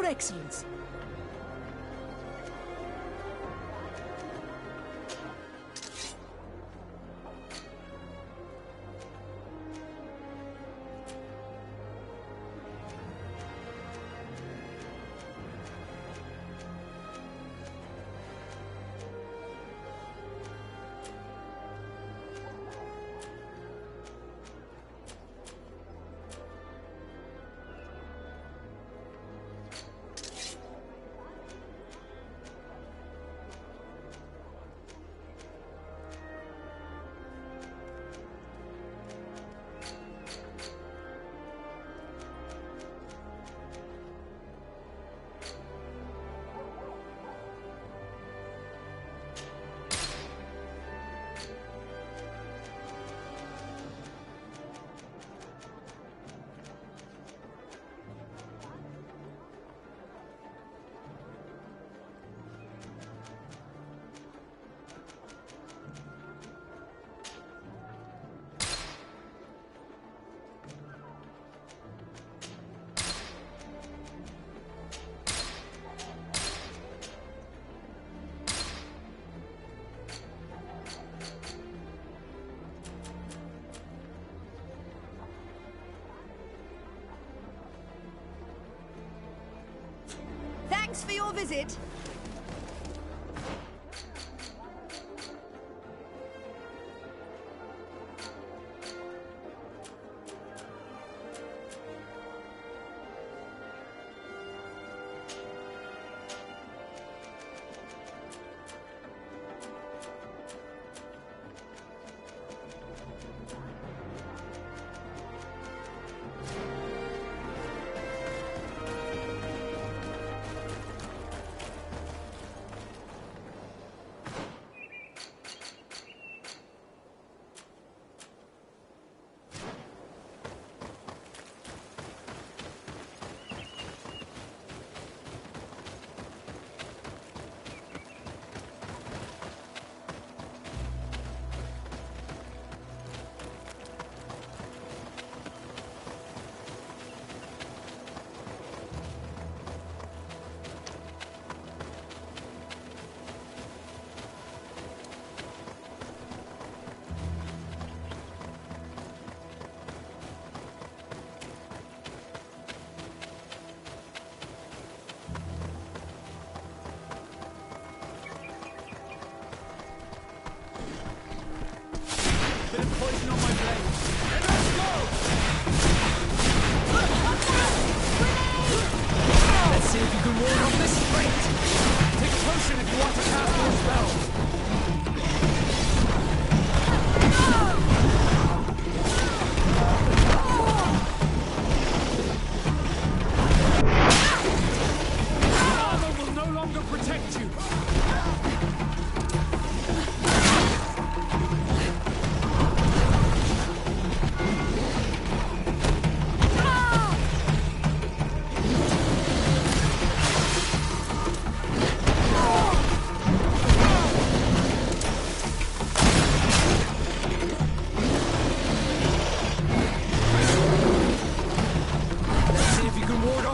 Your Excellence. Thanks for your visit. Poison on my blade. Let's go! Let's see if you can ward off this fate. Take a potion if you want to cast more spells. The armor will no longer protect you.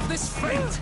This fate!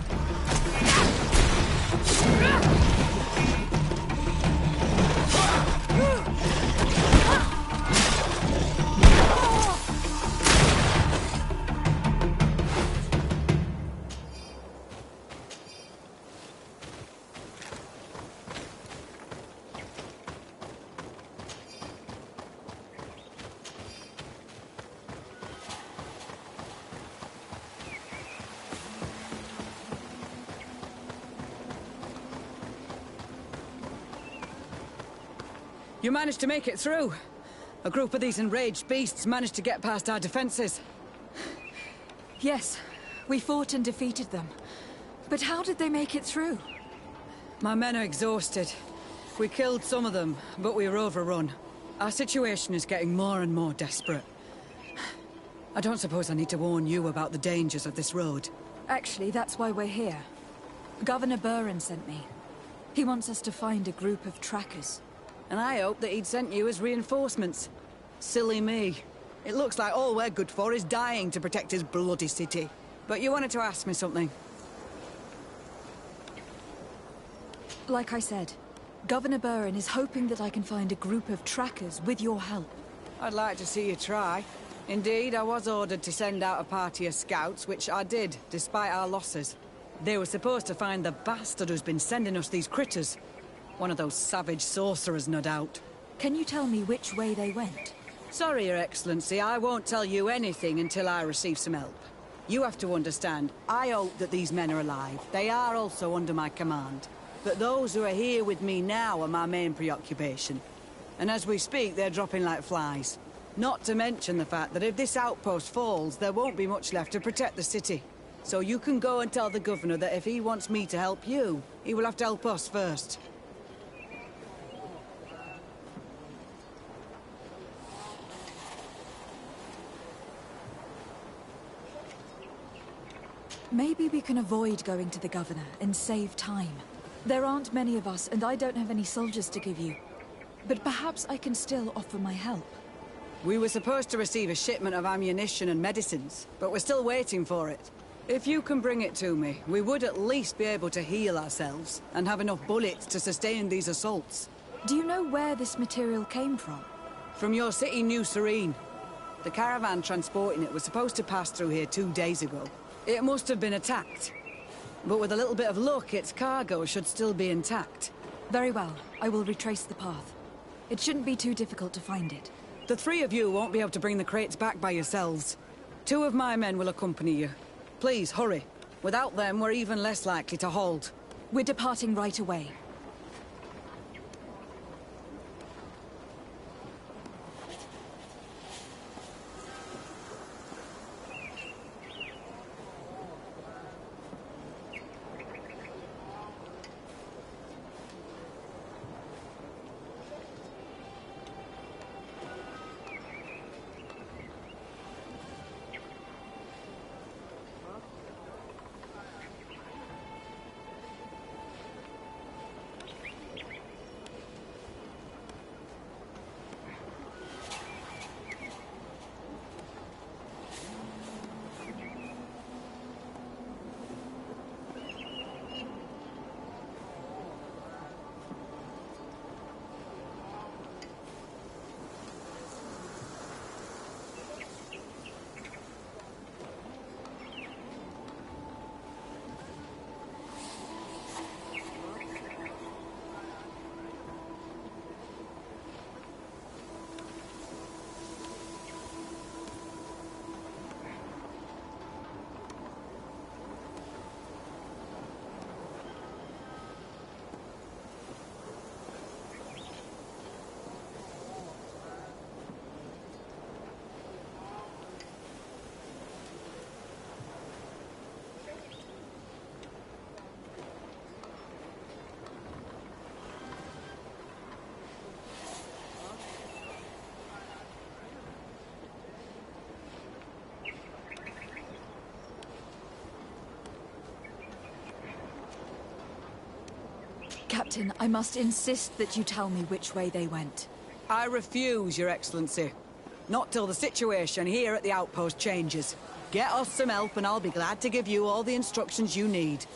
You managed to make it through. A group of these enraged beasts managed to get past our defenses. Yes, we fought and defeated them. But how did they make it through? My men are exhausted. We killed some of them, but we were overrun. Our situation is getting more and more desperate. I don't suppose I need to warn you about the dangers of this road. Actually, that's why we're here. Governor Buren sent me. He wants us to find a group of trackers. And I hope that he'd sent you as reinforcements. Silly me. It looks like all we're good for is dying to protect his bloody city. But you wanted to ask me something. Like I said, Governor Burren is hoping that I can find a group of trackers with your help. I'd like to see you try. Indeed, I was ordered to send out a party of scouts, which I did, despite our losses. They were supposed to find the bastard who's been sending us these critters. One of those savage sorcerers, no doubt. Can you tell me which way they went? Sorry, Your Excellency, I won't tell you anything until I receive some help. You have to understand, I hope that these men are alive. They are also under my command. But those who are here with me now are my main preoccupation. And as we speak, they're dropping like flies. Not to mention the fact that if this outpost falls, there won't be much left to protect the city. So you can go and tell the governor that if he wants me to help you, he will have to help us first. Maybe we can avoid going to the governor and save time. There aren't many of us, and I don't have any soldiers to give you. But perhaps I can still offer my help. We were supposed to receive a shipment of ammunition and medicines, but we're still waiting for it. If you can bring it to me, we would at least be able to heal ourselves and have enough bullets to sustain these assaults. Do you know where this material came from? From your city, New Serene. The caravan transporting it was supposed to pass through here 2 days ago. It must have been attacked. But with a little bit of luck, its cargo should still be intact. Very well. I will retrace the path. It shouldn't be too difficult to find it. The three of you won't be able to bring the crates back by yourselves. 2 of my men will accompany you. Please, hurry. Without them, we're even less likely to hold. We're departing right away. Captain, I must insist that you tell me which way they went. I refuse, Your Excellency. Not till the situation here at the outpost changes. Get us some help and I'll be glad to give you all the instructions you need.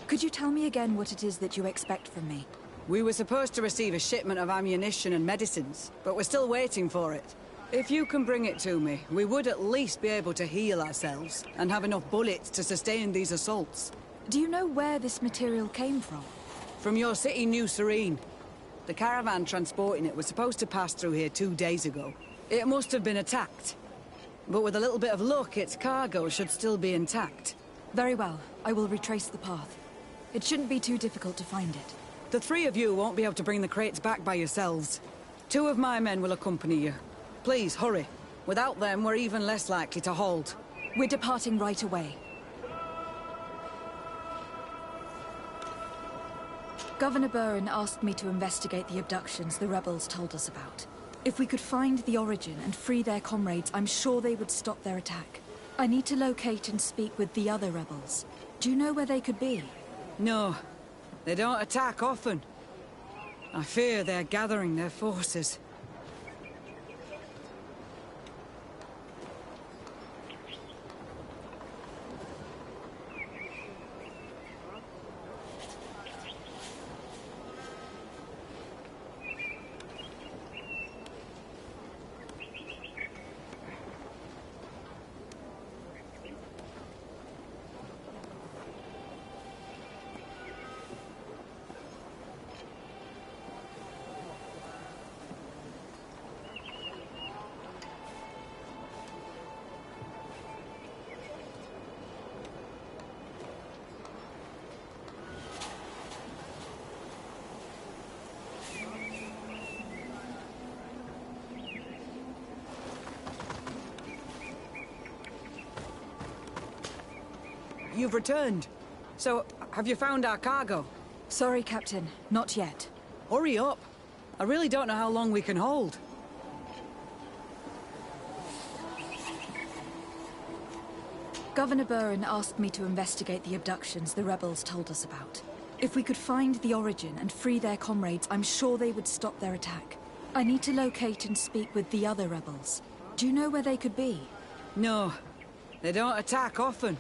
Could you tell me again what it is that you expect from me? We were supposed to receive a shipment of ammunition and medicines, but we're still waiting for it. If you can bring it to me, we would at least be able to heal ourselves and have enough bullets to sustain these assaults. Do you know where this material came from? From your city, New Serene. The caravan transporting it was supposed to pass through here 2 days ago. It must have been attacked. But with a little bit of luck, its cargo should still be intact. Very well. I will retrace the path. It shouldn't be too difficult to find it. The 3 of you won't be able to bring the crates back by yourselves. 2 of my men will accompany you. Please, hurry. Without them, we're even less likely to hold. We're departing right away. Governor Burren asked me to investigate the abductions the rebels told us about. If we could find the origin and free their comrades, I'm sure they would stop their attack. I need to locate and speak with the other rebels. Do you know where they could be? No. They don't attack often. I fear they're gathering their forces. you've returned. So, have you found our cargo? Sorry, Captain. Not yet. Hurry up. I really don't know how long we can hold. Governor Burren asked me to investigate the abductions the rebels told us about. If we could find the Origin and free their comrades, I'm sure they would stop their attack. I need to locate and speak with the other rebels. Do you know where they could be? No, they don't attack often.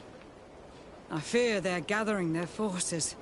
I fear they're gathering their forces.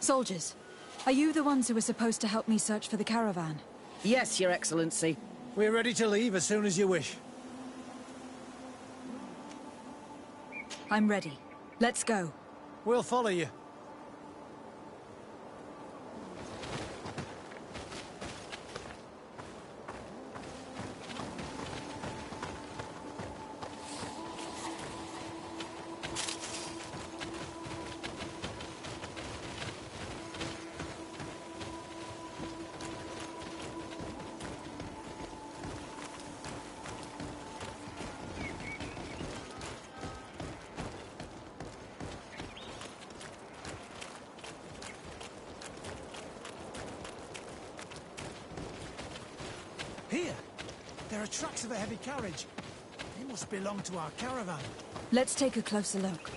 Soldiers, are you the ones who were supposed to help me search for the caravan? Yes, Your Excellency. We're ready to leave as soon as you wish. I'm ready. Let's go. We'll follow you. Here! There are tracks of a heavy carriage. They must belong to our caravan. Let's take a closer look.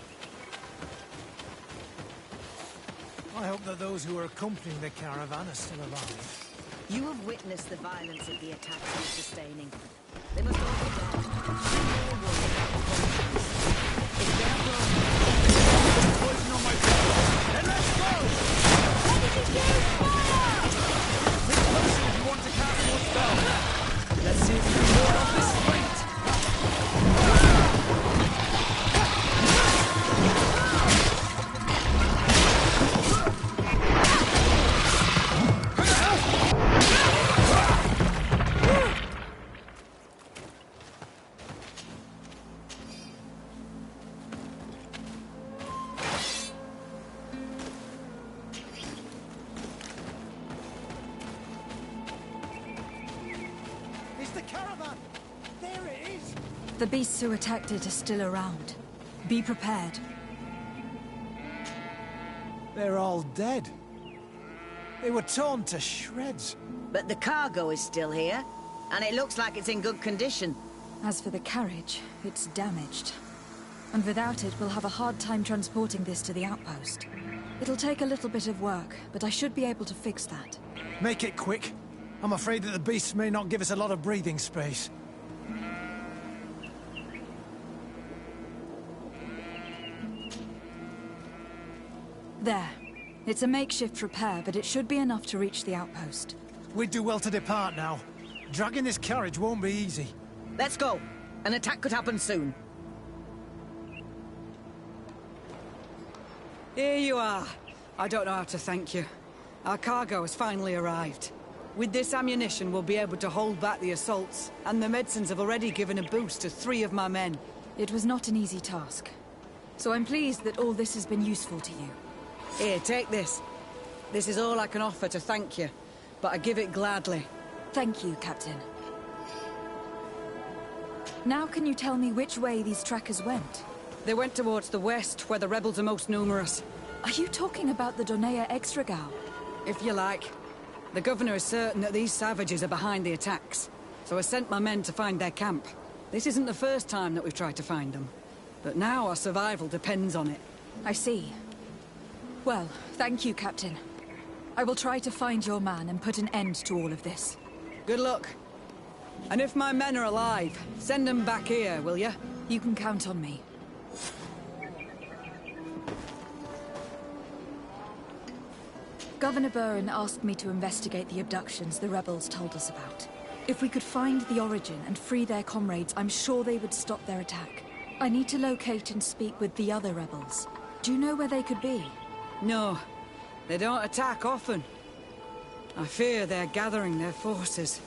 I hope that those who are accompanying the caravan are still alive. You have witnessed the violence of the attacks we're sustaining. They must all be dead. No one without conscience. If they're broken, poison on my blood. Then let's go! What did you do? Fire! Take closer if you want to cast your spell. Let's see if we can ward off this fight. The beasts who attacked it are still around. Be prepared. They're all dead. They were torn to shreds. But the cargo is still here, and it looks like it's in good condition. As for the carriage, it's damaged. And without it, we'll have a hard time transporting this to the outpost. It'll take a little bit of work, but I should be able to fix that. Make it quick. I'm afraid that the beasts may not give us a lot of breathing space. There. It's a makeshift repair, but it should be enough to reach the outpost. We'd do well to depart now. Dragging this carriage won't be easy. Let's go. An attack could happen soon. Here you are. I don't know how to thank you. Our cargo has finally arrived. With this ammunition, we'll be able to hold back the assaults, and the medicines have already given a boost to 3 of my men. It was not an easy task. So I'm pleased that all this has been useful to you. Here, take this. This is all I can offer to thank you, but I give it gladly. Thank you, Captain. Now can you tell me which way these trackers went? They went towards the west, where the rebels are most numerous. Are you talking about the Donea Extragal? If you like. The governor is certain that these savages are behind the attacks, so I sent my men to find their camp. This isn't the first time that we've tried to find them, but now our survival depends on it. I see. Well, thank you, Captain. I will try to find your man and put an end to all of this. Good luck. And if my men are alive, send them back here, will you? You can count on me. Governor Burin asked me to investigate the abductions the rebels told us about. If we could find the origin and free their comrades, I'm sure they would stop their attack. I need to locate and speak with the other rebels. Do you know where they could be? No, they don't attack often. I fear they're gathering their forces.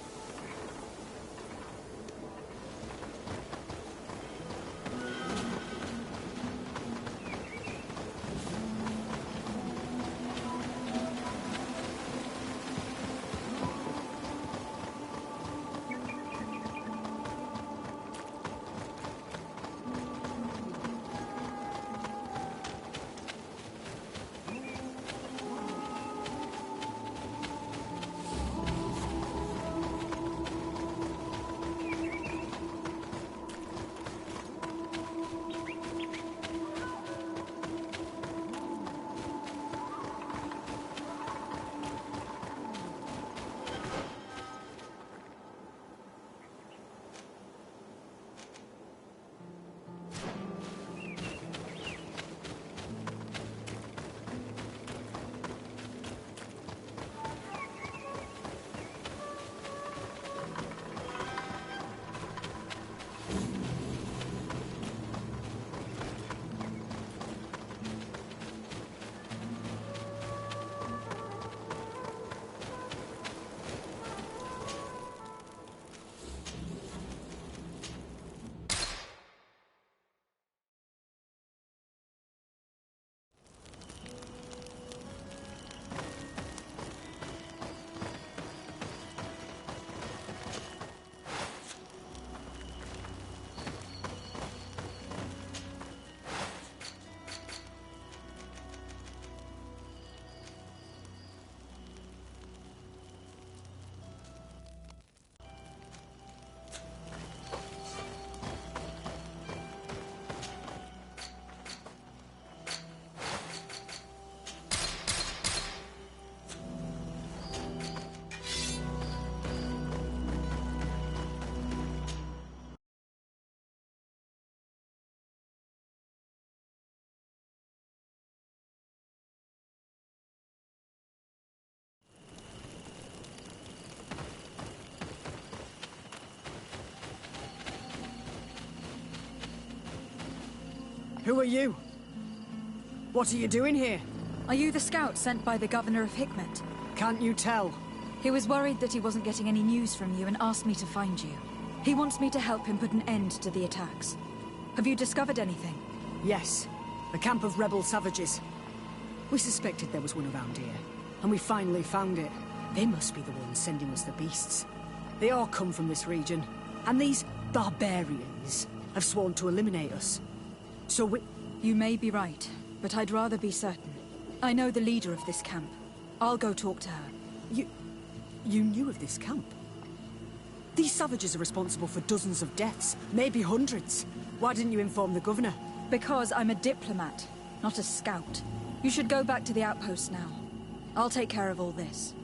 Who are you? What are you doing here? Are you the scout sent by the Governor of Hikmet? Can't you tell? He was worried that he wasn't getting any news from you and asked me to find you. He wants me to help him put an end to the attacks. Have you discovered anything? Yes. A camp of rebel savages. We suspected there was one around here, and we finally found it. They must be the ones sending us the beasts. They all come from this region, and these barbarians have sworn to eliminate us. So You may be right, but I'd rather be certain. I know the leader of this camp. I'll go talk to her. You knew of this camp? These savages are responsible for dozens of deaths, maybe hundreds. Why didn't you inform the governor? Because I'm a diplomat, not a scout. You should go back to the outpost now. I'll take care of all this.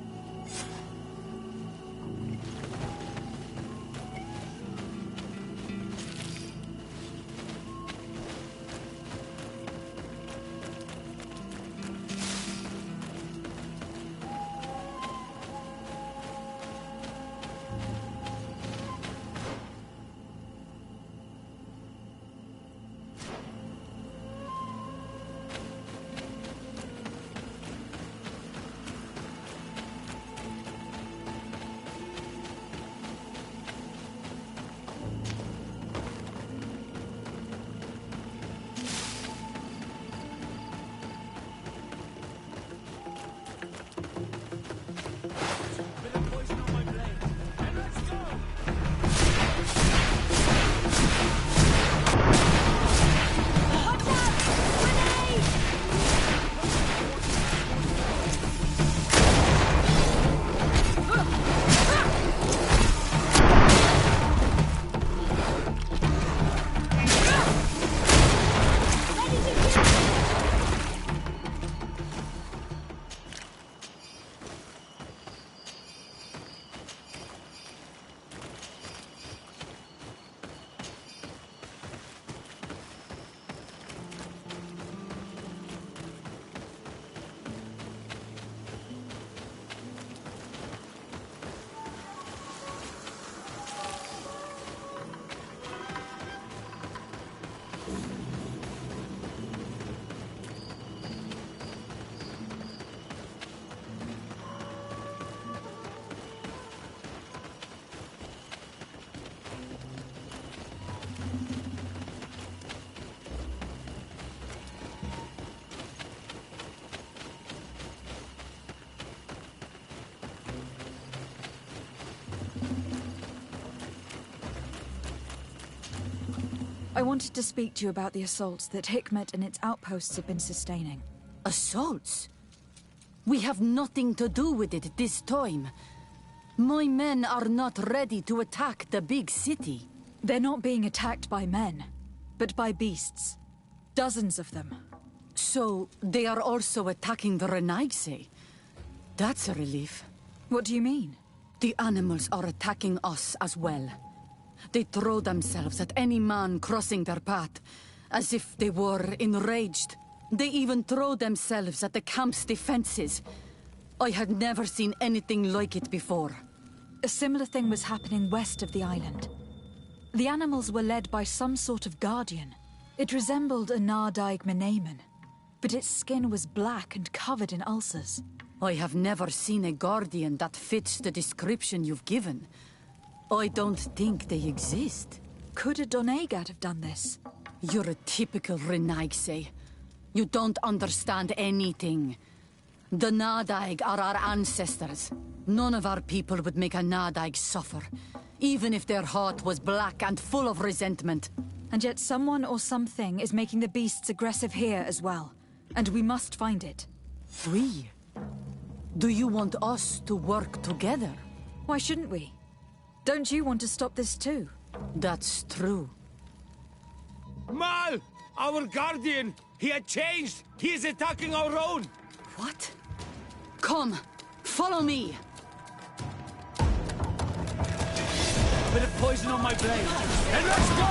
I wanted to speak to you about the assaults that Hikmet and its outposts have been sustaining. Assaults? We have nothing to do with it this time. My men are not ready to attack the big city. They're not being attacked by men, but by beasts. Dozens of them. So, they are also attacking the Renaigse? That's a relief. What do you mean? The animals are attacking us as well. They throw themselves at any man crossing their path, as if they were enraged. They even throw themselves at the camp's defenses. I had never seen anything like it before. A similar thing was happening west of the island. The animals were led by some sort of guardian. It resembled a Nardaig Menemen, but its skin was black and covered in ulcers. I have never seen a guardian that fits the description you've given. I don't think they exist. Could a Doneigad have done this? You're a typical Renaigse. You don't understand anything. The Nardaig are our ancestors. None of our people would make a Nardaig suffer, even if their heart was black and full of resentment. And yet someone or something is making the beasts aggressive here as well. And we must find it. We? Do you want us to work together? Why shouldn't we? Don't you want to stop this too? That's true. Mal! Our guardian! He had changed! He is attacking our own! What? Come! Follow me! Bit of poison on my blade. And let's go!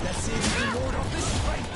Let's see if we can ward off this fight.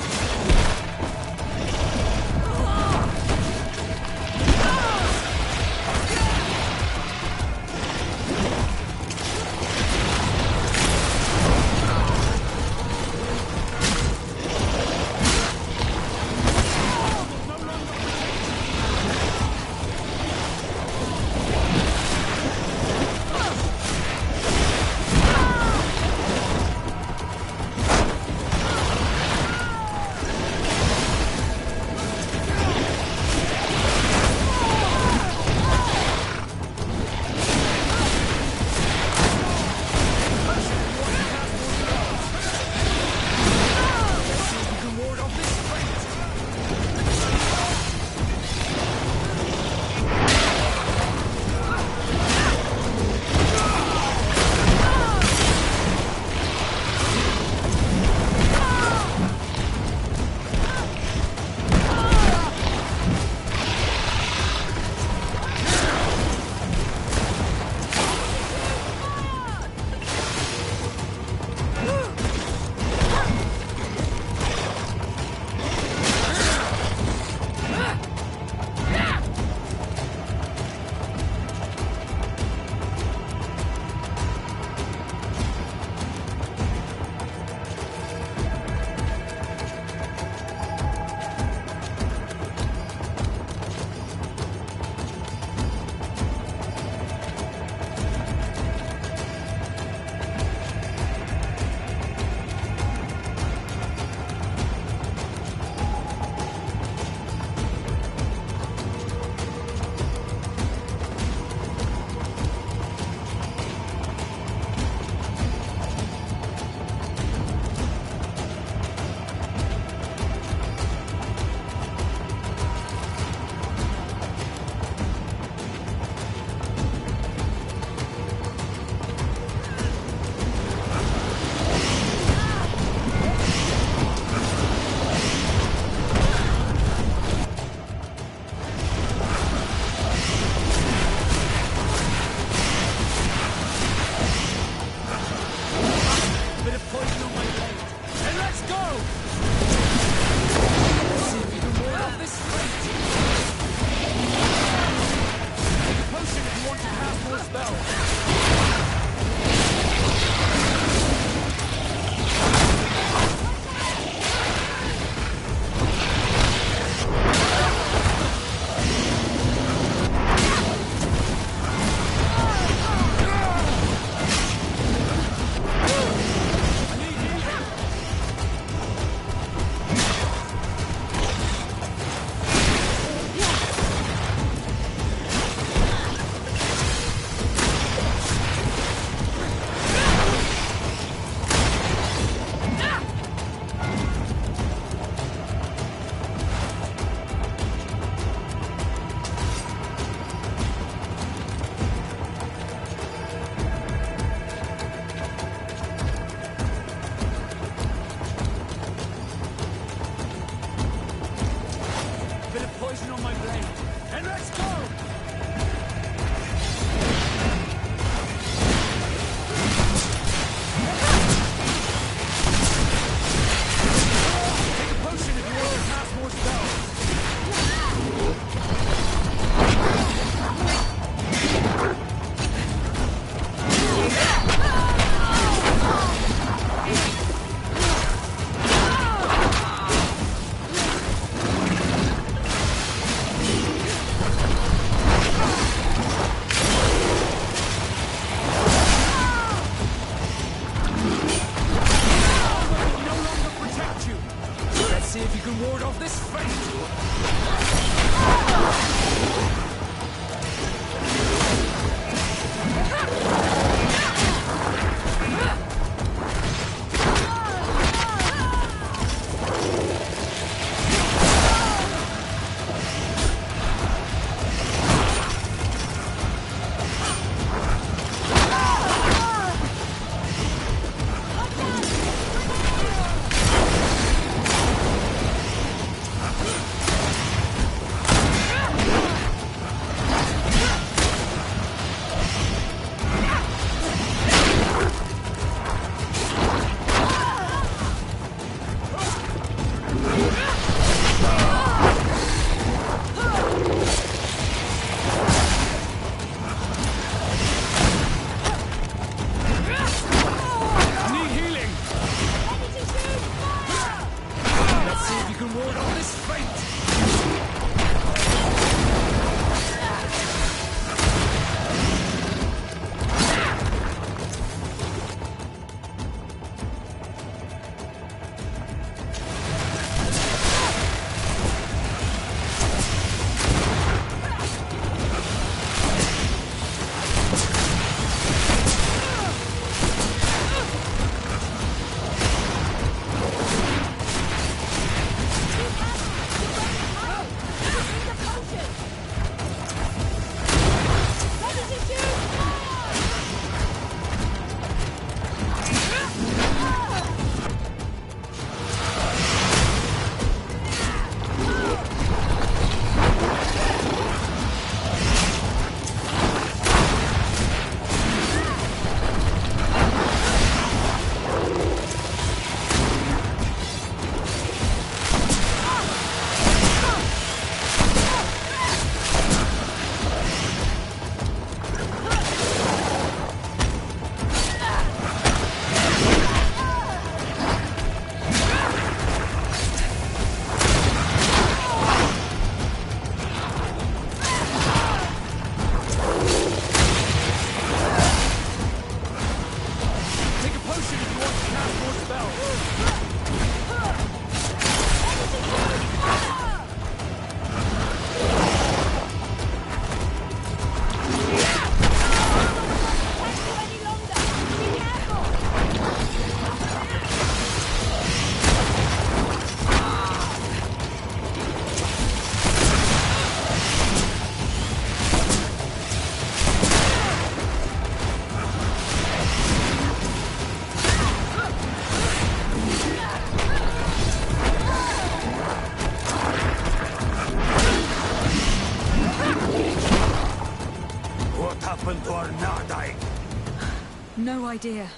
poison on my blade, and let's go! Take a potion if you want to cast more spells. See if you can ward off this fate! No idea.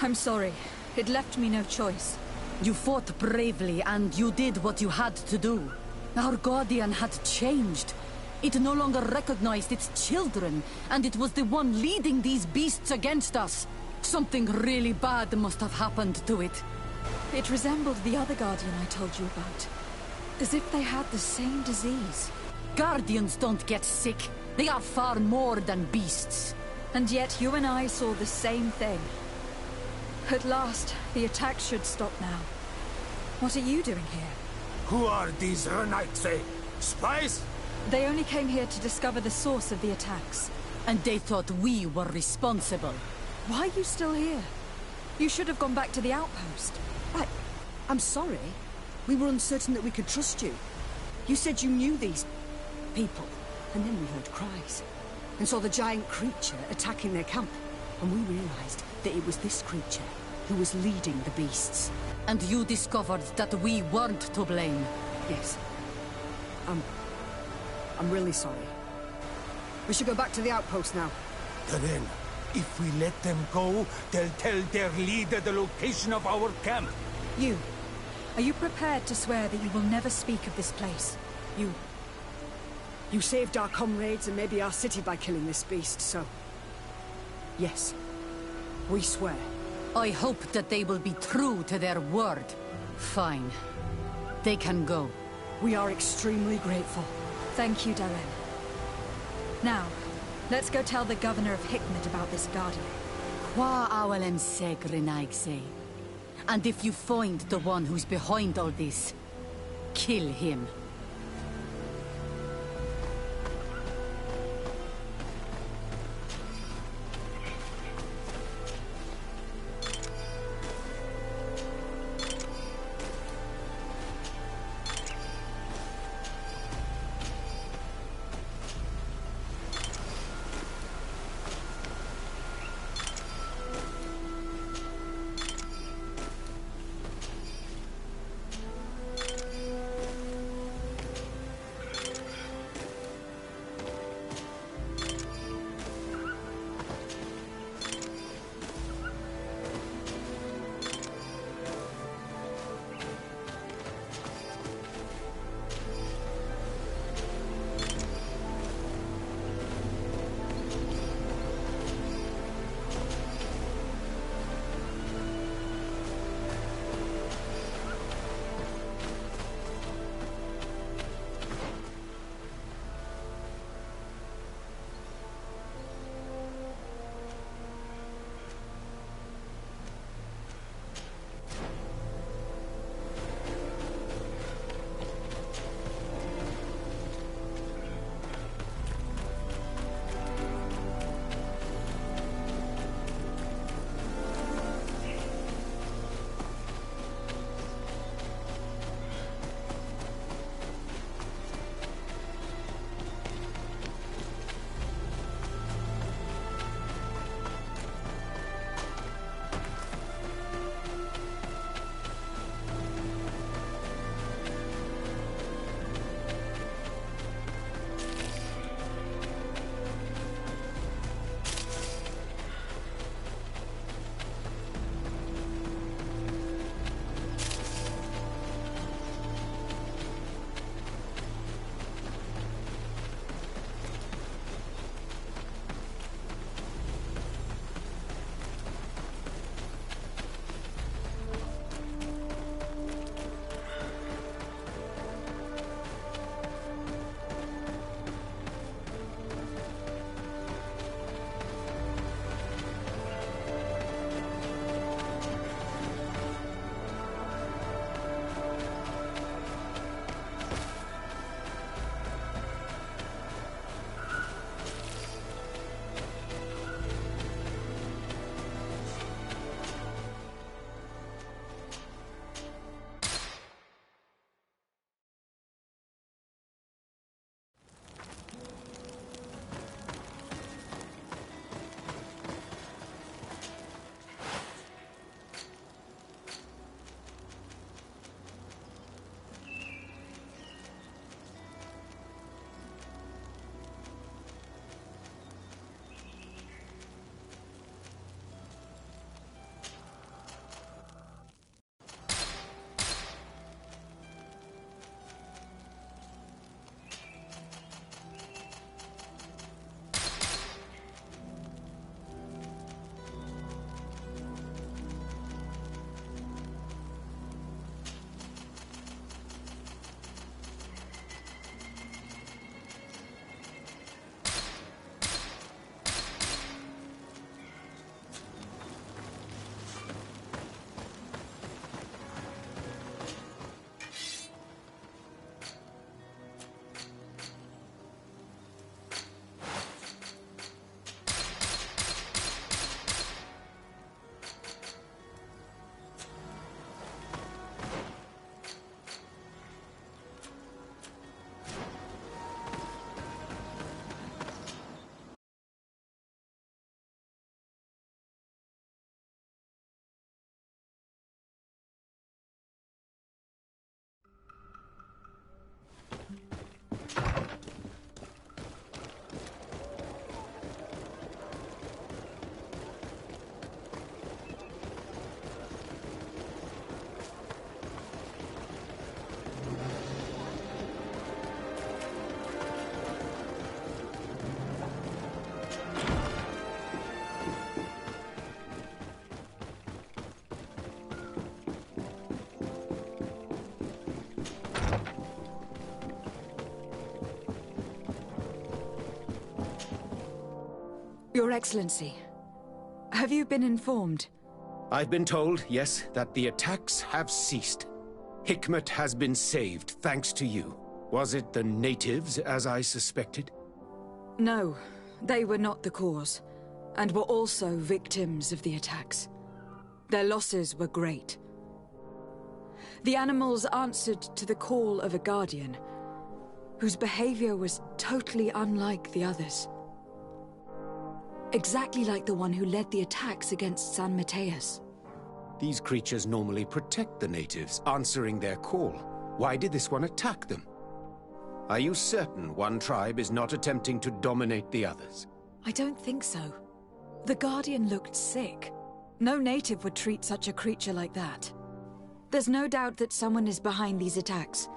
I'm sorry. It left me no choice. You fought bravely, and you did what you had to do. Our Guardian had changed. It no longer recognized its children, and it was the one leading these beasts against us. Something really bad must have happened to it. It resembled the other Guardian I told you about. As if they had the same disease. Guardians don't get sick. They are far more than beasts. And yet you and I saw the same thing. At last, the attack should stop now. What are you doing here? Who are these Renites? Spies? They only came here to discover the source of the attacks. And they thought we were responsible. Why are you still here? You should have gone back to the outpost. I'm sorry. We were uncertain that we could trust you. You said you knew these people, and then we heard cries. And saw the giant creature attacking their camp. And we realized that it was this creature who was leading the beasts. And you discovered that we weren't to blame. Yes. I'm really sorry. We should go back to the outpost now. Then, if we let them go, they'll tell their leader the location of our camp. You. Are you prepared to swear that you will never speak of this place? You saved our comrades and maybe our city by killing this beast, so... Yes. We swear. I hope that they will be true to their word. Fine. They can go. We are extremely grateful. Thank you, Darren. Now, let's go tell the governor of Hikmet about this guardian. Qua awalem seg renaigse. And if you find the one who's behind all this, kill him. Your Excellency, have you been informed? I've been told, yes, that the attacks have ceased. Hikmet has been saved, thanks to you. Was it the natives, as I suspected? No, they were not the cause, and were also victims of the attacks. Their losses were great. The animals answered to the call of a guardian, whose behavior was totally unlike the others. Exactly like the one who led the attacks against San Mateus. These creatures normally protect the natives, answering their call. Why did this one attack them? Are you certain one tribe is not attempting to dominate the others? I don't think so. The Guardian looked sick. No native would treat such a creature like that. There's no doubt that someone is behind these attacks,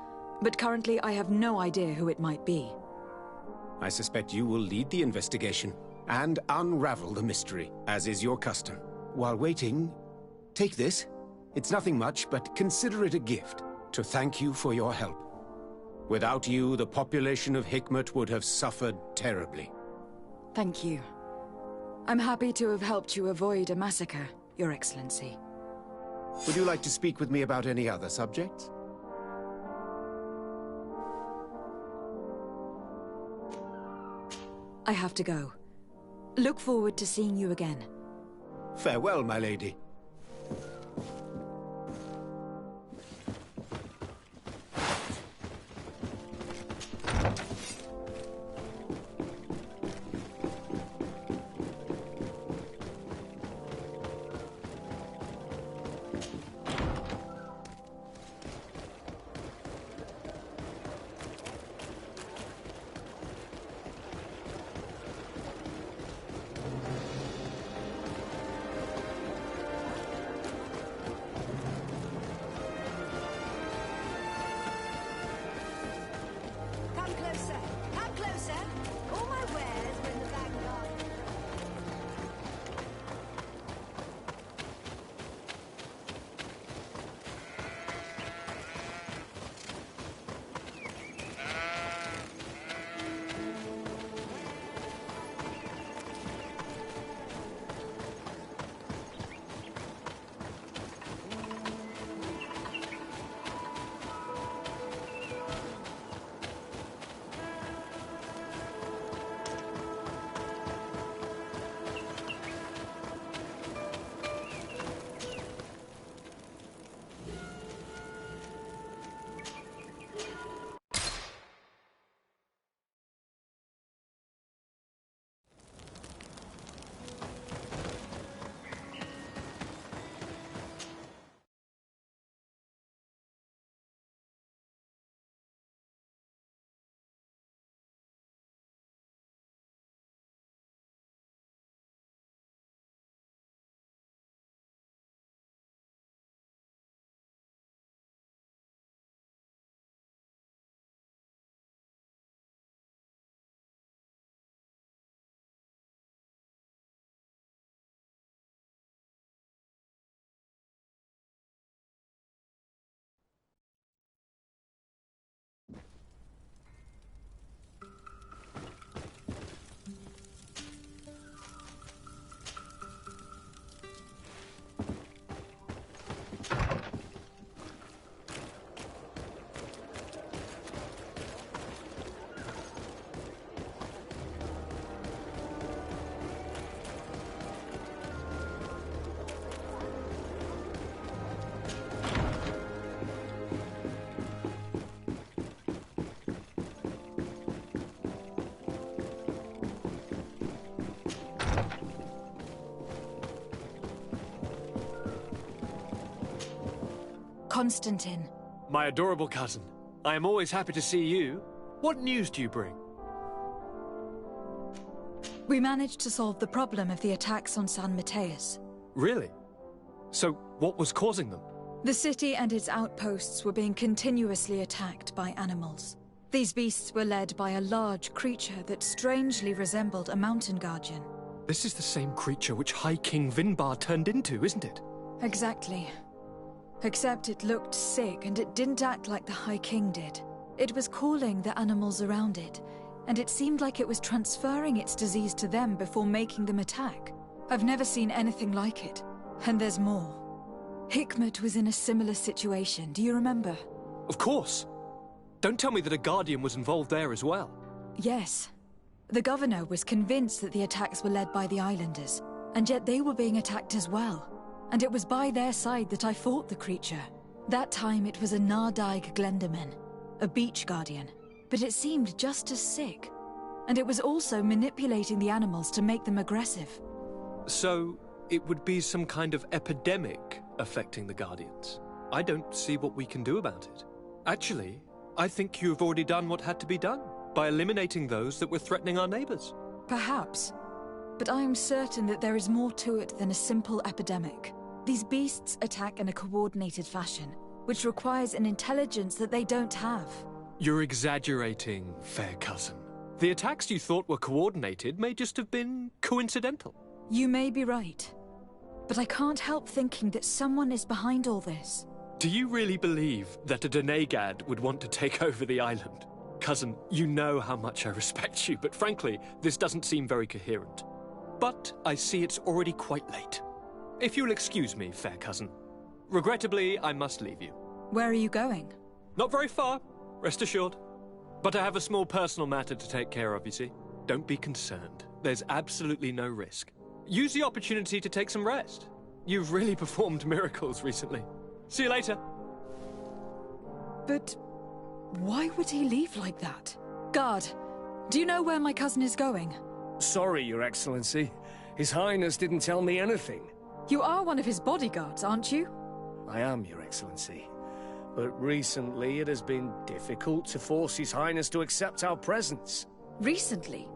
but currently I have no idea who it might be. I suspect you will lead the investigation and unravel the mystery, as is your custom. While waiting, take this. It's nothing much, but consider it a gift to thank you for your help. Without you, the population of Hikmet would have suffered terribly. Thank you. I'm happy to have helped you avoid a massacre, Your Excellency. Would you like to speak with me about any other subjects? I have to go. Look forward to seeing you again. Farewell, my lady. Come closer. All my wares are in the back garden. Constantine. My adorable cousin. I am always happy to see you. What news do you bring? We managed to solve the problem of the attacks on San Mateus. Really? So, what was causing them? The city and its outposts were being continuously attacked by animals. These beasts were led by a large creature that strangely resembled a mountain guardian. This is the same creature which High King Vinbar turned into, isn't it? Exactly. Except it looked sick and it didn't act like the High King did. It was calling the animals around it, and it seemed like it was transferring its disease to them before making them attack. I've never seen anything like it. And there's more. Hikmet was in a similar situation, do you remember? Of course. Don't tell me that a Guardian was involved there as well. Yes. The governor was convinced that the attacks were led by the islanders, and yet they were being attacked as well. And it was by their side that I fought the creature. That time it was a Nardaig Glenderman, a beach guardian, but it seemed just as sick. And it was also manipulating the animals to make them aggressive. So, it would be some kind of epidemic affecting the Guardians. I don't see what we can do about it. Actually, I think you have already done what had to be done, by eliminating those that were threatening our neighbors. Perhaps. But I am certain that there is more to it than a simple epidemic. These beasts attack in a coordinated fashion, which requires an intelligence that they don't have. You're exaggerating, fair cousin. The attacks you thought were coordinated may just have been coincidental. You may be right. But I can't help thinking that someone is behind all this. Do you really believe that a Denegad would want to take over the island? Cousin, you know how much I respect you, but frankly, this doesn't seem very coherent. But I see it's already quite late. If you'll excuse me, fair cousin. Regrettably, I must leave you. Where are you going? Not very far, rest assured. But I have a small personal matter to take care of, you see. Don't be concerned. There's absolutely no risk. Use the opportunity to take some rest. You've really performed miracles recently. See you later. But why would he leave like that? Guard, do you know where my cousin is going? Sorry, Your Excellency. His Highness didn't tell me anything. You are one of his bodyguards, aren't you? I am, Your Excellency. But recently it has been difficult to force His Highness to accept our presence. Recently?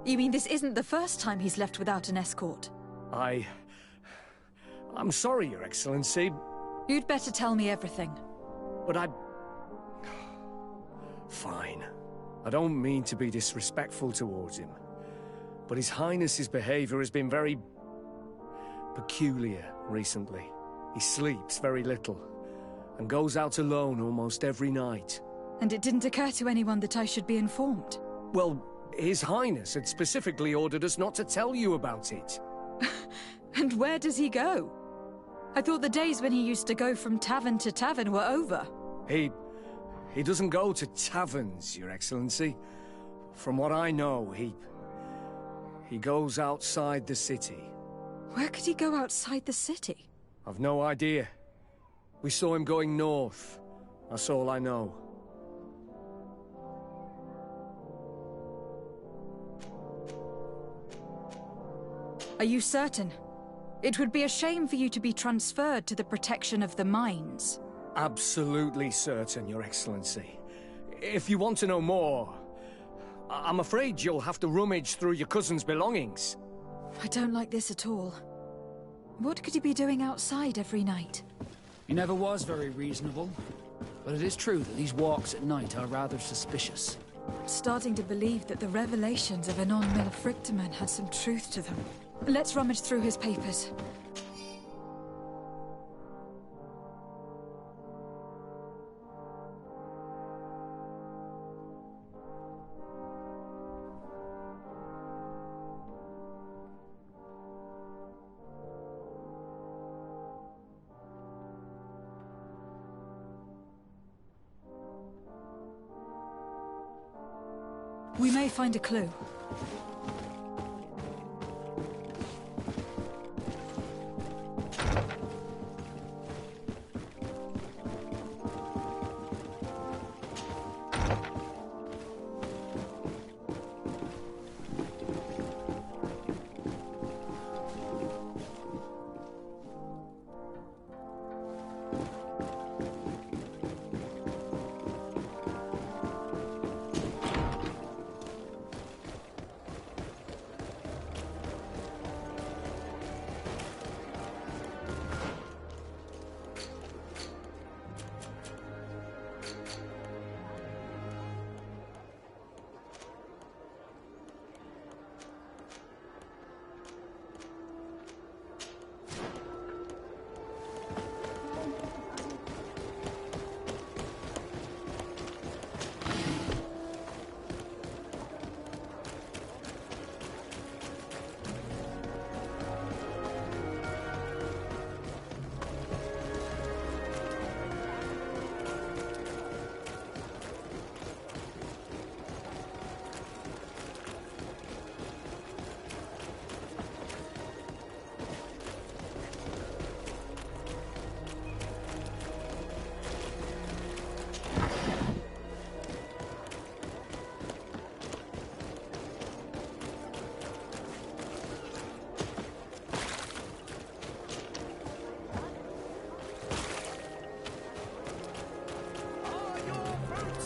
You mean this isn't the first time he's left without an escort? I'm sorry, Your Excellency. You'd better tell me everything. But Fine. I don't mean to be disrespectful towards him. But His Highness's behavior has been very peculiar recently. He sleeps very little, and goes out alone almost every night. And it didn't occur to anyone that I should be informed? Well, His Highness had specifically ordered us not to tell you about it. And where does he go? I thought the days when he used to go from tavern to tavern were over. He doesn't go to taverns, Your Excellency. From what I know, he goes outside the city. Where could he go outside the city? I've no idea. We saw him going north. That's all I know. Are you certain? It would be a shame for you to be transferred to the protection of the mines. Absolutely certain, Your Excellency. If you want to know more, I'm afraid you'll have to rummage through your cousin's belongings. I don't like this at all. What could he be doing outside every night? He never was very reasonable. But it is true that these walks at night are rather suspicious. I'm starting to believe that the revelations of Anon Millefrictaman had some truth to them. Let's rummage through his papers. We may find a clue.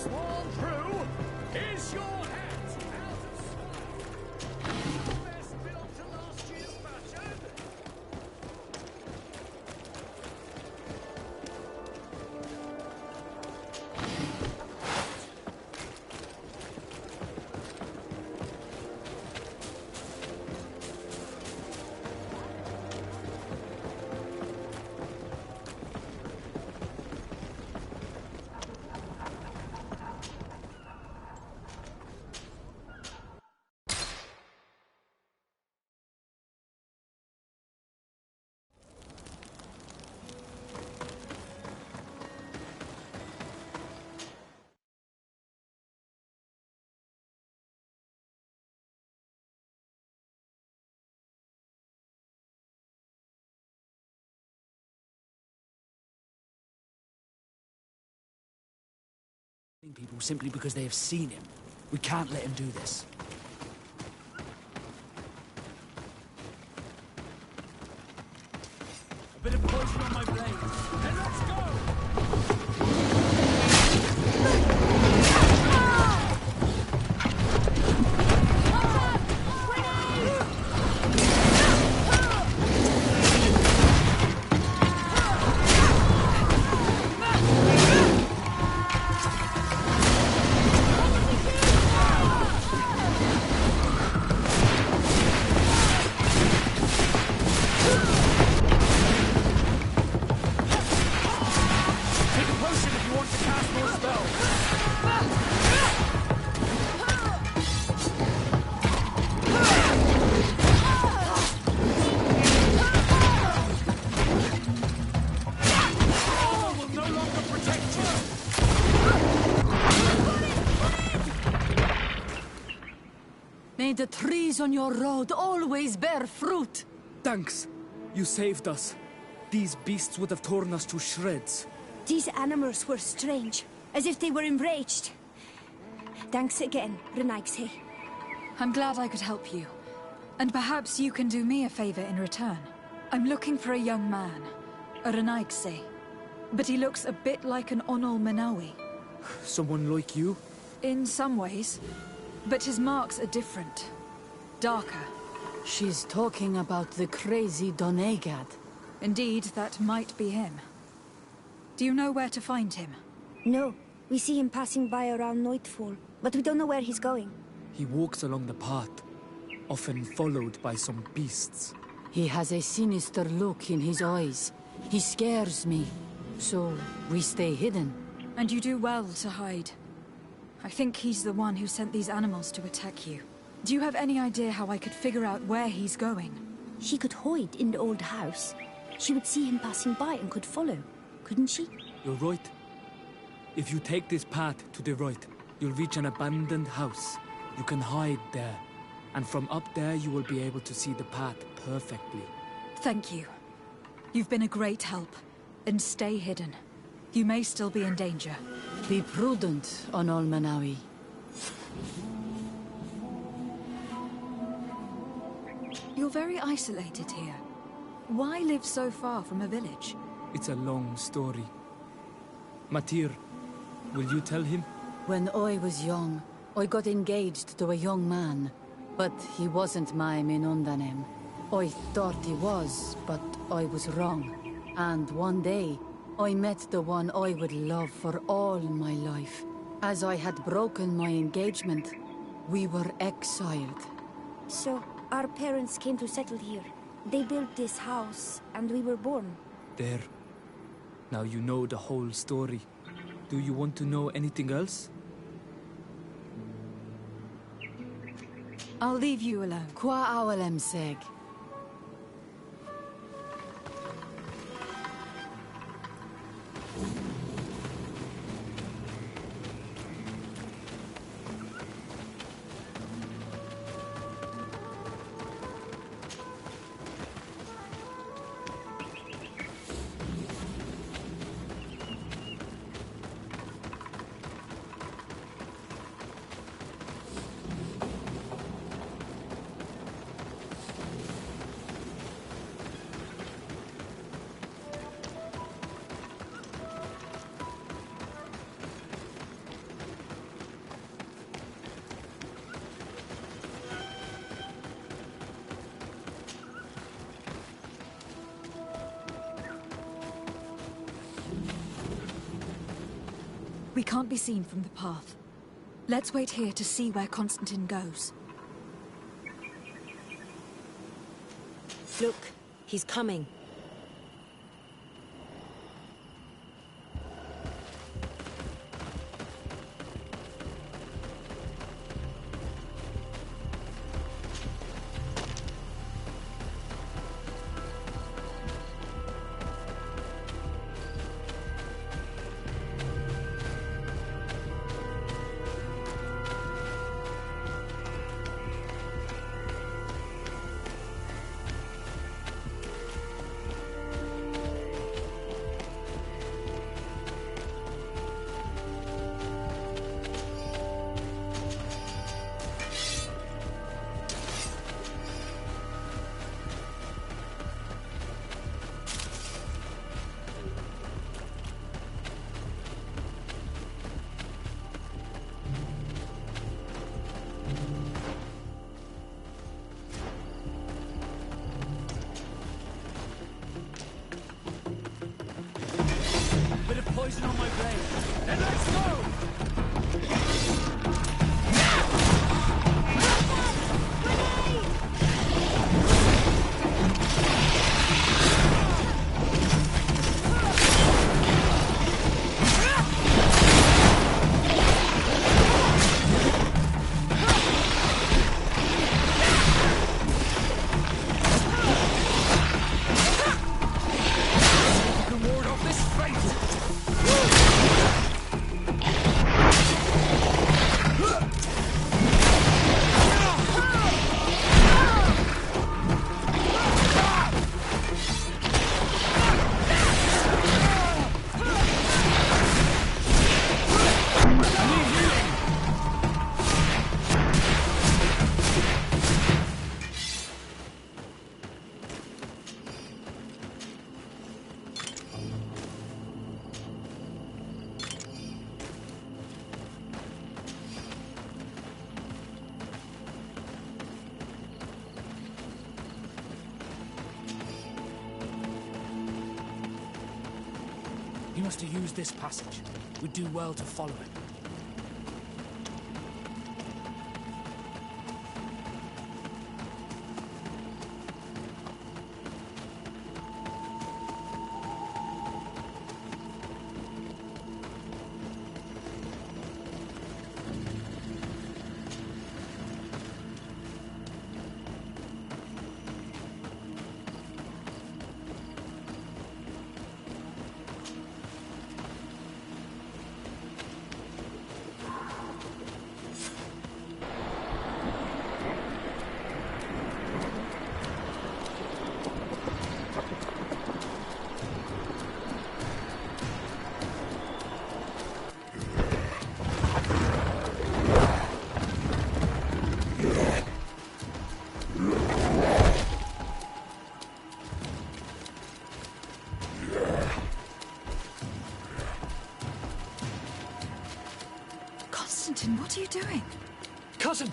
sworn through is your hat out of sight. Best built to last year's fashion. People simply because they have seen him. We can't let him do this. A bit of poison on my blade. Then let's go! May the trees on your road always bear fruit. Thanks. You saved us. These beasts would have torn us to shreds. These animals were strange, as if they were enraged. Thanks again, Renaigse. I'm glad I could help you. And perhaps you can do me a favor in return. I'm looking for a young man, a Renaigse. But he looks a bit like an Onol Manawi. Someone like you? In some ways. But his marks are different. Darker. She's talking about the crazy Donegad. Indeed, that might be him. Do you know where to find him? No. We see him passing by around nightfall, but we don't know where he's going. He walks along the path, often followed by some beasts. He has a sinister look in his eyes. He scares me. So, we stay hidden. And you do well to hide. I think he's the one who sent these animals to attack you. Do you have any idea how I could figure out where he's going? She could hide in the old house. She would see him passing by and could follow, couldn't she? You're right. If you take this path to the right, you'll reach an abandoned house. You can hide there. And from up there, you will be able to see the path perfectly. Thank you. You've been a great help. And stay hidden. You may still be in danger. Be prudent, Onol Manawi. You're very isolated here. Why live so far from a village? It's a long story. Matir, will you tell him? When I was young, I got engaged to a young man. But he wasn't my Minundanem. I thought he was, but I was wrong. And one day, I met the one I would love for all my life. As I had broken my engagement, we were exiled. So, our parents came to settle here. They built this house, and we were born. There. Now you know the whole story. Do you want to know anything else? I'll leave you alone. Qua awalem seg. can't be seen from the path. Let's wait here to see where Constantine goes. Look, he's coming. Poison on my blade. Then let's go! You can ward off this fate! He must have used this passage. We'd do well to follow it. Constantine, what are you doing? Cousin!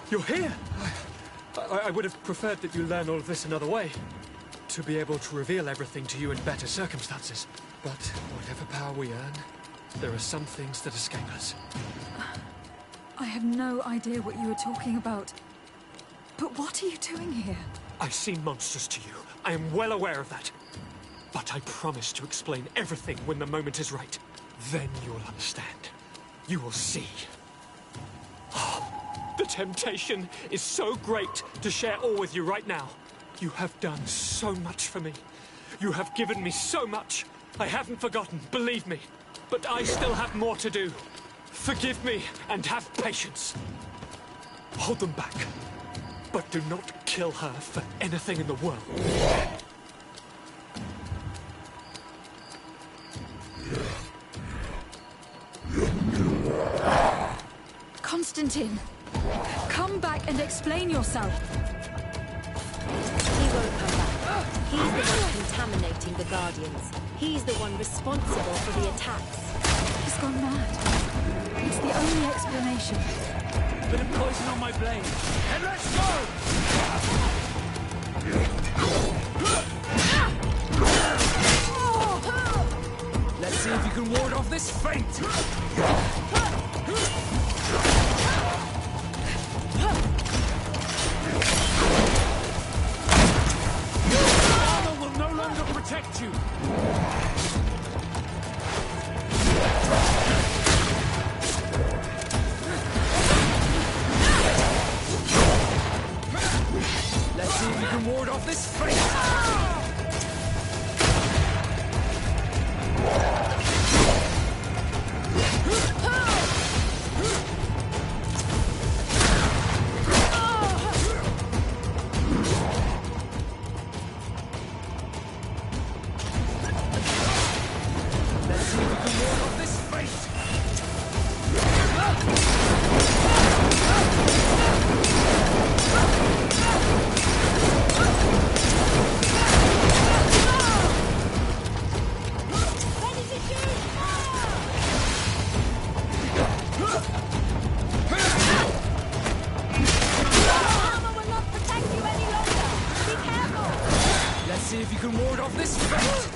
You're here! I would have preferred that you learn all of this another way. To be able to reveal everything to you in better circumstances. But whatever power we earn, there are some things that escape us. I have no idea what you were talking about. But what are you doing here? I seem monstrous to you. I am well aware of that. But I promise to explain everything when the moment is right. Then you'll understand. You will see. The temptation is so great to share all with you right now. You have done so much for me. You have given me so much. I haven't forgotten, believe me. But I still have more to do. Forgive me and have patience. Hold them back. But do not kill her for anything in the world. Constantine, come back and explain yourself. He won't come back. He's the one contaminating the Guardians. He's the one responsible for the attacks. He's gone mad. It's the only explanation. Bit of poison on my blade. And let's go! Let's see if you can can ward off this fate! Armor will no longer protect you! Let's see if you can ward off this fate! See if you can ward off this fate!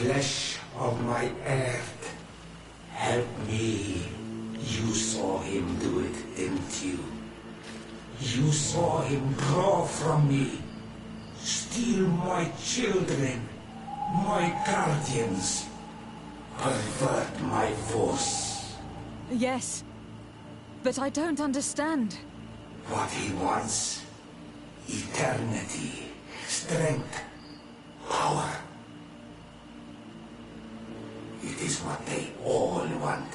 Flesh of my earth, help me. You saw him do it, didn't you? You saw him draw from me, steal my children, my guardians, pervert my force. Yes, but I don't understand. What he wants, eternity, strength, power. It is what they all want.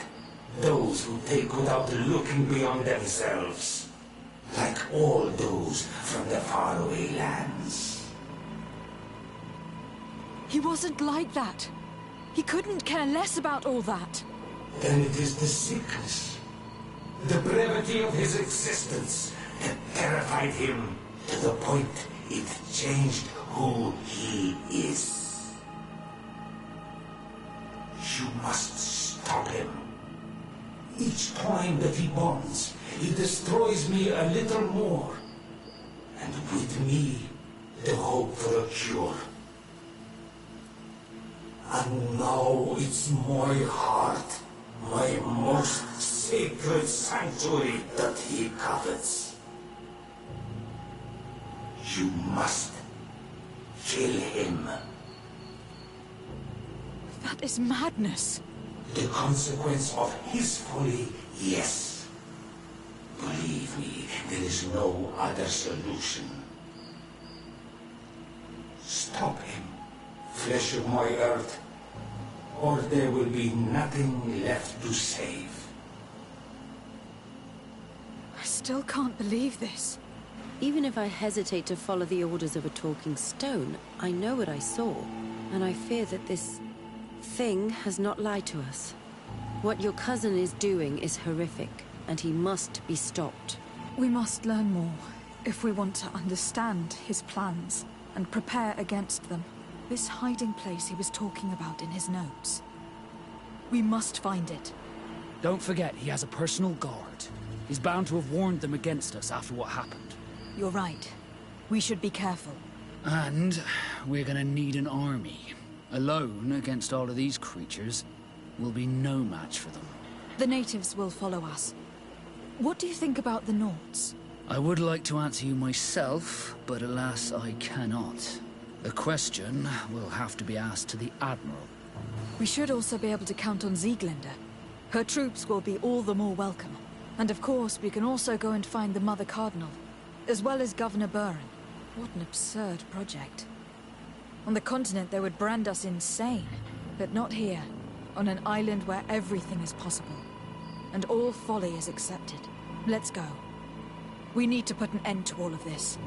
Those who take without looking beyond themselves. Like all those from the faraway lands. He wasn't like that. He couldn't care less about all that. Then it is the sickness, the brevity of his existence that terrified him to the point it changed who he is. You must stop him. Each time that he bonds, he destroys me a little more. And with me, the hope for a cure. And now it's my heart, my most sacred sanctuary that he covets. You must kill him. That is madness. The consequence of his folly, yes. Believe me, there is no other solution. Stop him, flesh of my earth, or there will be nothing left to save. I still can't believe this. Even if I hesitate to follow the orders of a talking stone, I know what I saw, and I fear that this thing has not lied to us. What your cousin is doing is horrific, and he must be stopped. We must learn more if we want to understand his plans and prepare against them. This hiding place he was talking about in his notes. We must find it. Don't forget, he has a personal guard. He's bound to have warned them against us after what happened. You're right. We should be careful. And we're gonna need an army. Alone against all of these creatures will be no match for them. The natives will follow us. What do you think about the Nauts? I would like to answer you myself, but alas, I cannot. The question will have to be asked to the Admiral. We should also be able to count on Sieglinde. Her troops will be all the more welcome. And of course, we can also go and find the Mother Cardinal, as well as Governor Buren. What an absurd project. On the continent, they would brand us insane. But not here, on an island where everything is possible. And all folly is accepted. Let's go. We need to put an end to all of this.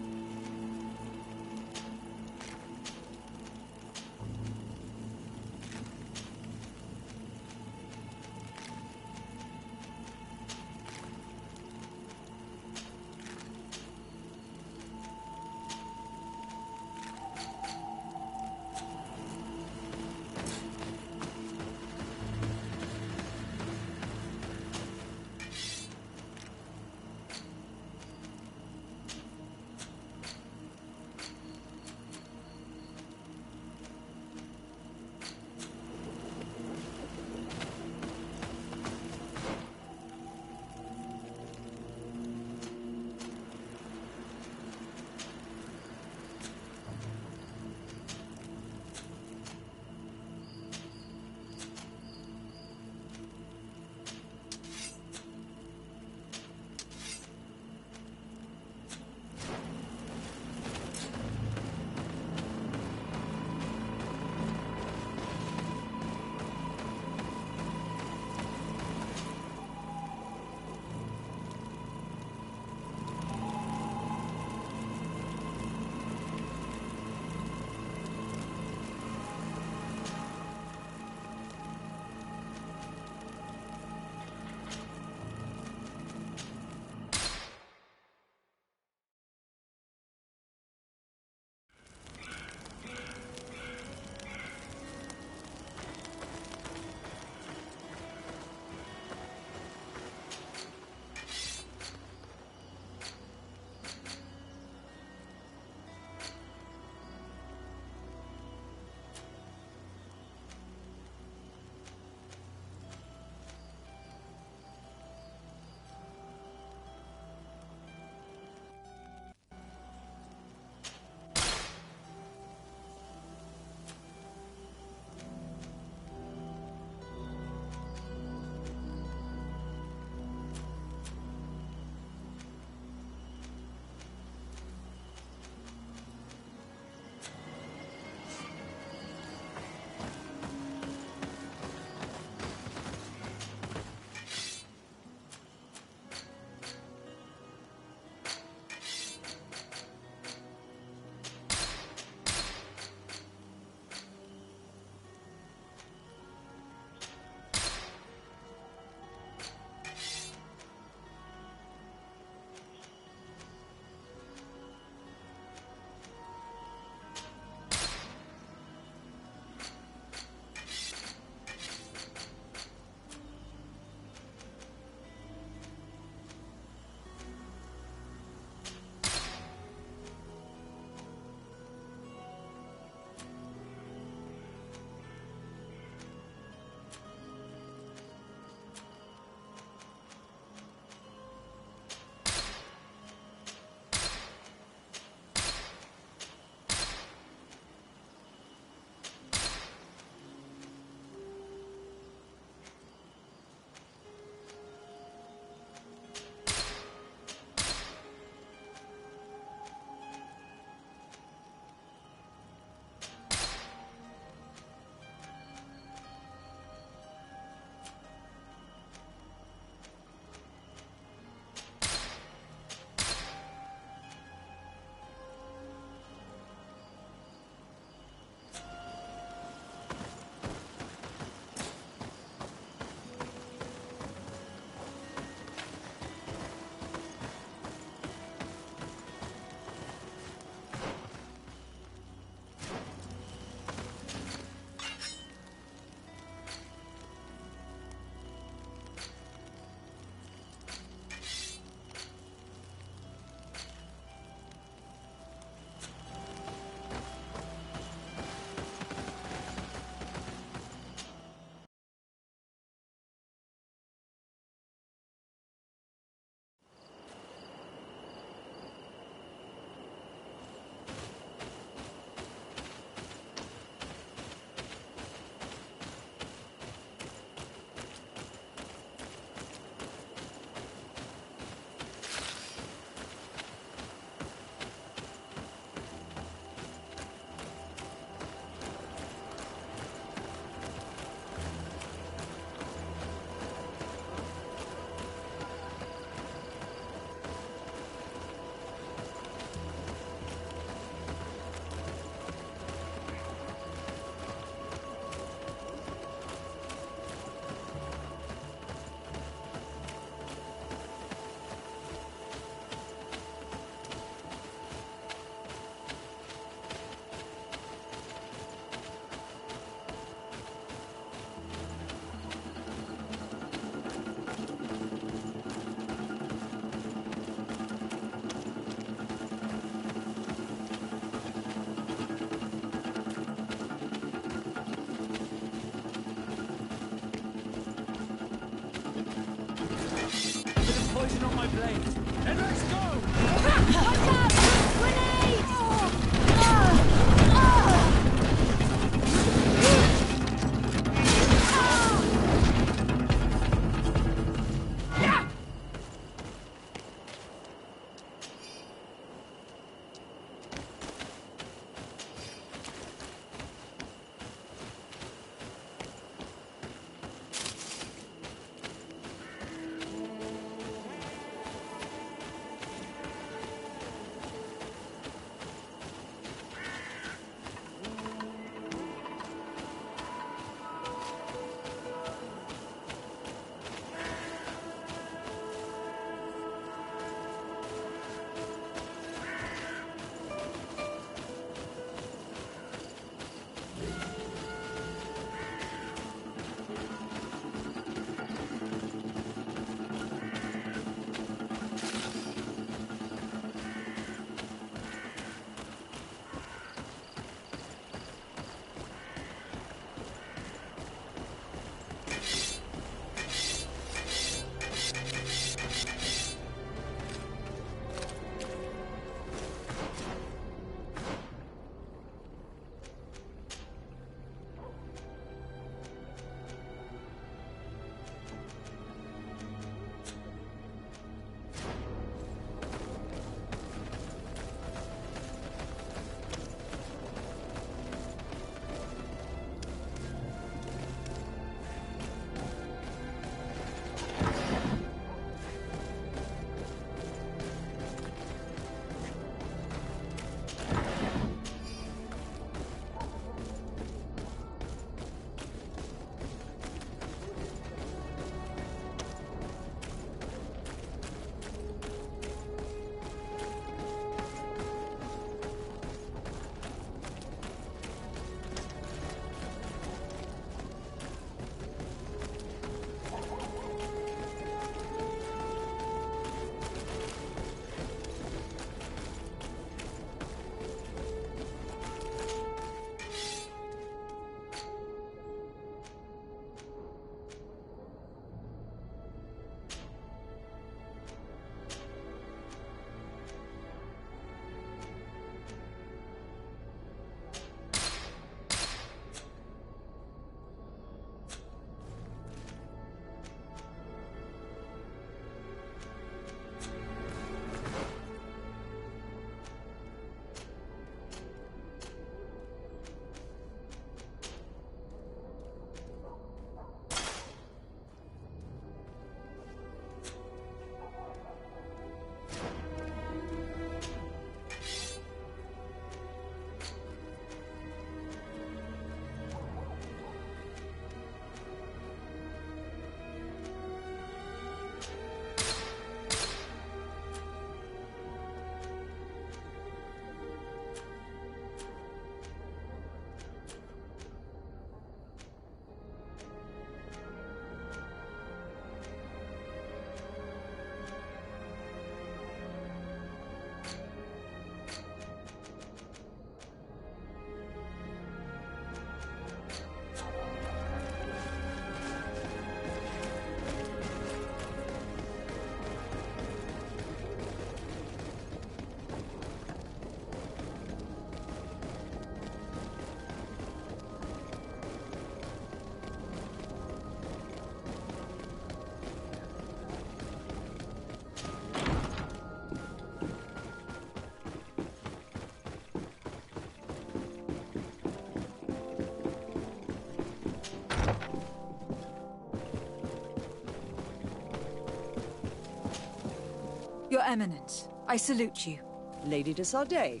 Your Eminence, I salute you. Lady de Sardet,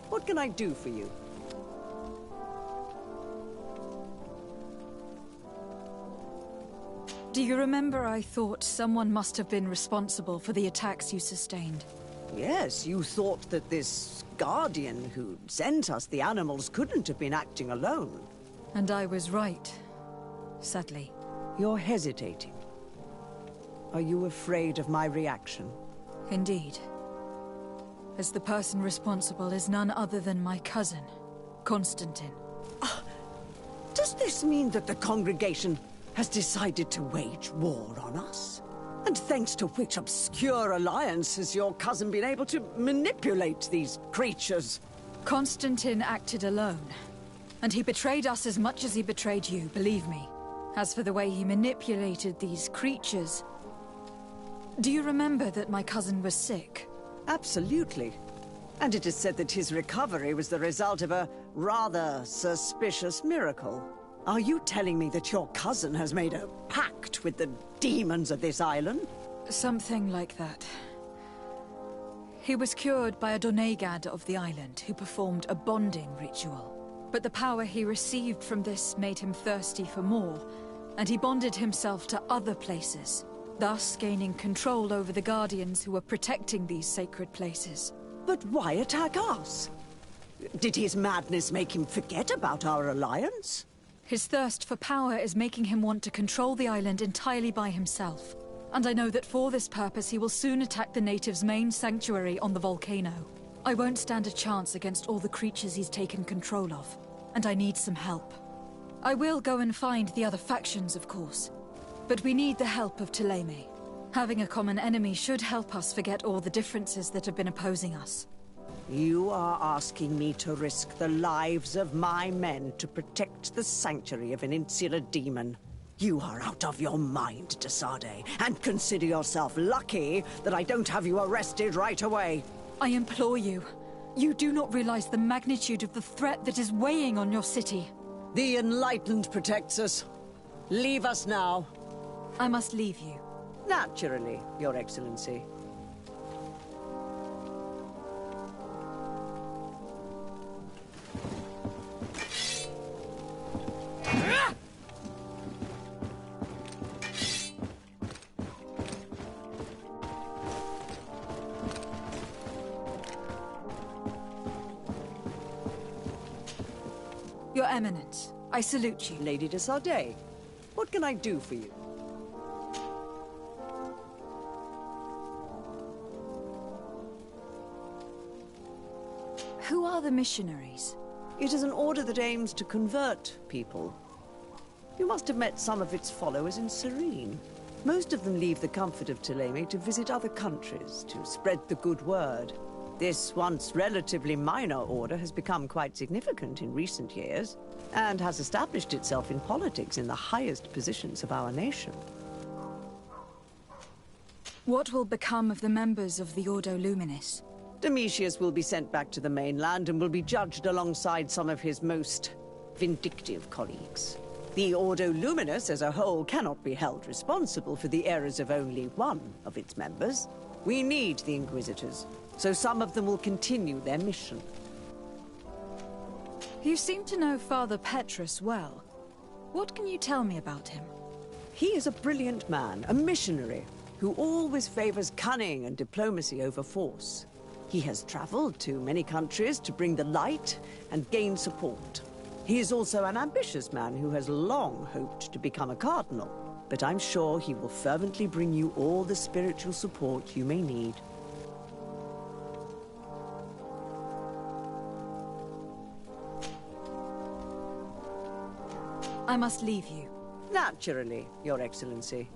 what can I do for you? Do you remember I thought someone must have been responsible for the attacks you sustained? Yes, you thought that this guardian who sent us the animals couldn't have been acting alone. And I was right, sadly. You're hesitating. Are you afraid of my reaction? Indeed. As the person responsible is none other than my cousin, Constantine. Does this mean that the congregation has decided to wage war on us? And thanks to which obscure alliance has your cousin been able to manipulate these creatures? Constantine acted alone. And he betrayed us as much as he betrayed you, believe me. As for the way he manipulated these creatures... Do you remember that my cousin was sick? Absolutely. And it is said that his recovery was the result of a rather suspicious miracle. Are you telling me that your cousin has made a pact with the demons of this island? Something like that. He was cured by a Donegad of the island who performed a bonding ritual. But the power he received from this made him thirsty for more, and he bonded himself to other places, thus gaining control over the Guardians who were protecting these sacred places. But why attack us? Did his madness make him forget about our alliance? His thirst for power is making him want to control the island entirely by himself. And I know that for this purpose he will soon attack the natives' main sanctuary on the volcano. I won't stand a chance against all the creatures he's taken control of, and I need some help. I will go and find the other factions, of course. But we need the help of Thélème. Having a common enemy should help us forget all the differences that have been opposing us. You are asking me to risk the lives of my men to protect the sanctuary of an insular demon. You are out of your mind, de Sardet, and consider yourself lucky that I don't have you arrested right away. I implore you. You do not realize the magnitude of the threat that is weighing on your city. The Enlightened protects us. Leave us now. I must leave you. Naturally, Your Excellency. Your Eminence, I salute you. Lady de Sardet, what can I do for you? Who are the missionaries? It is an order that aims to convert people. You must have met some of its followers in Serene. Most of them leave the comfort of Thélème to visit other countries, to spread the good word. This once relatively minor order has become quite significant in recent years, and has established itself in politics in the highest positions of our nation. What will become of the members of the Ordo Luminis? Domitius will be sent back to the mainland and will be judged alongside some of his most vindictive colleagues. The Ordo Luminus as a whole cannot be held responsible for the errors of only one of its members. We need the Inquisitors, so some of them will continue their mission. You seem to know Father Petrus well. What can you tell me about him? He is a brilliant man, a missionary, who always favors cunning and diplomacy over force. He has traveled to many countries to bring the light and gain support. He is also an ambitious man who has long hoped to become a cardinal, but I'm sure he will fervently bring you all the spiritual support you may need. I must leave you. Naturally, Your Excellency.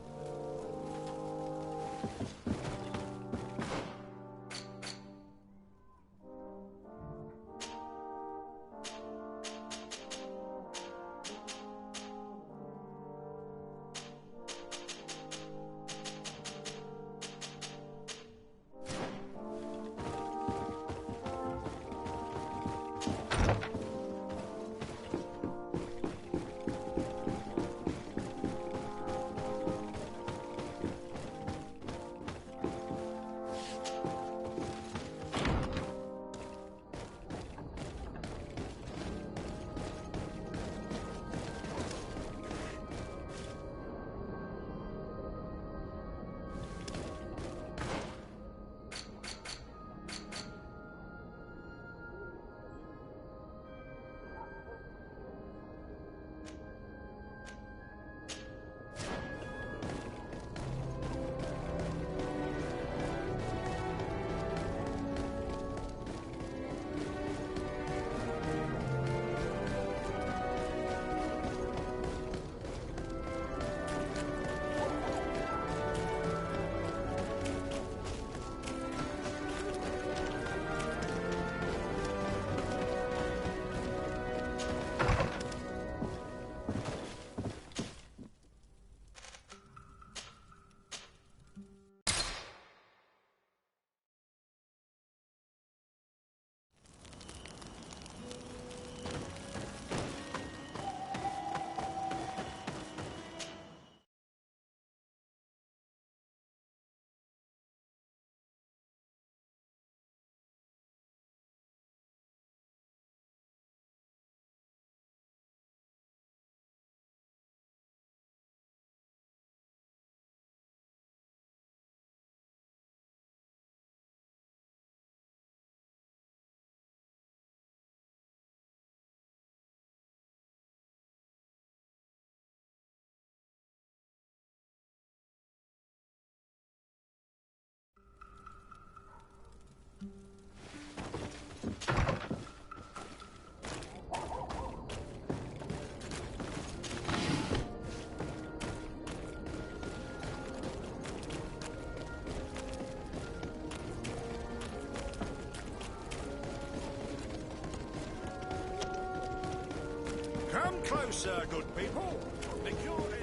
Come closer, good people. Make your enjoy.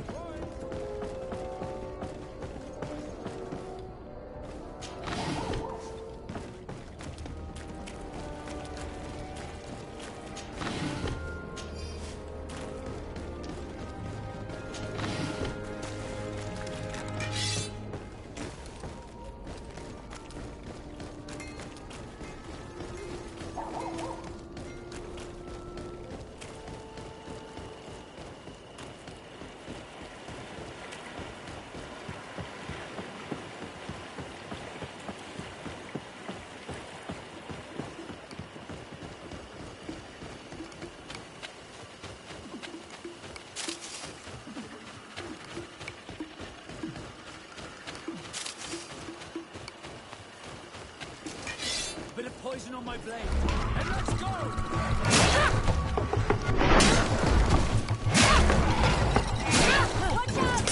Bit of poison on my blade. And let's go! Watch out!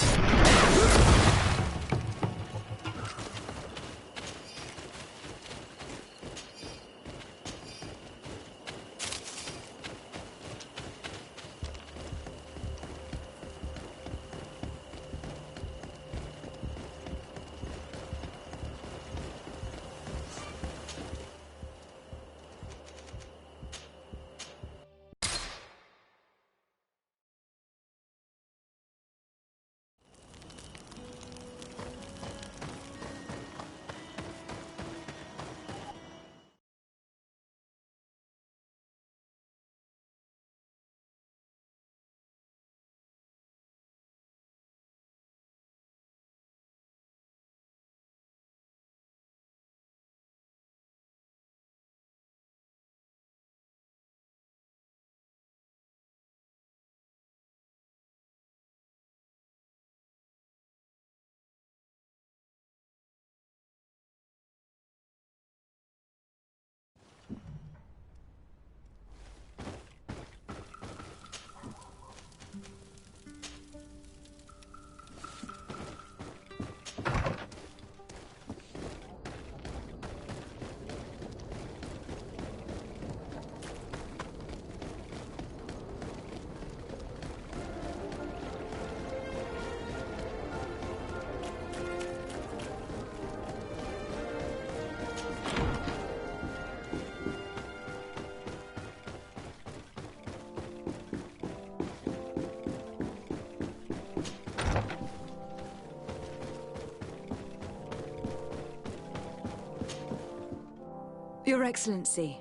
Your Excellency.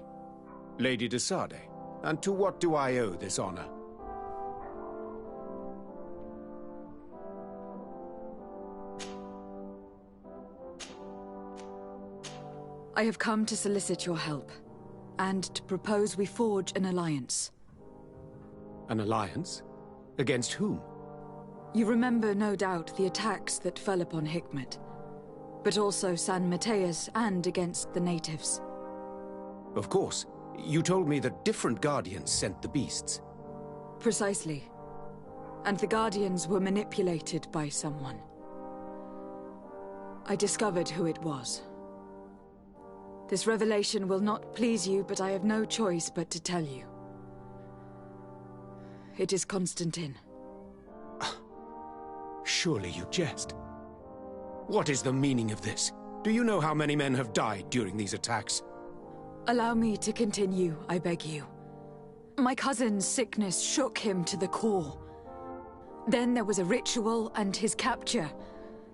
Lady de Sardet, and to what do I owe this honor? I have come to solicit your help, and to propose we forge an alliance. An alliance? Against whom? You remember, no doubt, the attacks that fell upon Hikmet, but also San Mateus and against the natives. Of course. You told me that different Guardians sent the beasts. Precisely. And the Guardians were manipulated by someone. I discovered who it was. This revelation will not please you, but I have no choice but to tell you. It is Constantine. Surely you jest. What is the meaning of this? Do you know how many men have died during these attacks? Allow me to continue, I beg you. My cousin's sickness shook him to the core. Then there was a ritual and his capture,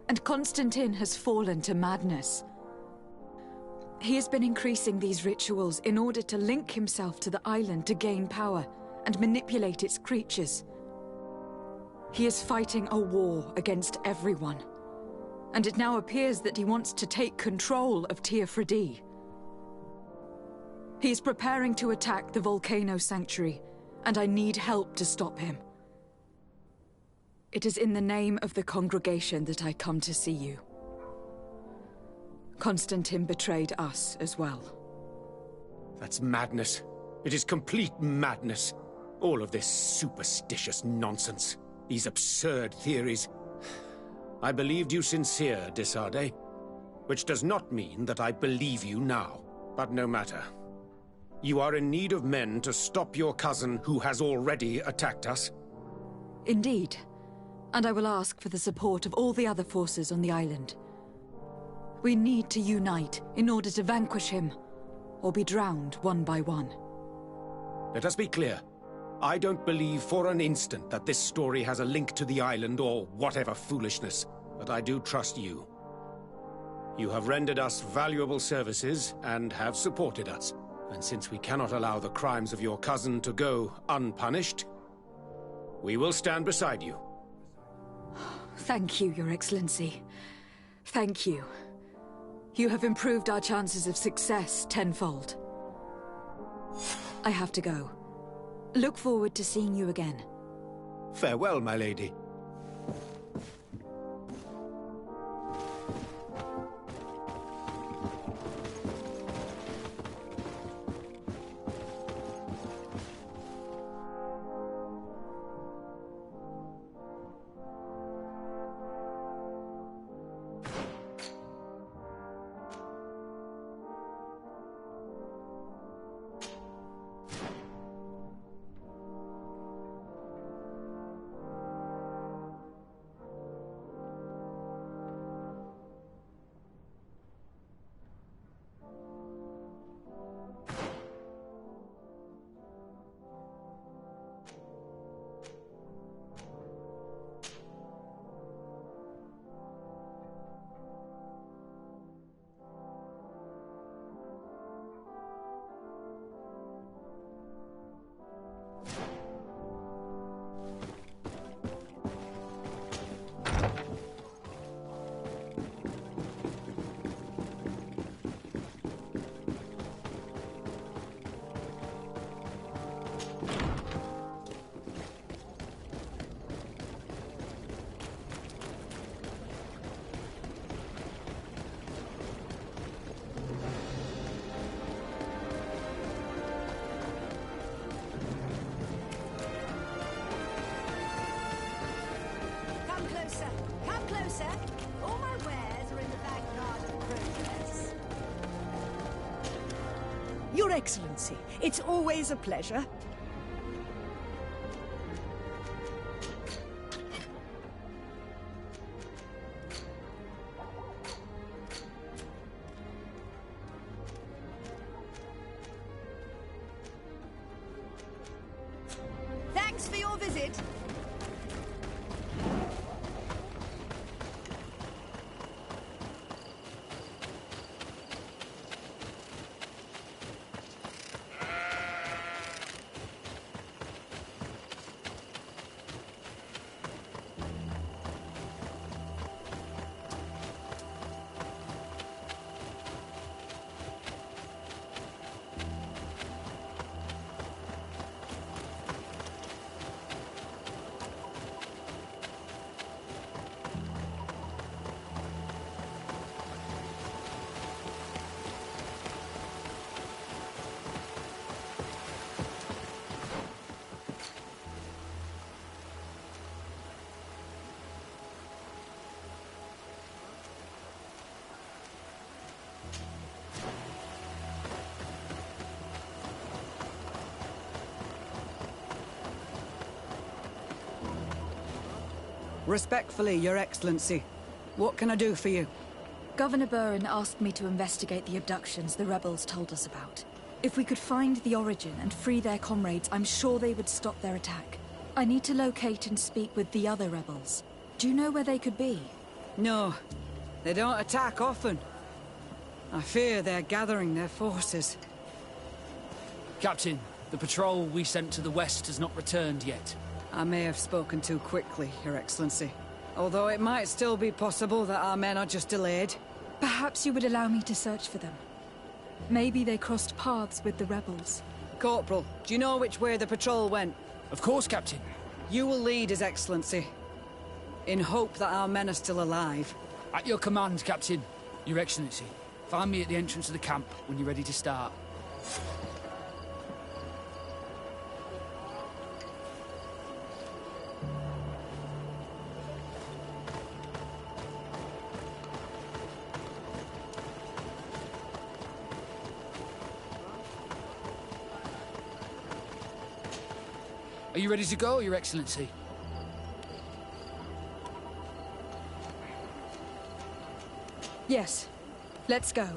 and Constantine has fallen to madness. He has been increasing these rituals in order to link himself to the island to gain power and manipulate its creatures. He is fighting a war against everyone, and it now appears that he wants to take control of Teofridi. He is preparing to attack the Volcano Sanctuary, and I need help to stop him. It is in the name of the congregation that I come to see you. Constantine betrayed us as well. That's madness. It is complete madness. All of this superstitious nonsense. These absurd theories. I believed you sincere, de Sardet, which does not mean that I believe you now. But no matter. You are in need of men to stop your cousin who has already attacked us? Indeed. And I will ask for the support of all the other forces on the island. We need to unite in order to vanquish him, or be drowned one by one. Let us be clear. I don't believe for an instant that this story has a link to the island or whatever foolishness, but I do trust you. You have rendered us valuable services and have supported us. And since we cannot allow the crimes of your cousin to go unpunished, we will stand beside you. Thank you, Your Excellency. Thank you. You have improved our chances of success tenfold. I have to go. Look forward to seeing you again. Farewell, my lady. Come closer. All my wares are in the back garden progress. Your Excellency, it's always a pleasure. Thanks for your visit. Respectfully, Your Excellency. What can I do for you? Governor Burin asked me to investigate the abductions the rebels told us about. If we could find the origin and free their comrades, I'm sure they would stop their attack. I need to locate and speak with the other rebels. Do you know where they could be? No. They don't attack often. I fear they're gathering their forces. Captain, the patrol we sent to the west has not returned yet. I may have spoken too quickly, Your Excellency. Although it might still be possible that our men are just delayed. Perhaps you would allow me to search for them. Maybe they crossed paths with the rebels. Corporal, do you know which way the patrol went? Of course, Captain. You will lead, His Excellency. In hope that our men are still alive. At your command, Captain. Your Excellency. Find me at the entrance of the camp when you're ready to start. Are you ready to go, Your Excellency? Yes. Let's go.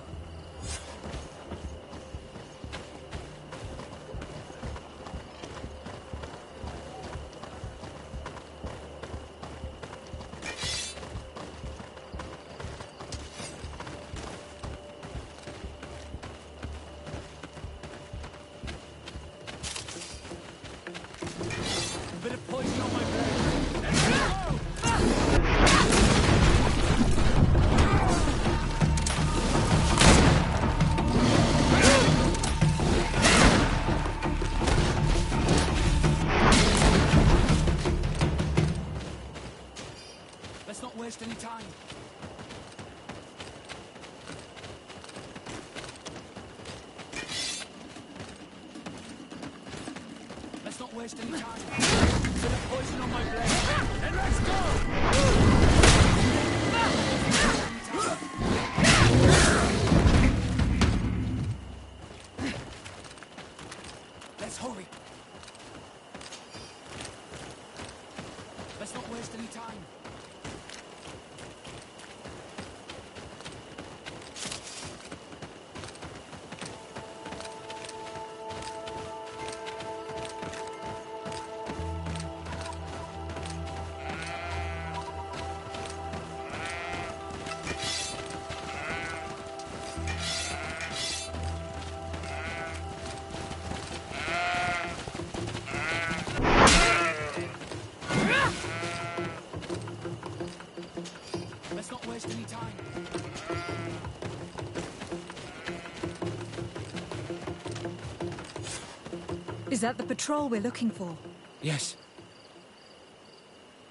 Is that the patrol we're looking for? Yes.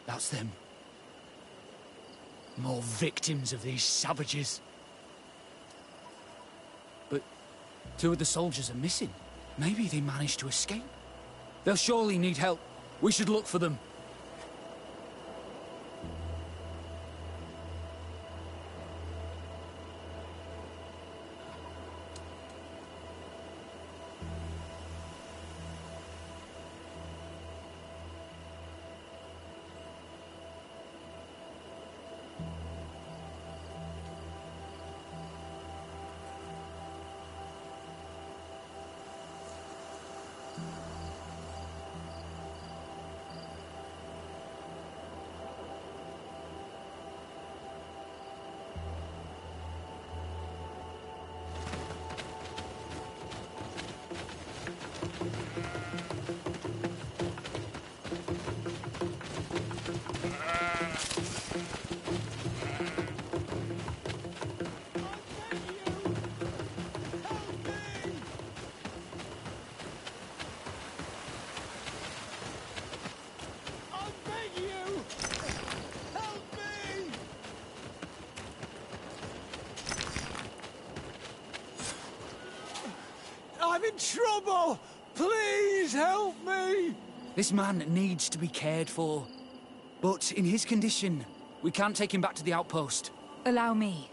That's them. More victims of these savages. But 2 of the soldiers are missing. Maybe they managed to escape. They'll surely need help. We should look for them. I'm in trouble! Please help me! This man needs to be cared for. But in his condition, we can't take him back to the outpost. Allow me.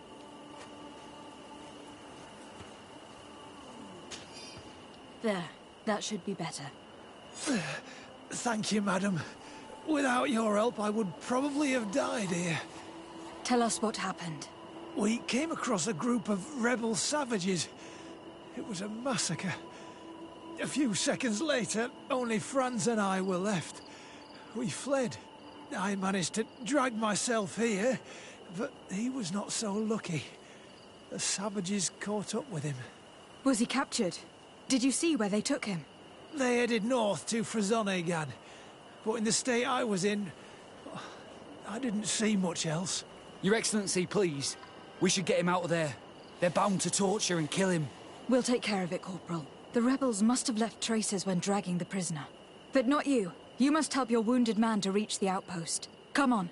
There. That should be better. Thank you, madam. Without your help, I would probably have died here. Tell us what happened. We came across a group of rebel savages. It was a massacre. A few seconds later, only Franz and I were left. We fled. I managed to drag myself here, but he was not so lucky. The savages caught up with him. Was he captured? Did you see where they took him? They headed north to Frezonegad, but in the state I was in, I didn't see much else. Your Excellency, please. We should get him out of there. They're bound to torture and kill him. We'll take care of it, Corporal. The rebels must have left traces when dragging the prisoner. But not you. You must help your wounded man to reach the outpost. Come on.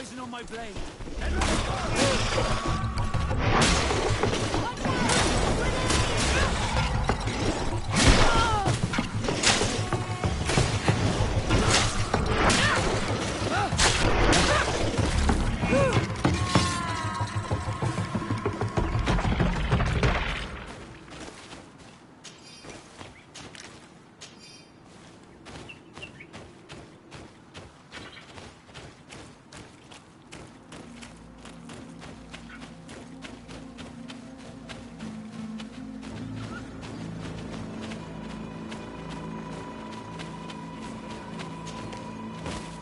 poison on my blade.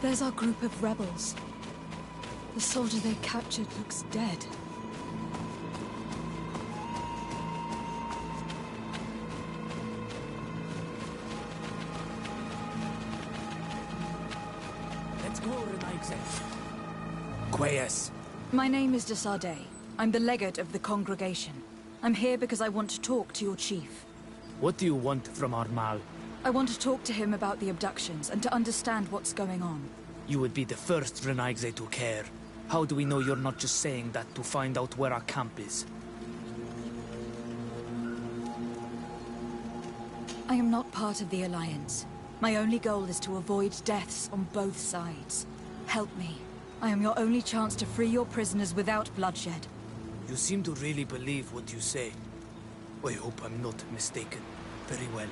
There's our group of rebels. The soldier they captured looks dead. Let's go, Renaigse. Quayes. My name is de Sardet. I'm the legate of the congregation. I'm here because I want to talk to your chief. What do you want from our Mal? I want to talk to him about the abductions and to understand what's going on. You would be the first Renaigse to care. How do we know you're not just saying that to find out where our camp is? I am not part of the Alliance. My only goal is to avoid deaths on both sides. Help me. I am your only chance to free your prisoners without bloodshed. You seem to really believe what you say. I hope I'm not mistaken. Very well.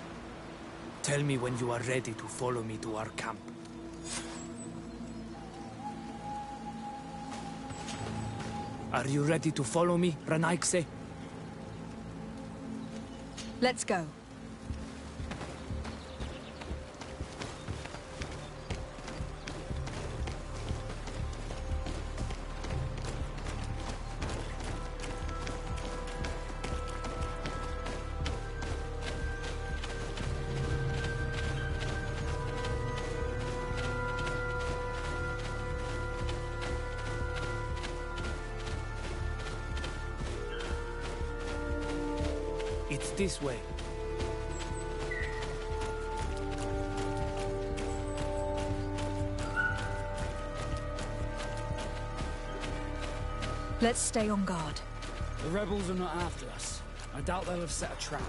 Tell me when you are ready to follow me to our camp. Are you ready to follow me, Renaigse? Let's go. It's this way. Let's stay on guard. The rebels are not after us. I doubt they'll have set a trap.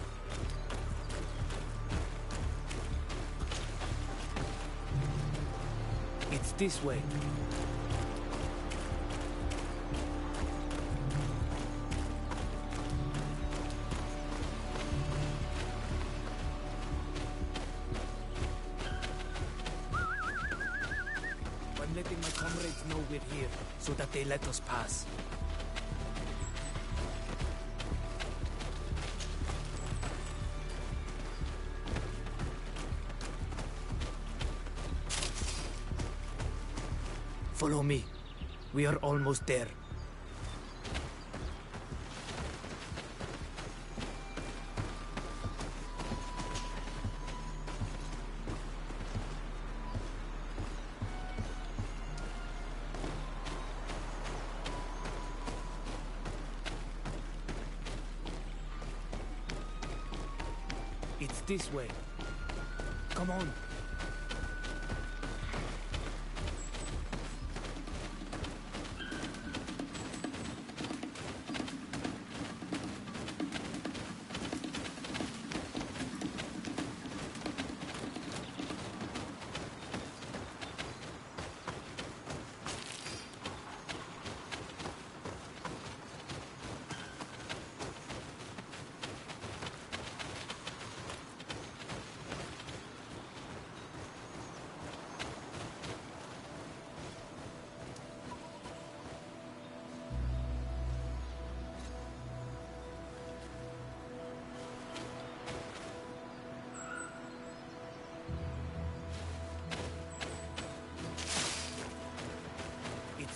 It's this way. I'm letting my comrades know we're here, so that they let us pass. Follow me. We are almost there. It's this way. Come on.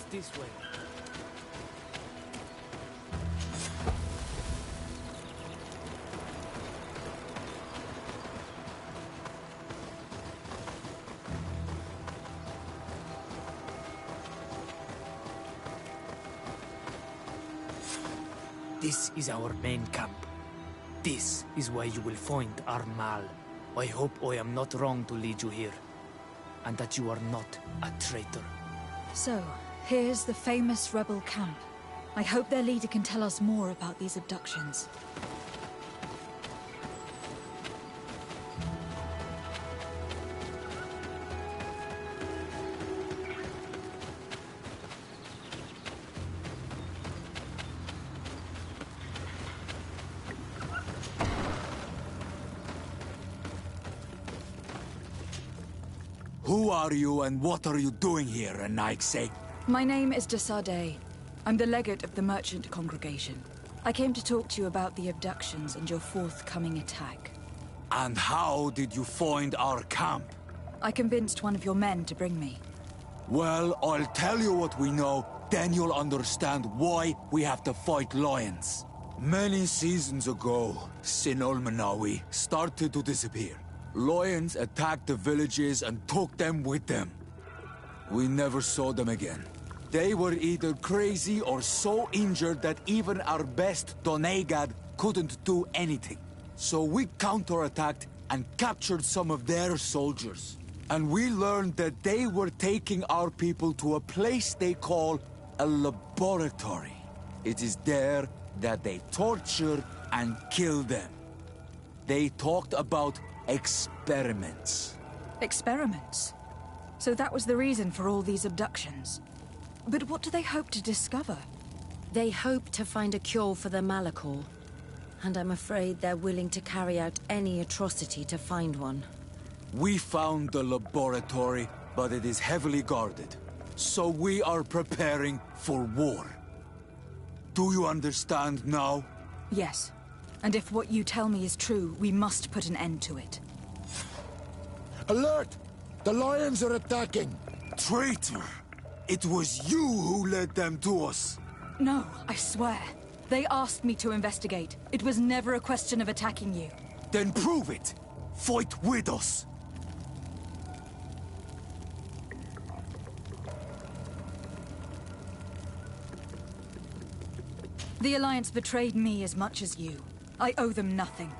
This way. This is our main camp. This is where you will find our Mal. I hope I am not wrong to lead you here, and that you are not a traitor. So, Here's the famous rebel camp. I hope their leader can tell us more about these abductions. Who are you and what are you doing here, Renaigse? My name is de Sardet. I'm the legate of the merchant congregation. I came to talk to you about the abductions and your forthcoming attack. And how did you find our camp? I convinced one of your men to bring me. Well, I'll tell you what we know, then you'll understand why we have to fight lions. Many seasons ago, Sin Ulmanawi started to disappear. Lions attacked the villages and took them with them. We never saw them again. They were either crazy or so injured that even our best Doneigad couldn't do anything. So we counterattacked and captured some of their soldiers. And we learned that they were taking our people to a place they call a laboratory. It is there that they torture and kill them. They talked about experiments. Experiments? So that was the reason for all these abductions. But what do they hope to discover? They hope to find a cure for the Malachor. And I'm afraid they're willing to carry out any atrocity to find one. We found the laboratory, but it is heavily guarded. So we are preparing for war. Do you understand now? Yes. And if what you tell me is true, we must put an end to it. Alert! The lions are attacking! Traitor! It was you who led them to us! No, I swear. They asked me to investigate. It was never a question of attacking you. Then prove it! Fight with us! The Alliance betrayed me as much as you. I owe them nothing.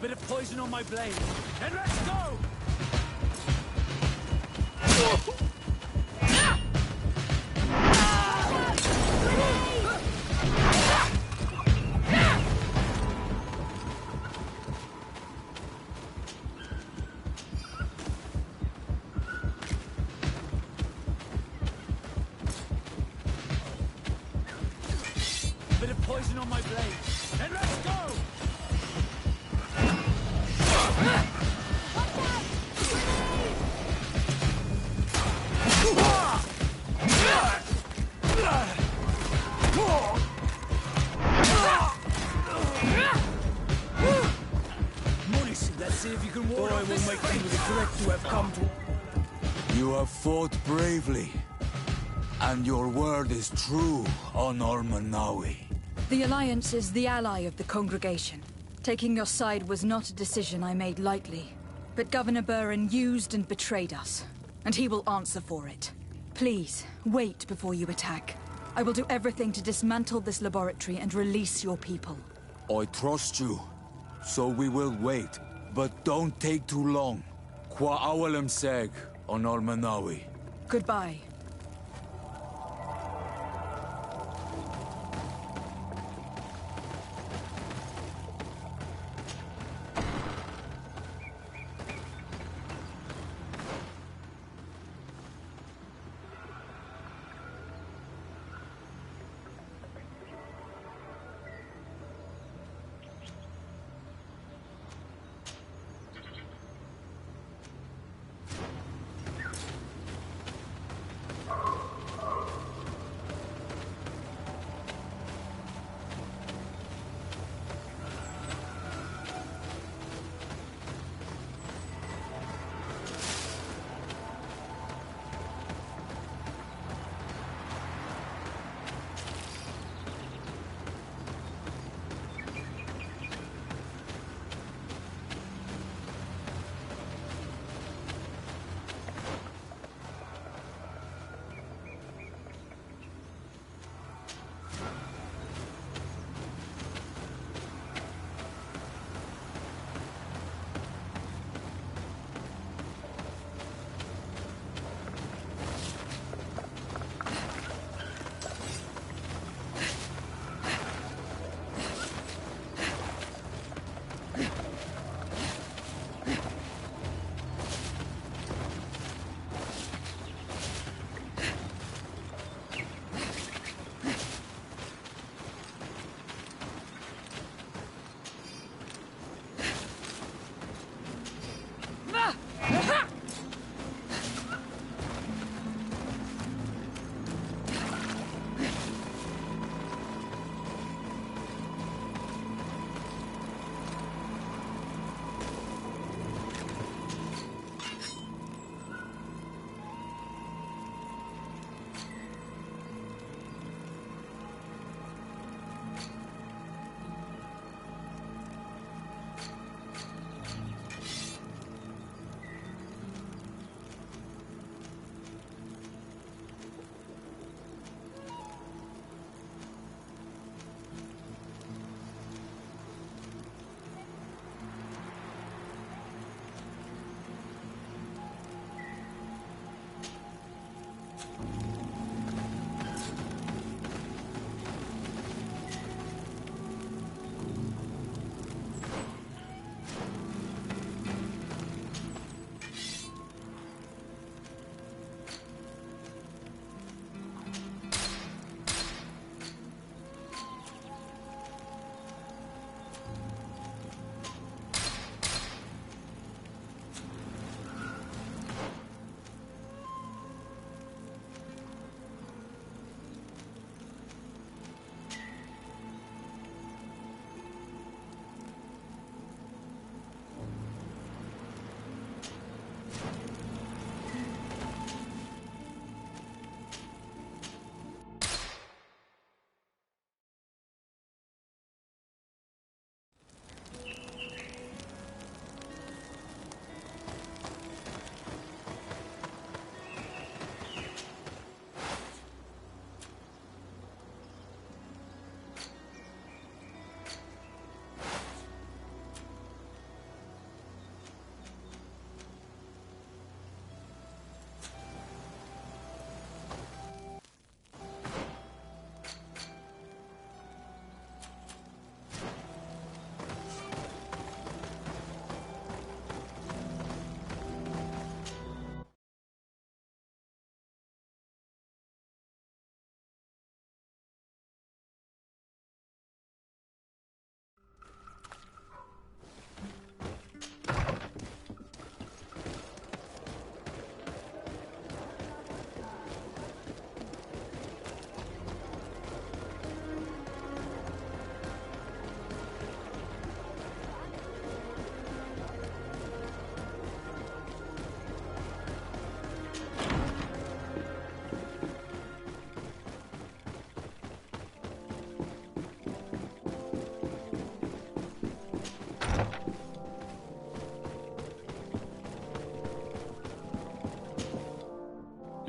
Bit of poison on my blade. And let's go! Bit of poison on my blade. And let's go! Let's see if you can ward off this make you regret to have come to. You have fought bravely. And your word is true on Ulmanawi. The Alliance is the ally of the congregation. Taking your side was not a decision I made lightly. But Governor Burin used and betrayed us. And he will answer for it. Please, wait before you attack. I will do everything to dismantle this laboratory and release your people. I trust you. So we will wait. But don't take too long. Qua awalem seg on Ulmanawi. Goodbye.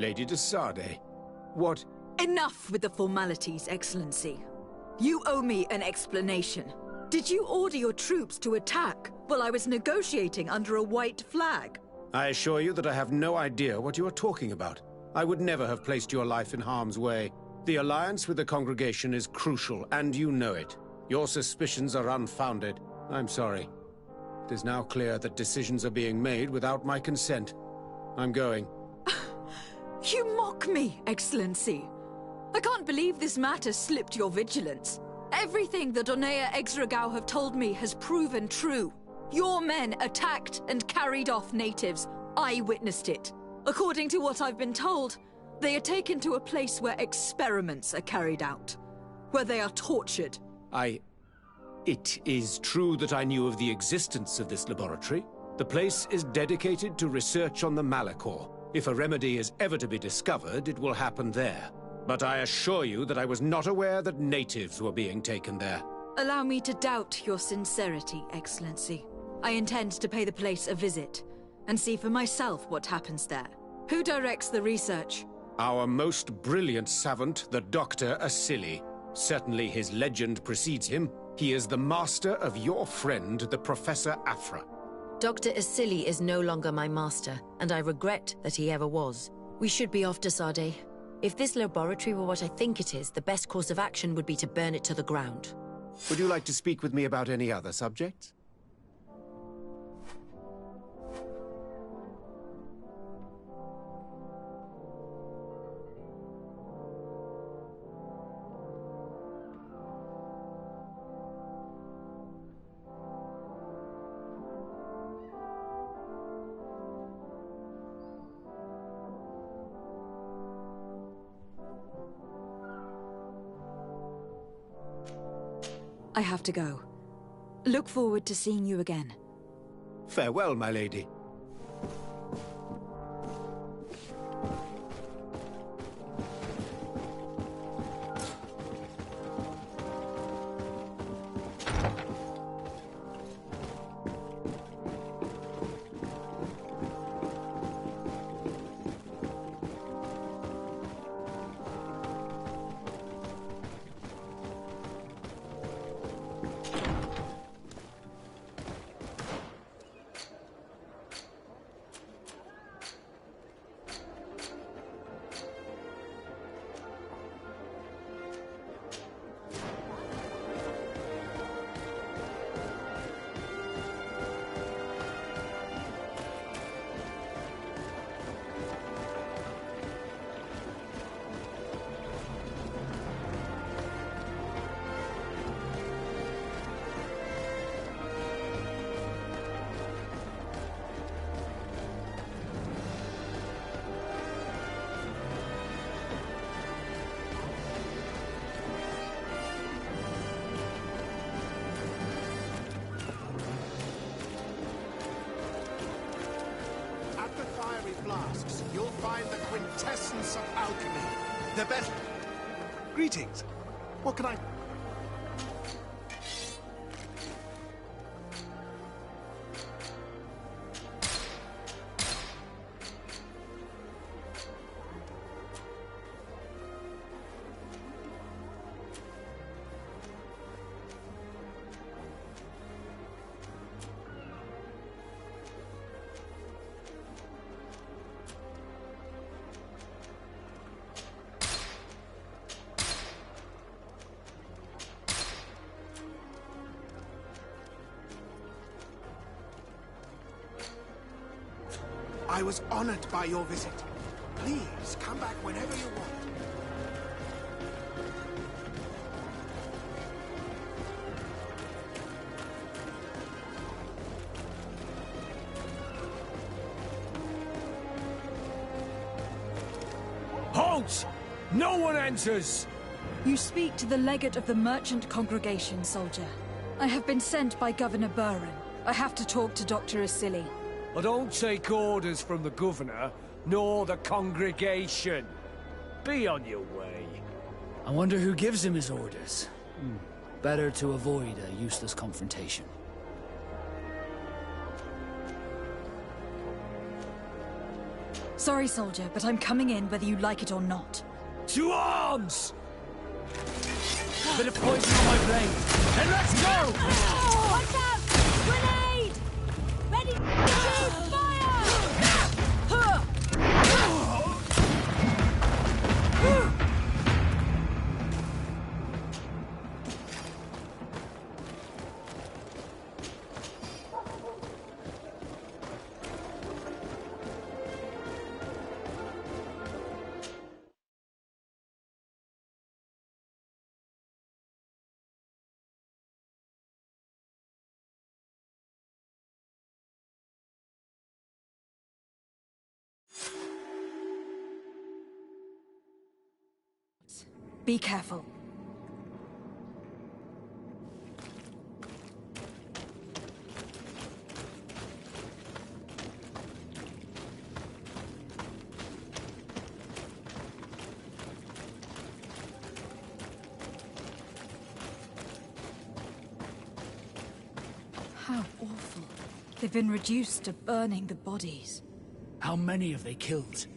Lady de Sardet, what... Enough with the formalities, Excellency. You owe me an explanation. Did you order your troops to attack while I was negotiating under a white flag? I assure you that I have no idea what you are talking about. I would never have placed your life in harm's way. The alliance with the congregation is crucial, and you know it. Your suspicions are unfounded. I'm sorry. It is now clear that decisions are being made without my consent. I'm going. You mock me, Excellency. I can't believe this matter slipped your vigilance. Everything the Donea Exregao have told me has proven true. Your men attacked and carried off natives. I witnessed it. According to what I've been told, they are taken to a place where experiments are carried out. Where they are tortured. It is true that I knew of the existence of this laboratory. The place is dedicated to research on the Malachor. If a remedy is ever to be discovered, it will happen there. But I assure you that I was not aware that natives were being taken there. Allow me to doubt your sincerity, Excellency. I intend to pay the place a visit and see for myself what happens there. Who directs the research? Our most brilliant savant, the Dr. Asili. Certainly his legend precedes him. He is the master of your friend, the Professor Afra. Dr. Asili is no longer my master, and I regret that he ever was. We should be off to Sardet. If this laboratory were what I think it is, the best course of action would be to burn it to the ground. Would you like to speak with me about any other subjects? I have to go. Look forward to seeing you again. Farewell, my lady. Flasks, you'll find the quintessence of alchemy. The best... Greetings. What can I... I was honored by your visit. Please, come back whenever you want. Halt! No one enters! You speak to the legate of the merchant congregation, soldier. I have been sent by Governor Buren. I have to talk to Dr. Asili. I don't take orders from the governor, nor the congregation. Be on your way. I wonder who gives him his orders. Better to avoid a useless confrontation. Sorry, soldier, but I'm coming in whether you like it or not. To arms! A bit of poison on my blade, and let's go! Watch out! Grenade! Ready to fire! Be careful. How awful. They've been reduced to burning the bodies. How many have they killed?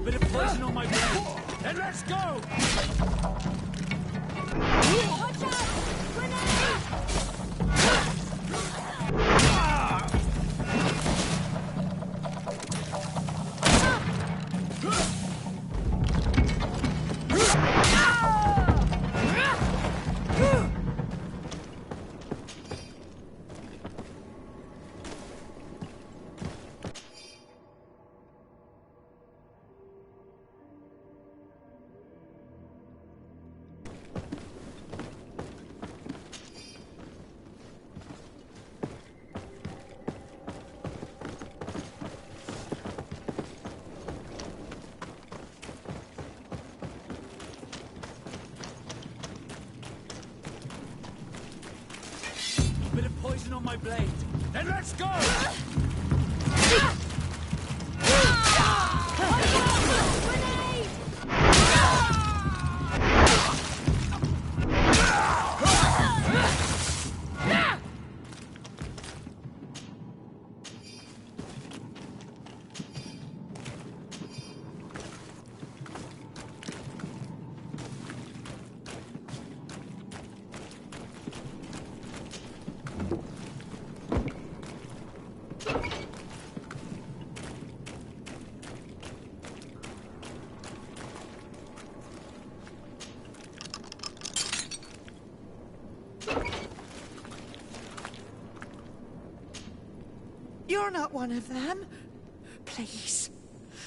Bit of poison on my blade, and let's go! Watch out! Grenade! poison on my blade. Then let's go! You're not one of them. Please,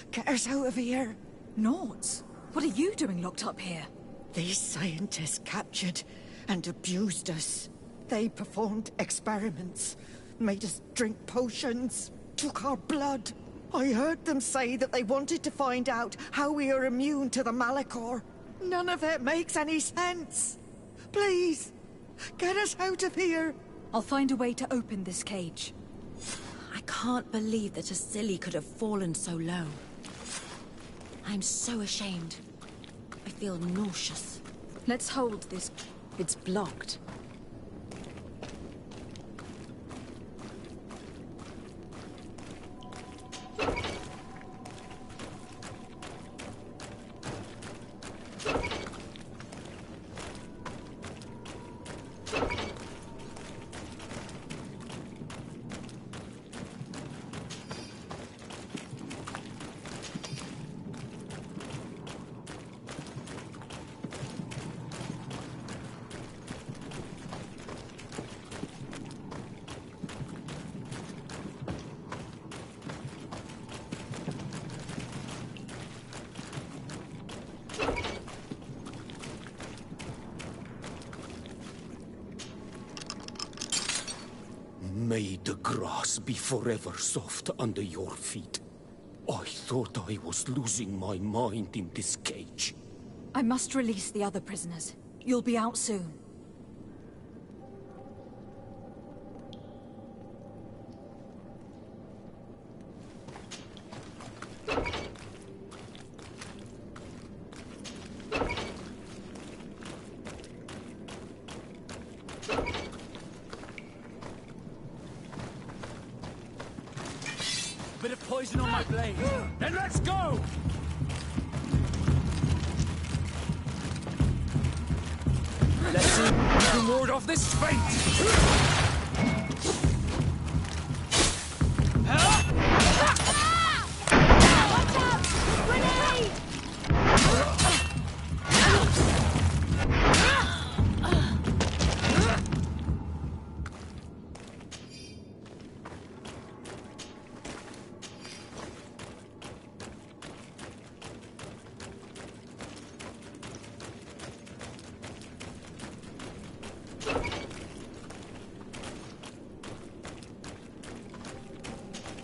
get us out of here. Noughts? What are you doing locked up here? These scientists captured and abused us. They performed experiments, made us drink potions, took our blood. I heard them say that they wanted to find out how we are immune to the Malachor. None of it makes any sense. Please, get us out of here. I'll find a way to open this cage. I can't believe that a silly could have fallen so low. I'm so ashamed. I feel nauseous. Let's hold this. It's blocked. May the grass be forever soft under your feet. I thought I was losing my mind in this cage. I must release the other prisoners. You'll be out soon. Bit of poison on my blade. Then let's go! Let's see if we can ward off this fate!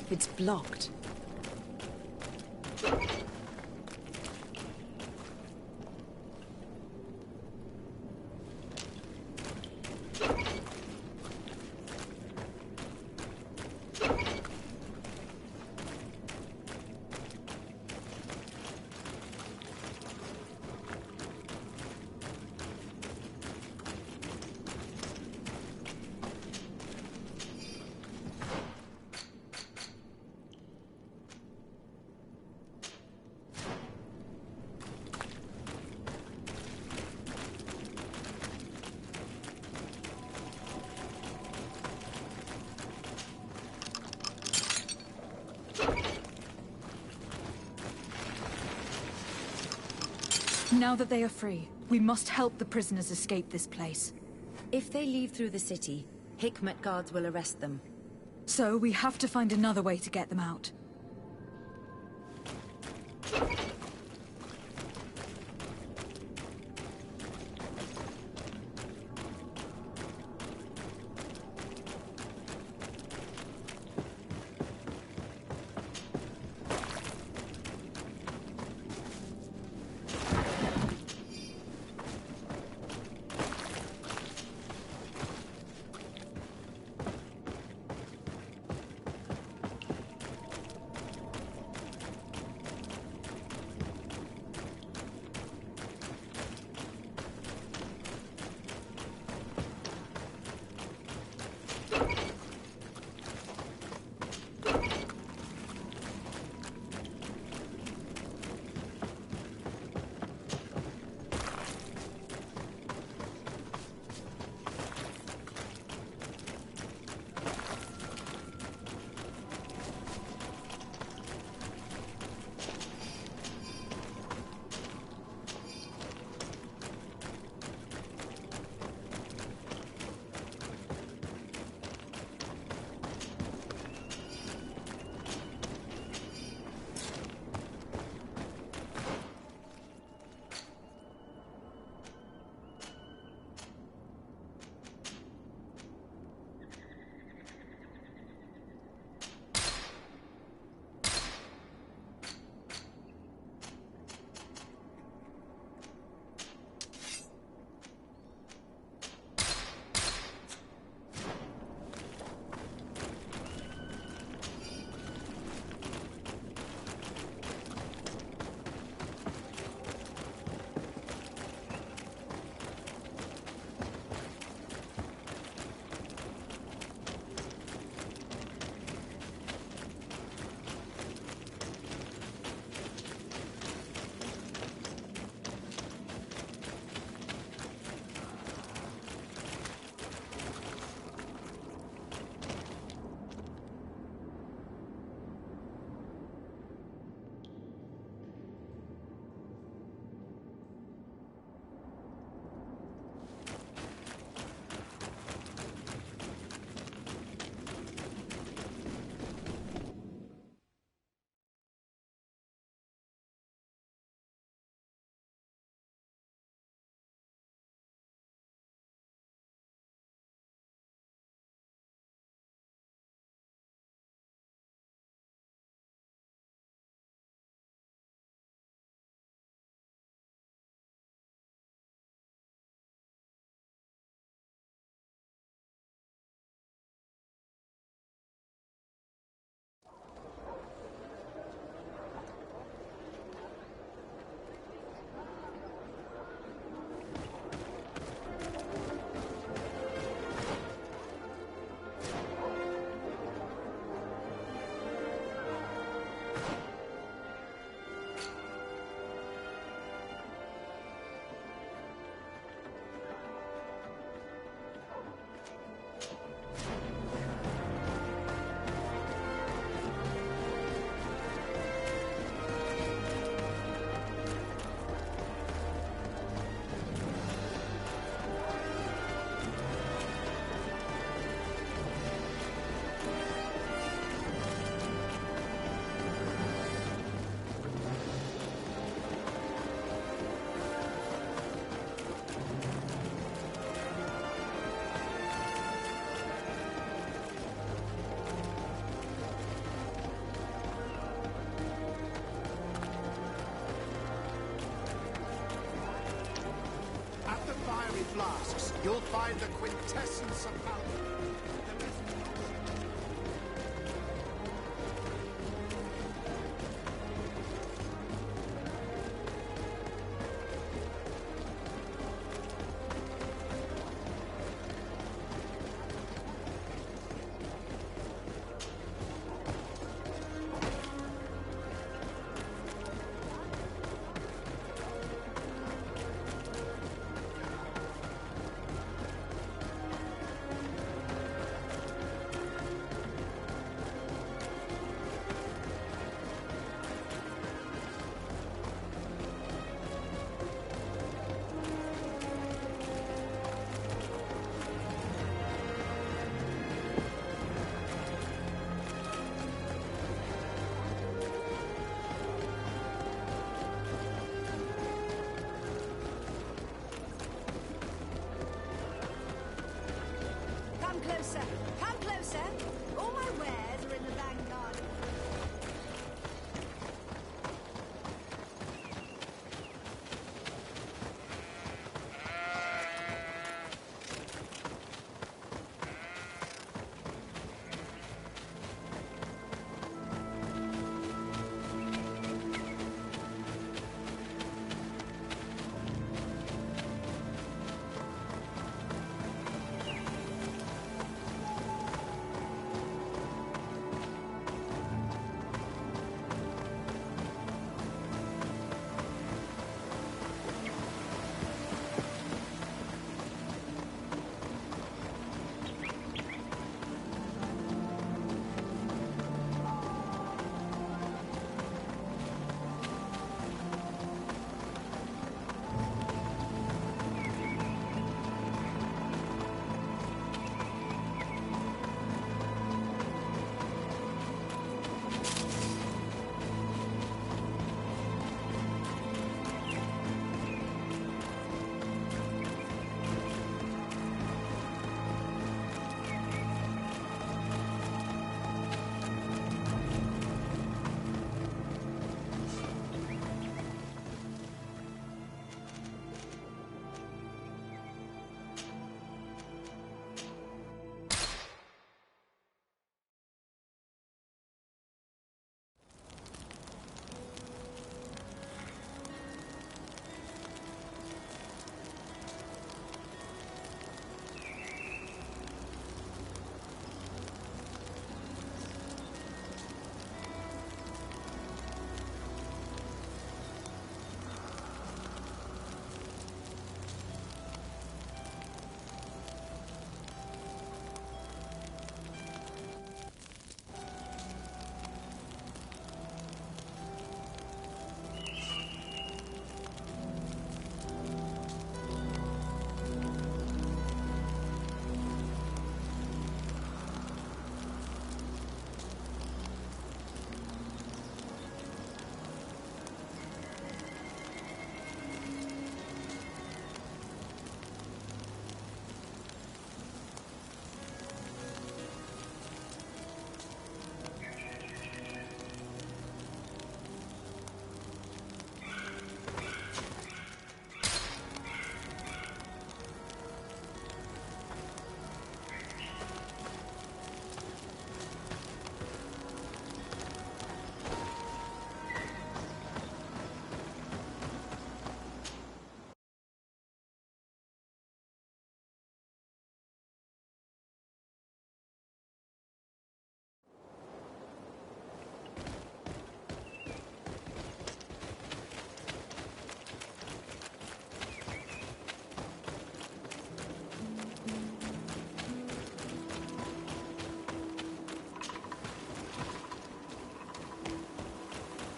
It's blocked. Now that they are free, we must help the prisoners escape this place. If they leave through the city, Hikmet guards will arrest them. So we have to find another way to get them out. you'll find the quintessence of alchemy. Come closer. Come closer. All my wares are in the vanguard.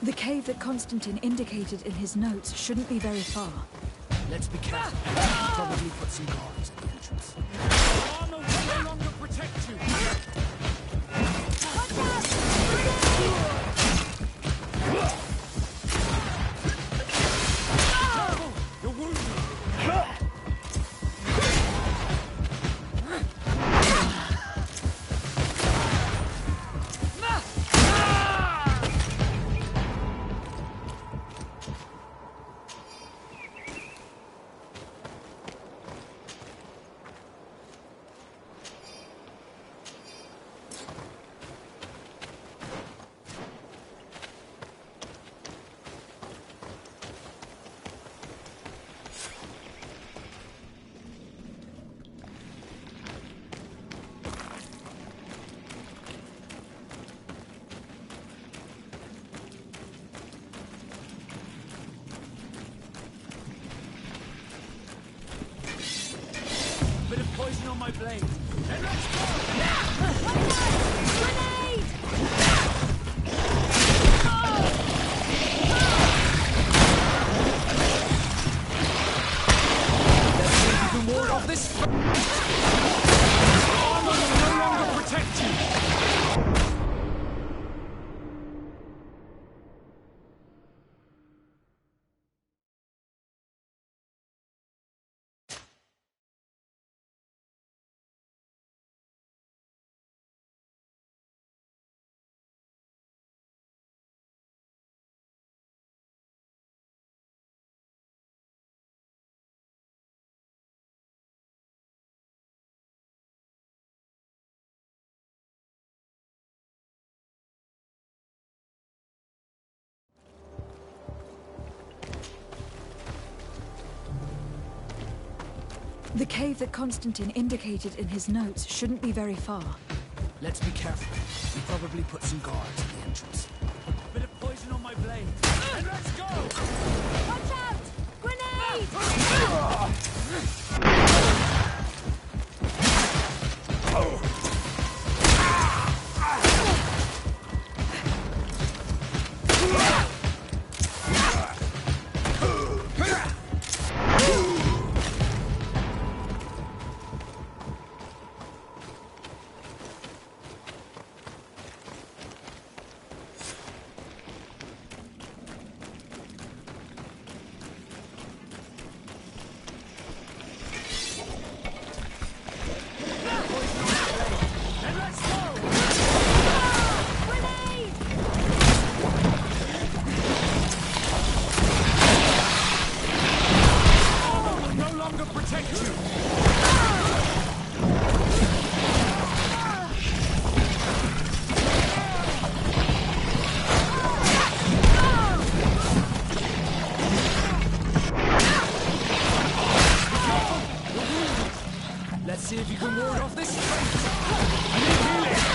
The cave that Constantine indicated in his notes shouldn't be very far. Let's be careful. Probably put some guards at the entrance. Armor will no longer protect you! You're wounded! my blade. And let's go! Grenade! Let's see if you can ward off this. Armor will no longer protect you. The cave that Constantine indicated in his notes shouldn't be very far. Let's be careful. We probably put some guards at the entrance. Bit of poison on my blade. And let's go! Watch out! Grenade! See if you can ward off this. I need healing.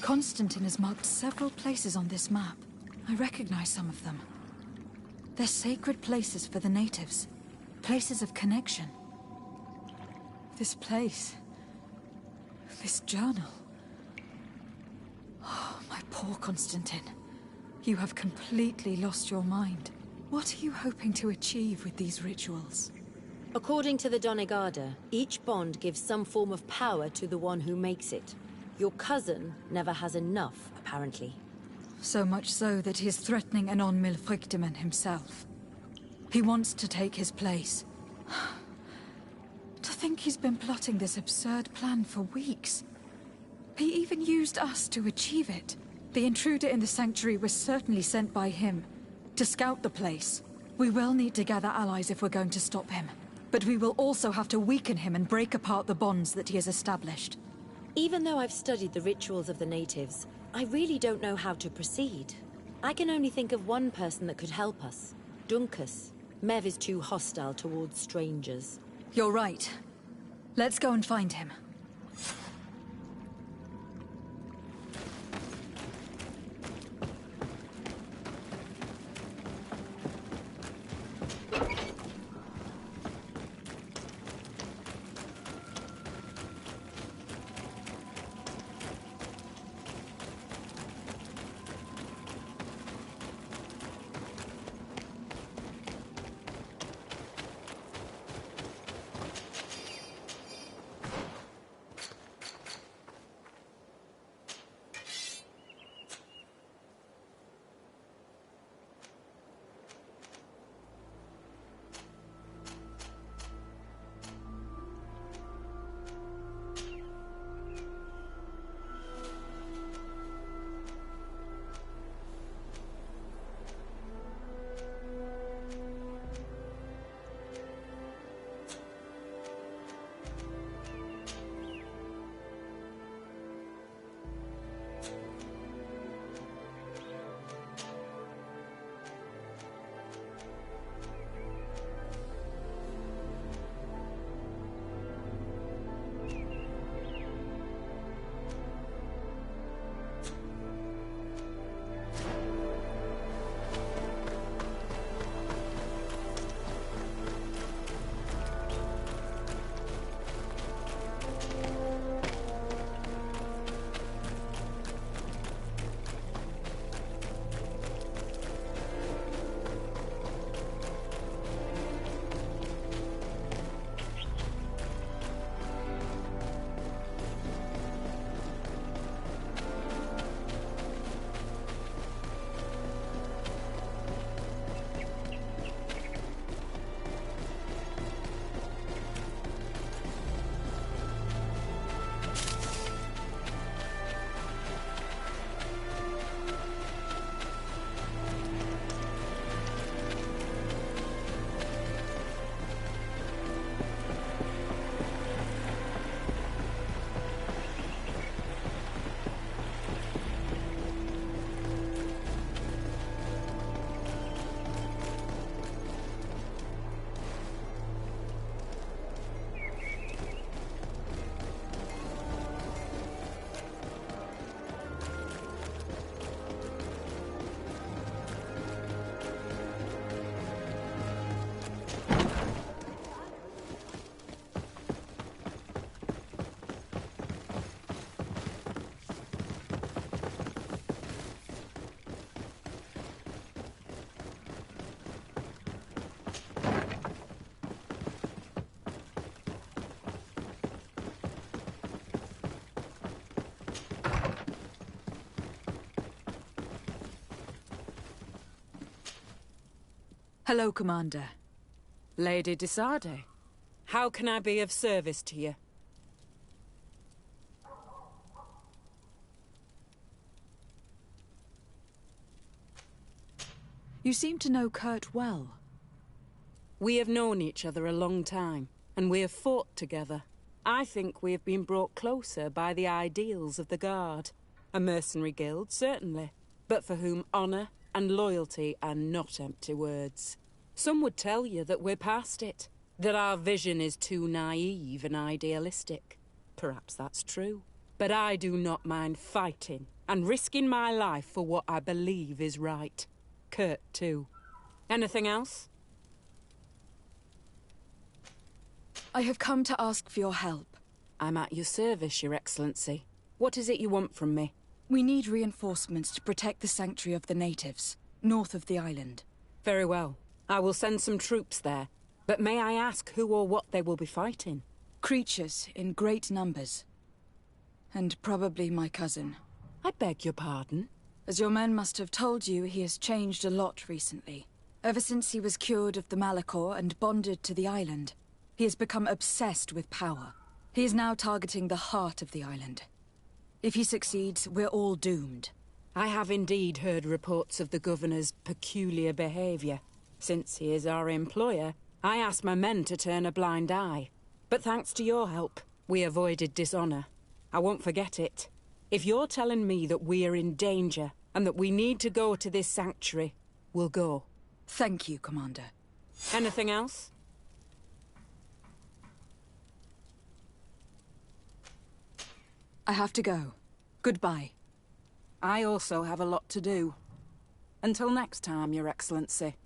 Constantine has marked several places on this map. I recognize some of them. They're sacred places for the natives. Places of connection. This place. This journal. Oh, my poor Constantine. You have completely lost your mind. What are you hoping to achieve with these rituals? According to the Donegada, each bond gives some form of power to the one who makes it. Your cousin never has enough, apparently. So much so that he is threatening Anon Milfrichteman himself. He wants to take his place. To think he's been plotting this absurd plan for weeks. He even used us to achieve it. The intruder in the sanctuary was certainly sent by him to scout the place. We will need to gather allies if we're going to stop him. But we will also have to weaken him and break apart the bonds that he has established. Even though I've studied the rituals of the natives, I really don't know how to proceed. I can only think of one person that could help us. Dunkus. Mev is too hostile towards strangers. You're right. Let's go and find him. Hello, Commander. Lady Desade, how can I be of service to you? You seem to know Kurt well. We have known each other a long time, and we have fought together. I think we have been brought closer by the ideals of the Guard. A mercenary guild, certainly, but for whom honor and loyalty are not empty words. Some would tell you that we're past it, that our vision is too naive and idealistic. Perhaps that's true. But I do not mind fighting and risking my life for what I believe is right. Kurt, too. Anything else? I have come to ask for your help. I'm at your service, Your Excellency. What is it you want from me? We need reinforcements to protect the sanctuary of the natives, north of the island. Very well. I will send some troops there. But may I ask who or what they will be fighting? Creatures in great numbers. And probably my cousin. I beg your pardon? As your men must have told you, he has changed a lot recently. Ever since he was cured of the Malachor and bonded to the island, he has become obsessed with power. He is now targeting the heart of the island. If he succeeds, we're all doomed. I have indeed heard reports of the Governor's peculiar behavior. Since he is our employer, I asked my men to turn a blind eye. But thanks to your help, we avoided dishonor. I won't forget it. If you're telling me that we are in danger, and that we need to go to this sanctuary, we'll go. Thank you, Commander. Anything else? I have to go. Goodbye. I also have a lot to do. Until next time, Your Excellency.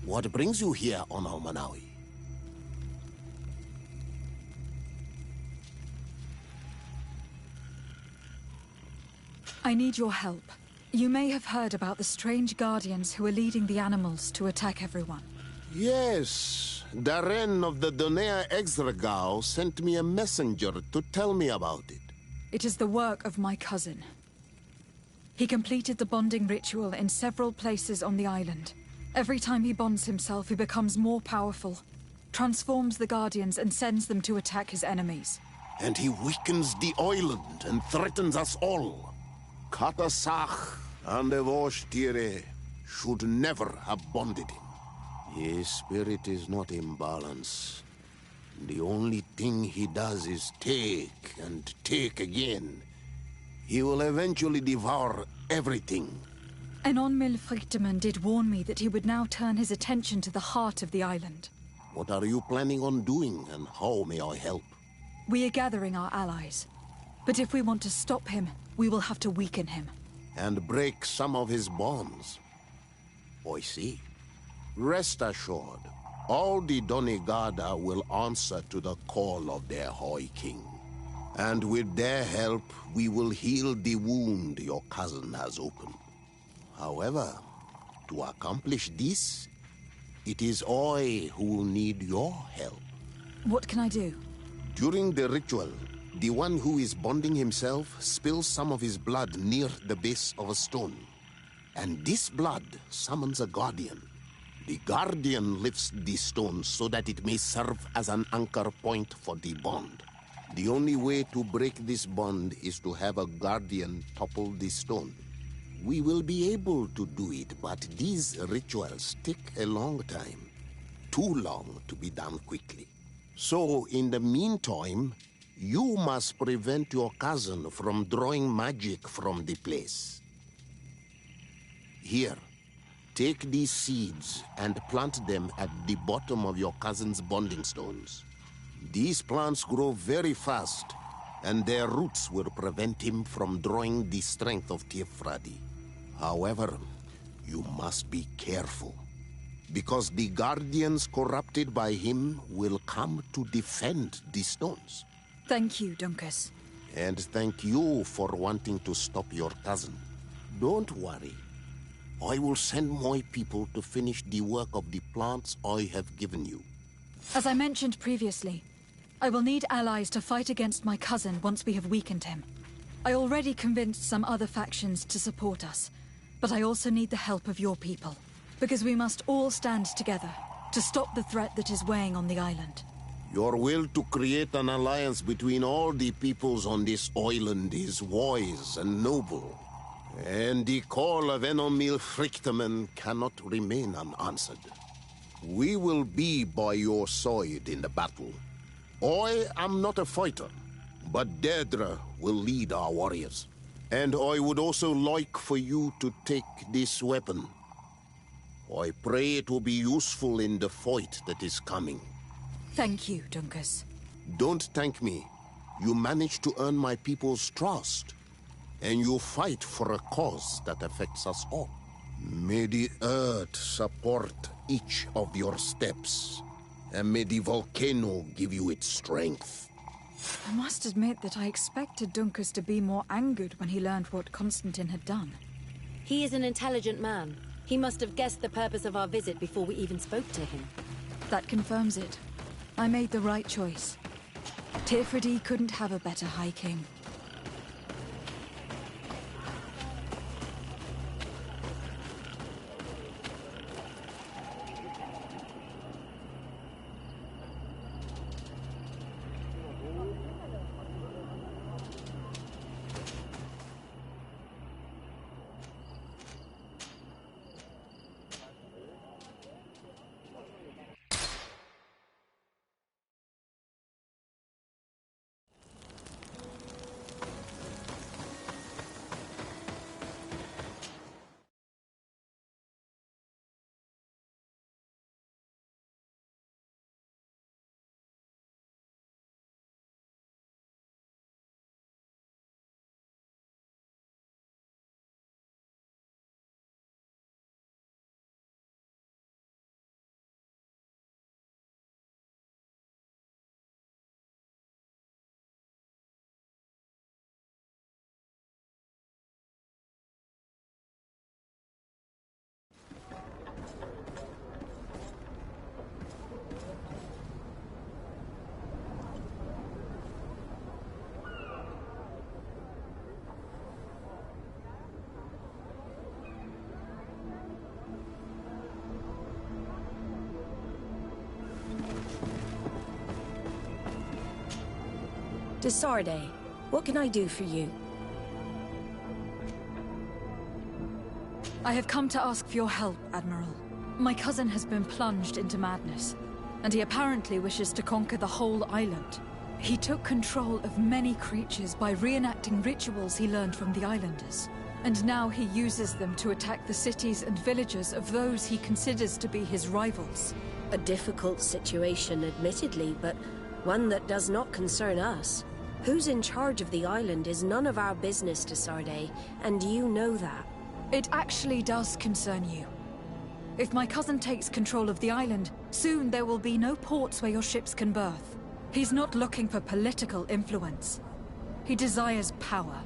What brings you here on Almanawi? I need your help. You may have heard about the strange guardians who are leading the animals to attack everyone. Yes, Darren of the Donea Exregao sent me a messenger to tell me about it. It is the work of my cousin. He completed the bonding ritual in several places on the island. Every time he bonds himself, he becomes more powerful, transforms the guardians and sends them to attack his enemies. And he weakens the island and threatens us all. Katasach and Evosh should never have bonded him. His spirit is not in balance. The only thing he does is take and take again. He will eventually devour everything. Enon Milfrichtemann did warn me that he would now turn his attention to the heart of the island. What are you planning on doing, and how may I help? We are gathering our allies. But if we want to stop him, we will have to weaken him. And break some of his bonds. I see. Rest assured, all the Donegada will answer to the call of their High King. And with their help, we will heal the wound your cousin has opened. However, to accomplish this, it is I who will need your help. What can I do? During the ritual, the one who is bonding himself spills some of his blood near the base of a stone. And this blood summons a guardian. The guardian lifts the stone so that it may serve as an anchor point for the bond. The only way to break this bond is to have a guardian topple the stone. We will be able to do it, but these rituals take a long time. Too long to be done quickly. So, in the meantime, you must prevent your cousin from drawing magic from the place. Here, take these seeds and plant them at the bottom of your cousin's bonding stones. These plants grow very fast, and their roots will prevent him from drawing the strength of Tiefradi. However, you must be careful, because the guardians corrupted by him will come to defend the stones. Thank you, Dunkus. And thank you for wanting to stop your cousin. Don't worry. I will send my people to finish the work of the plants I have given you. As I mentioned previously, I will need allies to fight against my cousin once we have weakened him. I already convinced some other factions to support us, but I also need the help of your people, because we must all stand together to stop the threat that is weighing on the island. Your will to create an alliance between all the peoples on this island is wise and noble. And the call of Enomil Frichtemann cannot remain unanswered. We will be by your side in the battle. I am not a fighter, but Deirdre will lead our warriors. And I would also like for you to take this weapon. I pray it will be useful in the fight that is coming. Thank you, Dunkus. Don't thank me. You managed to earn my people's trust. And you fight for a cause that affects us all. May the earth support each of your steps. And may the volcano give you its strength. I must admit that I expected Dunkus to be more angered when he learned what Constantine had done. He is an intelligent man. He must have guessed the purpose of our visit before we even spoke to him. That confirms it. I made the right choice. Tiefradi couldn't have a better High King. Desarde, what can I do for you? I have come to ask for your help, Admiral. My cousin has been plunged into madness, and he apparently wishes to conquer the whole island. He took control of many creatures by reenacting rituals he learned from the islanders, and now he uses them to attack the cities and villages of those he considers to be his rivals. A difficult situation, admittedly, but one that does not concern us. Who's in charge of the island is none of our business, Desarde, and you know that. It actually does concern you. If my cousin takes control of the island, soon there will be no ports where your ships can berth. He's not looking for political influence. He desires power.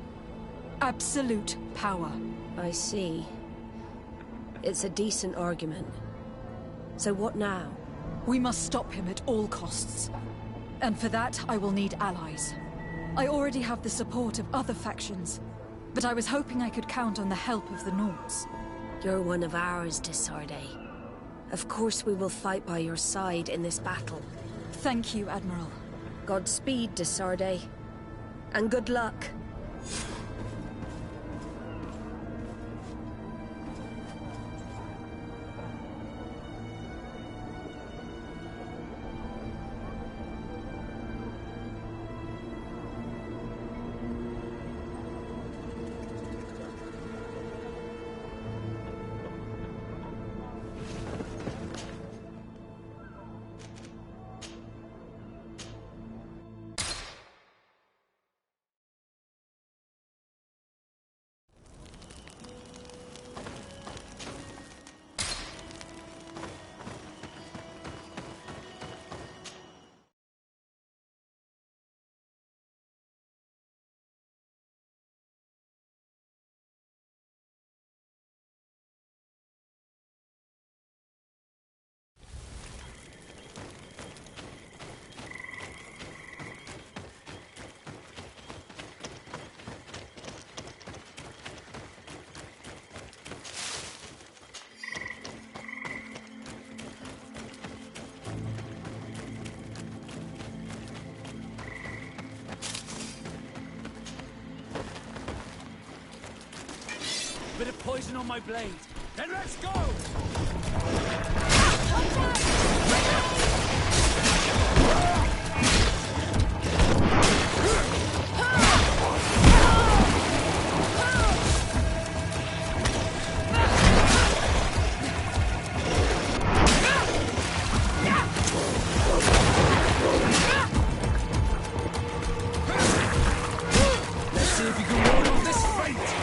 Absolute power. I see. It's a decent argument. So what now? We must stop him at all costs. And for that, I will need allies. I already have the support of other factions, but I was hoping I could count on the help of the Nords. You're one of ours, Desarde. Of course we will fight by your side in this battle. Thank you, Admiral. Godspeed, Desarde. And good luck. Bit of poison on my blade. Then let's go! Let's see if you can ward off this fate!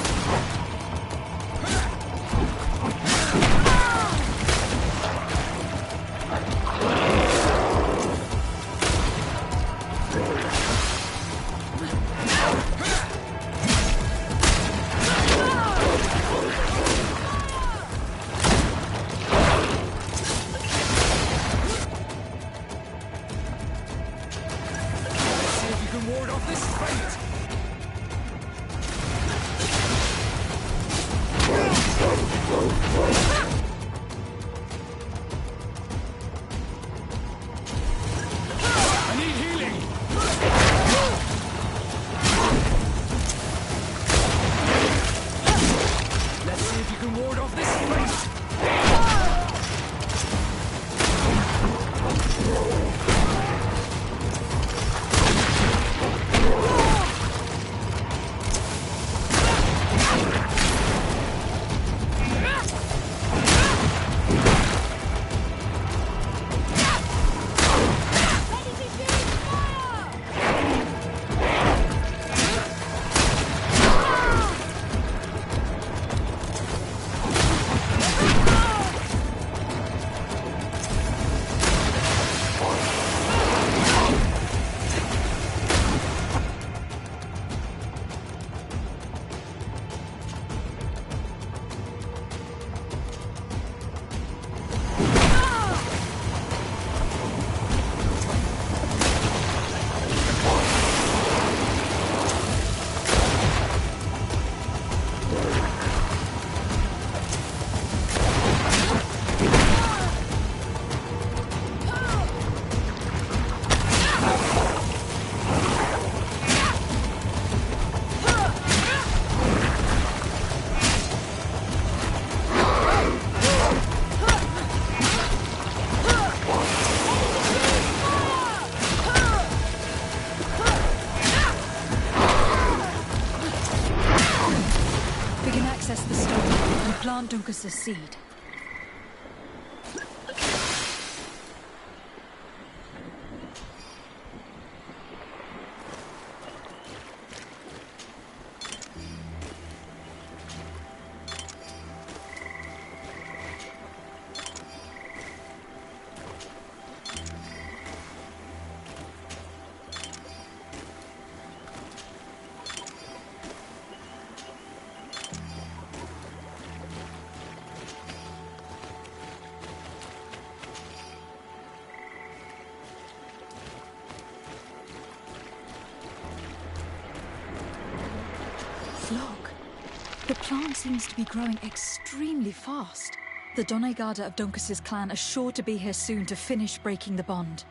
Ward off this fate! I need healing! Let's see if you can ward off this fate! can access the stone and plant Dunkus's seed. Look, the plant seems to be growing extremely fast. The Doneigada of Dunkus's clan are sure to be here soon to finish breaking the bond.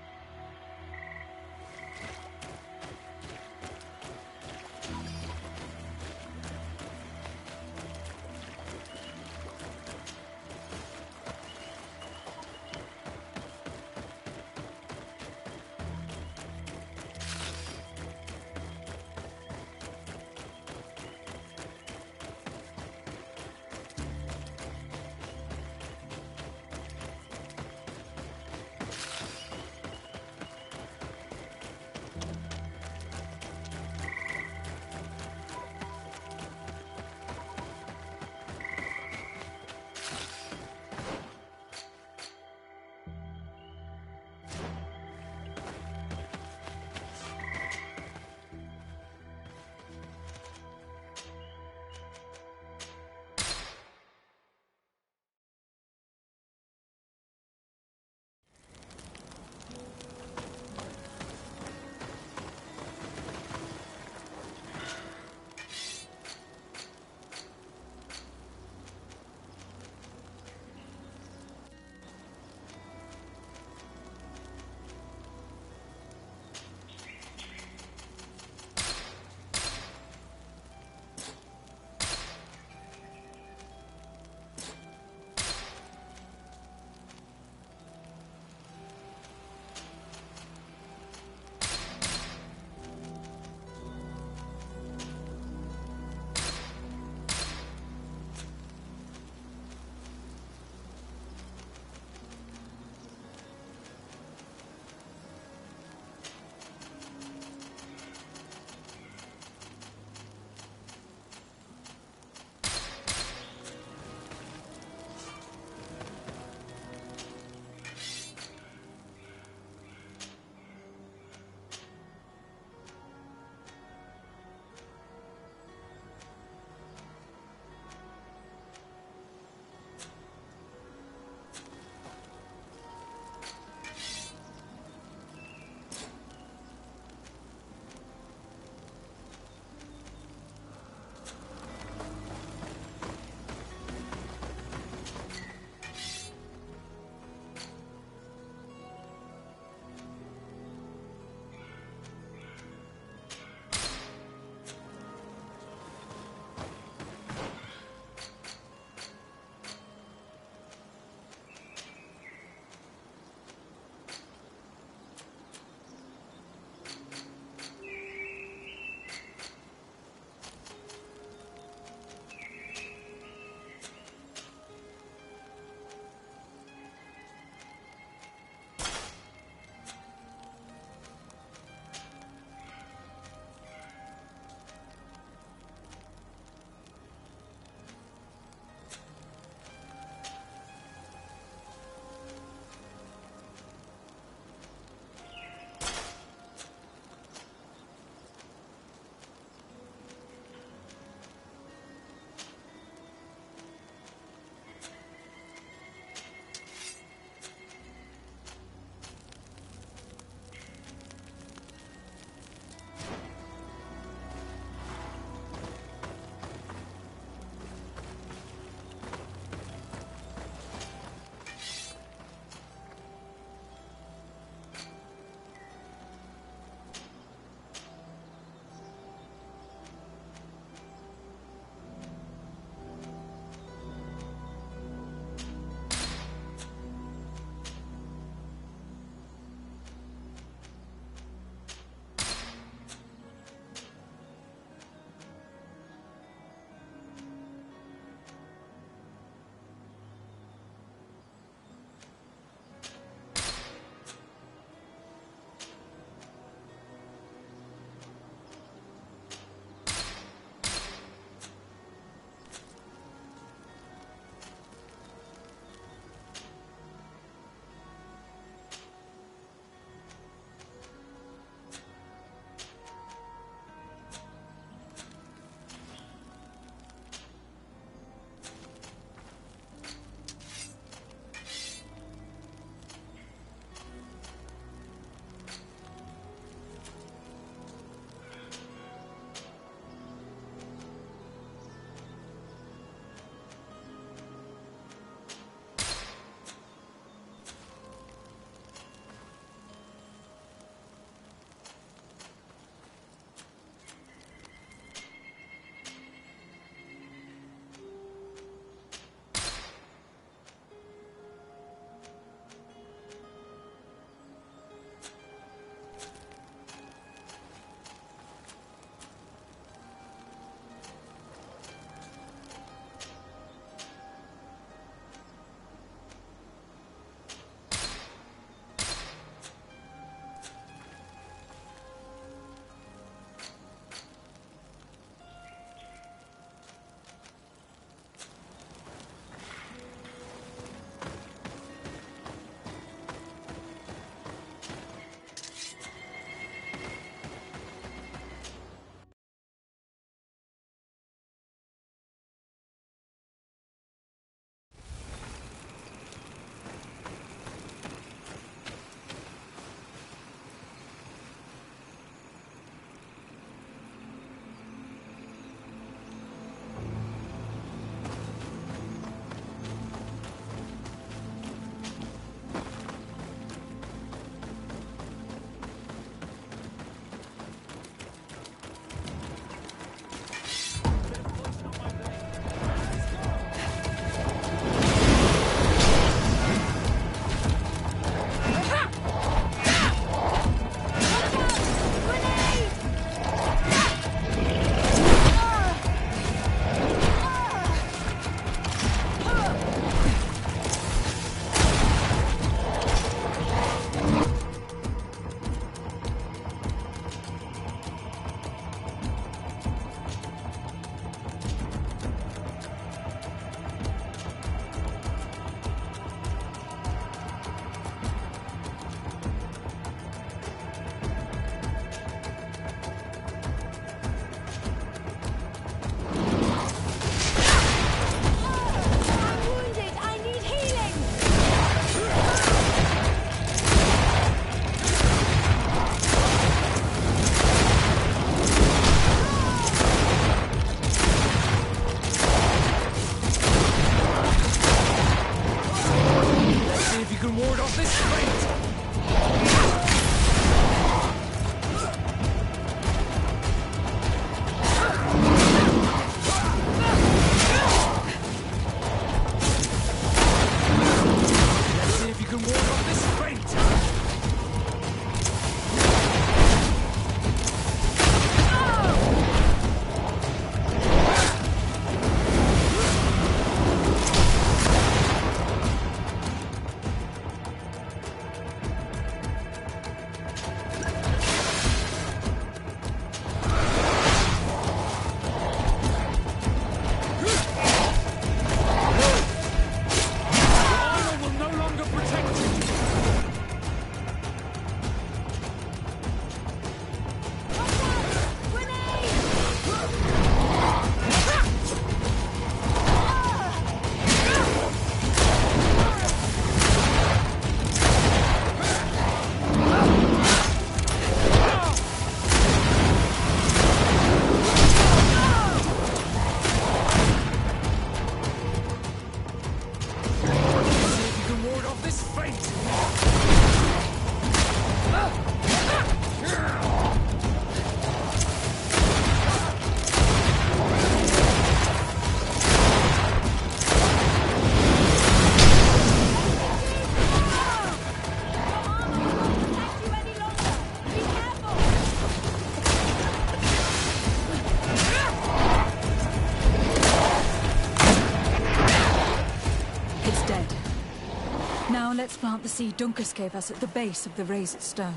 Let's plant the seed Dunkus gave us at the base of the raised stone.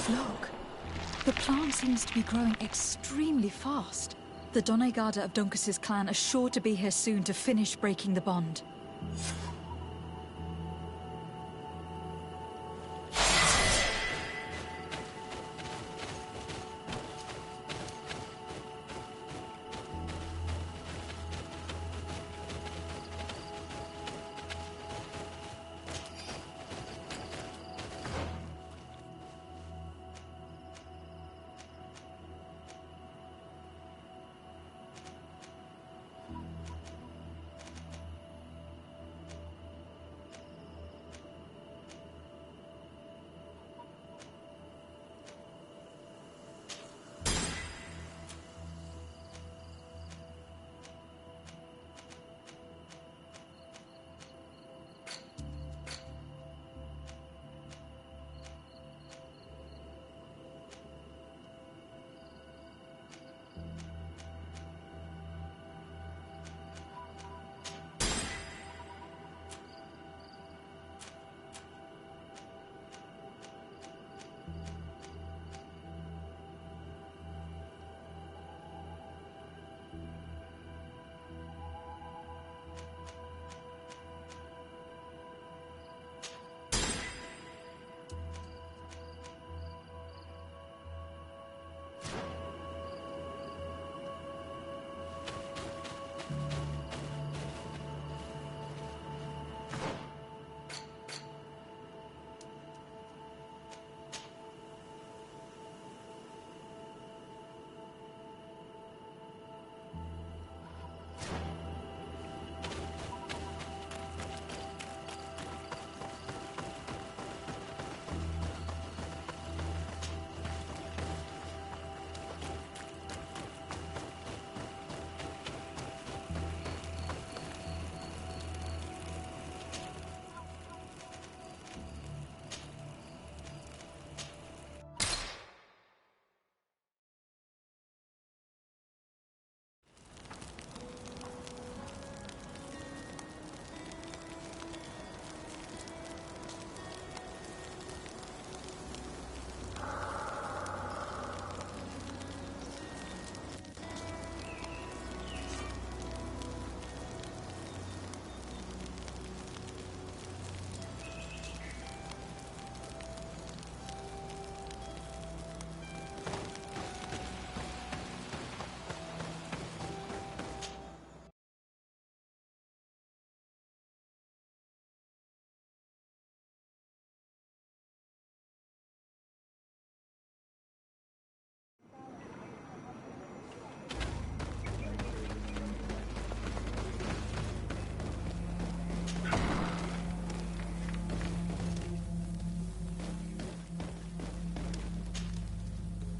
Look, the plant seems to be growing extremely fast. The Doneigada of Dunkus's clan are sure to be here soon to finish breaking the bond.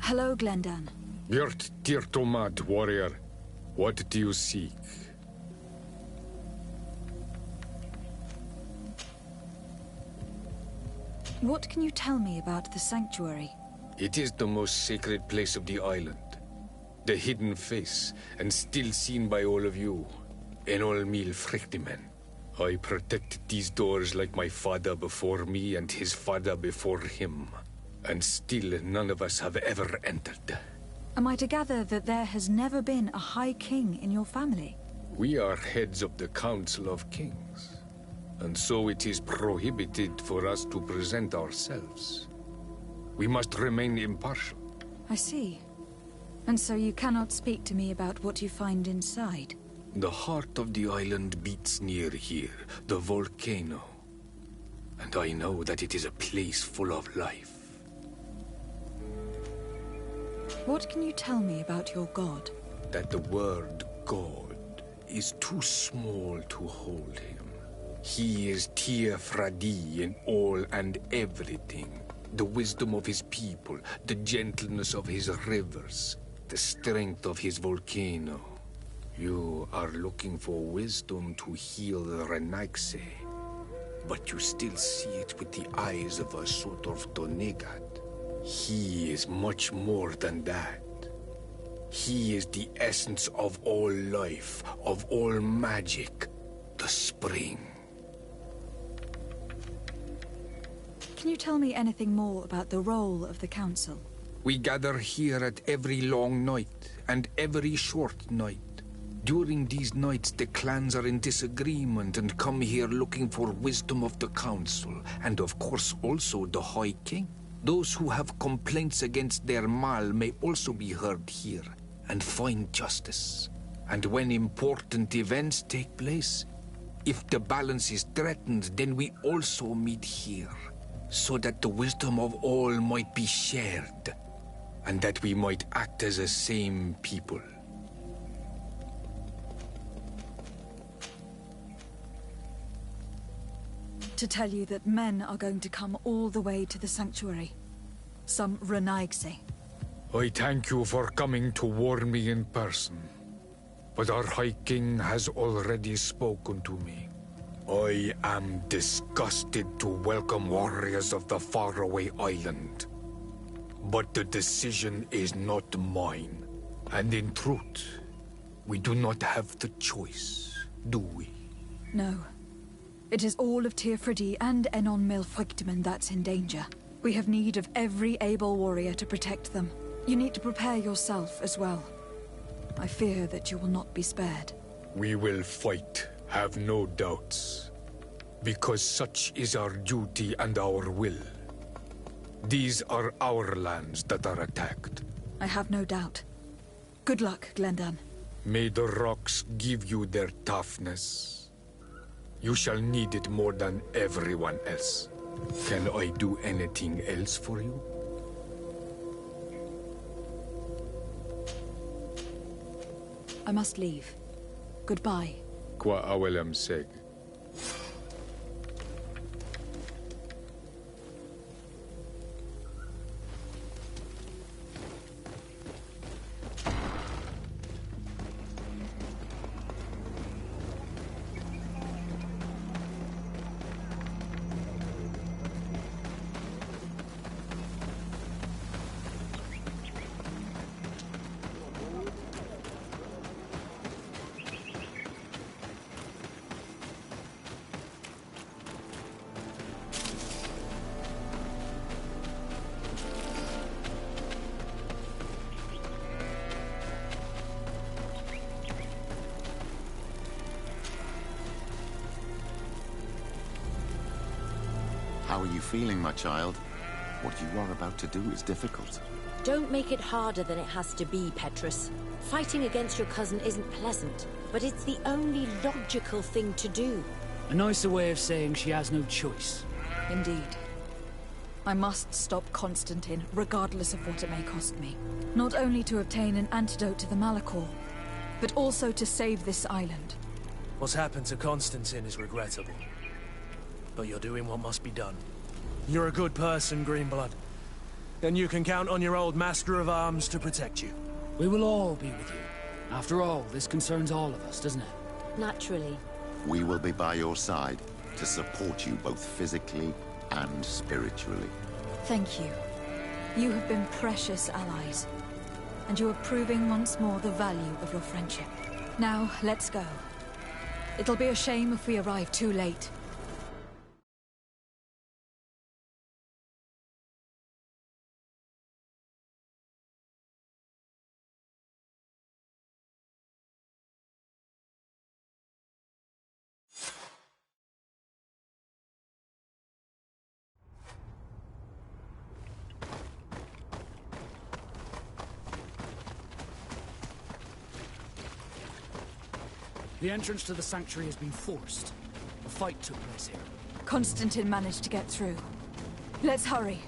Hello, Glendan. Gert Tirtomad, warrior. What do you seek? What can you tell me about the sanctuary? It is the most sacred place of the island. The hidden face, and still seen by all of you. Enol mil frictimen. I protected these doors like my father before me and his father before him. And still none of us have ever entered. Am I to gather that there has never been a High King in your family? We are heads of the Council of Kings. And so it is prohibited for us to present ourselves. We must remain impartial. I see. And so you cannot speak to me about what you find inside? The heart of the island beats near here, the volcano. And I know that it is a place full of life. What can you tell me about your god? That the word God is too small to hold him. He is Tir Fradi in all and everything. The wisdom of his people, the gentleness of his rivers, the strength of his volcano. You are looking for wisdom to heal the Renaigse, but you still see it with the eyes of a sort of Donegad. He is much more than that. He is the essence of all life, of all magic, the spring. Can you tell me anything more about the role of the Council? We gather here at every long night and every short night. During these nights, the clans are in disagreement and come here looking for wisdom of the Council, and of course also the High King. Those who have complaints against their Mal may also be heard here and find justice. And when important events take place, if the balance is threatened, then we also meet here, so that the wisdom of all might be shared, and that we might act as a same people. To tell you that men are going to come all the way to the sanctuary. Some Renaigse. I thank you for coming to warn me in person, but our High King has already spoken to me. I am disgusted to welcome warriors of the faraway island. But the decision is not mine. And in truth, we do not have the choice, do we? No. It is all of Tir Fradi and Enon Milfrictimen that's in danger. We have need of every able warrior to protect them. You need to prepare yourself as well. I fear that you will not be spared. We will fight, have no doubts. Because such is our duty and our will. These are our lands that are attacked. I have no doubt. Good luck, Glendan. May the rocks give you their toughness. You shall need it more than everyone else. Can I do anything else for you? I must leave. Goodbye. Qua awelem seg. How are you feeling, my child? What you are about to do is difficult. Don't make it harder than it has to be, Petrus. Fighting against your cousin isn't pleasant, but it's the only logical thing to do. A nicer way of saying she has no choice. Indeed. I must stop Constantine, regardless of what it may cost me. Not only to obtain an antidote to the Malachor, but also to save this island. What's happened to Constantine is regrettable. But you're doing what must be done. You're a good person, Greenblood. And you can count on your old master of arms to protect you. We will all be with you. After all, this concerns all of us, doesn't it? Naturally. We will be by your side to support you both physically and spiritually. Thank you. You have been precious allies. And you are proving once more the value of your friendship. Now, let's go. It'll be a shame if we arrive too late. The entrance to the sanctuary has been forced. A fight took place here. Constantine managed to get through. Let's hurry.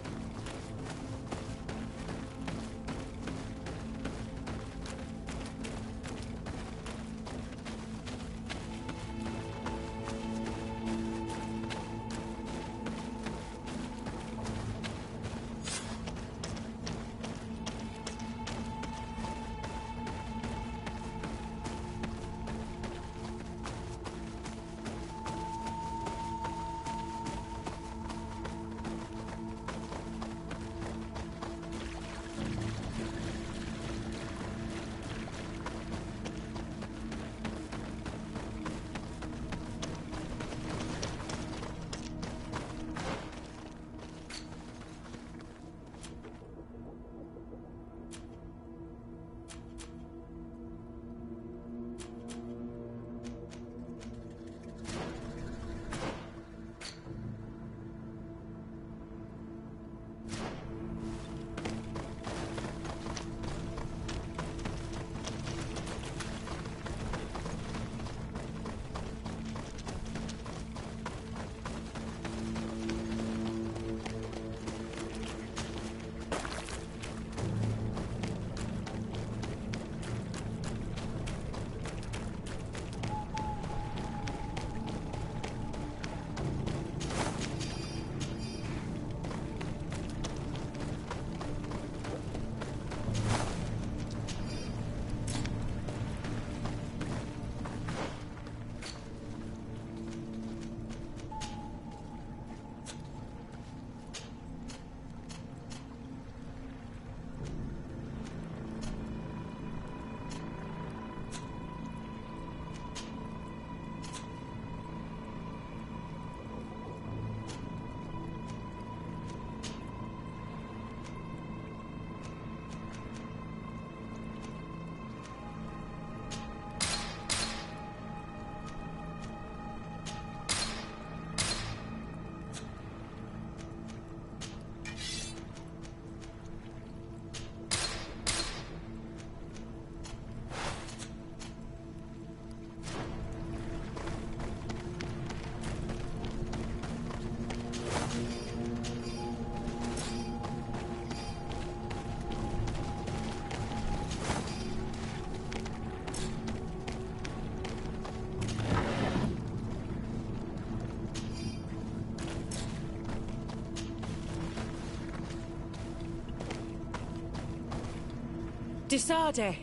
Disarde,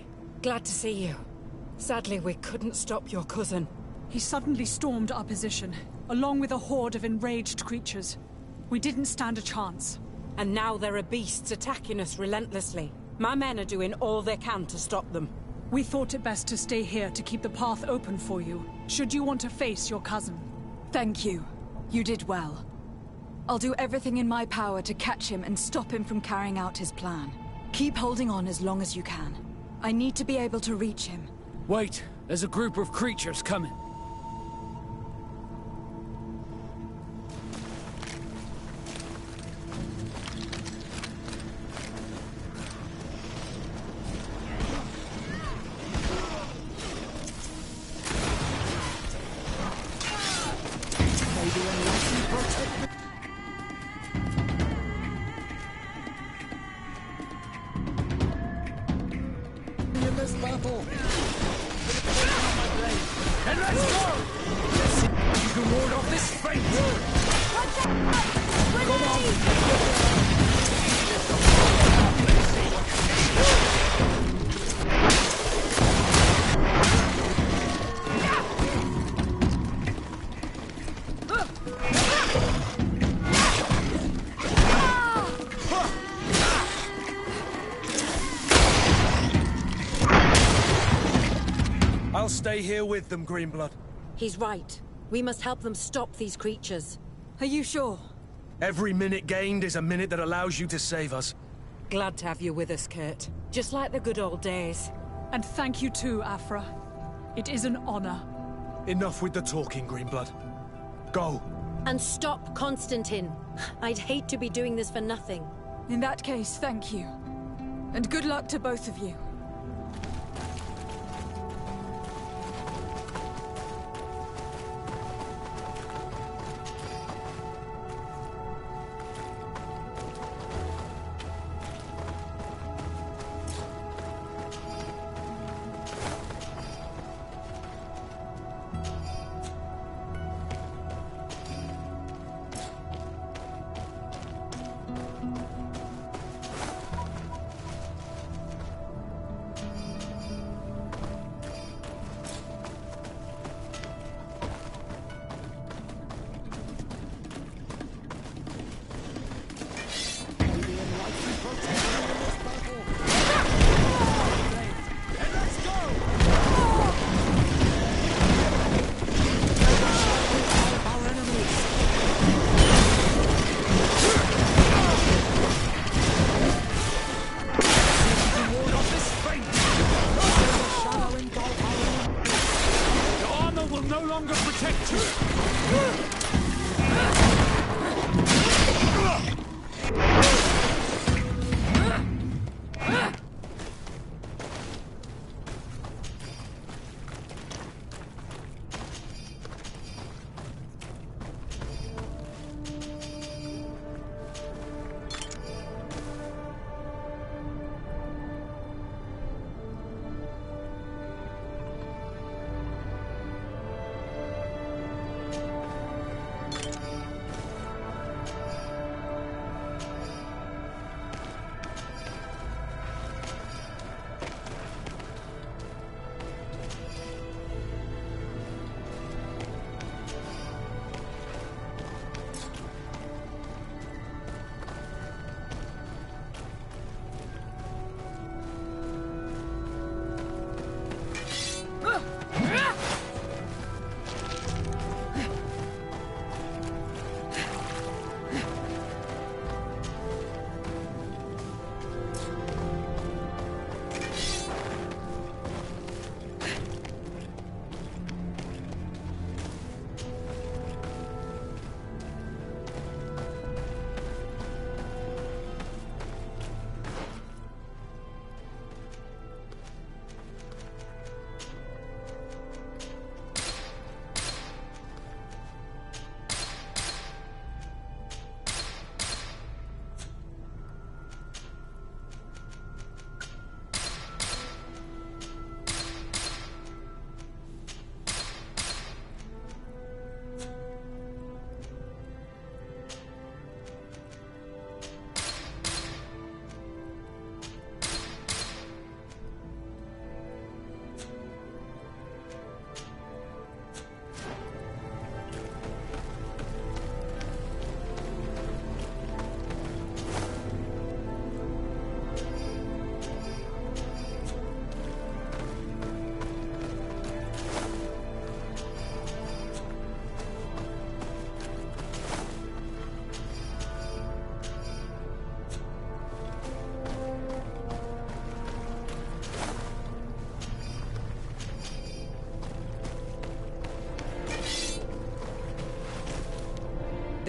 glad to see you. Sadly, we couldn't stop your cousin. He suddenly stormed our position, along with a horde of enraged creatures. We didn't stand a chance. And now there are beasts attacking us relentlessly. My men are doing all they can to stop them. We thought it best to stay here to keep the path open for you, should you want to face your cousin. Thank you. You did well. I'll do everything in my power to catch him and stop him from carrying out his plan. Keep holding on as long as you can. I need to be able to reach him. Wait, there's a group of creatures coming. I'll stay here with them, Greenblood. He's right. We must help them stop these creatures. Are you sure? Every minute gained is a minute that allows you to save us. Glad to have you with us, Kurt. Just like the good old days. And thank you too, Afra. It is an honor. Enough with the talking, Greenblood. Go. And stop Constantine. I'd hate to be doing this for nothing. In that case, thank you. And good luck to both of you.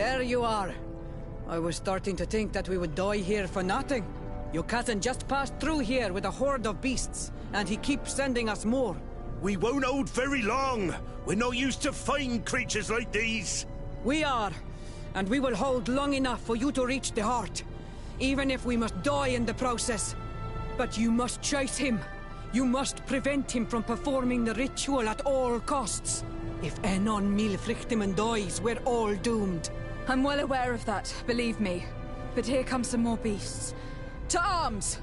There you are. I was starting to think that we would die here for nothing. Your cousin just passed through here with a horde of beasts, and he keeps sending us more. We won't hold very long. We're not used to fighting creatures like these. We are, and we will hold long enough for you to reach the heart, even if we must die in the process. But you must chase him. You must prevent him from performing the ritual at all costs. If Enon Milfrichtiman dies, we're all doomed. I'm well aware of that, believe me. But here come some more beasts. To arms!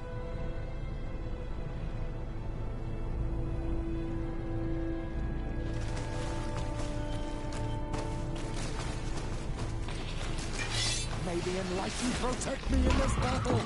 May the Enlightened protect me in this battle!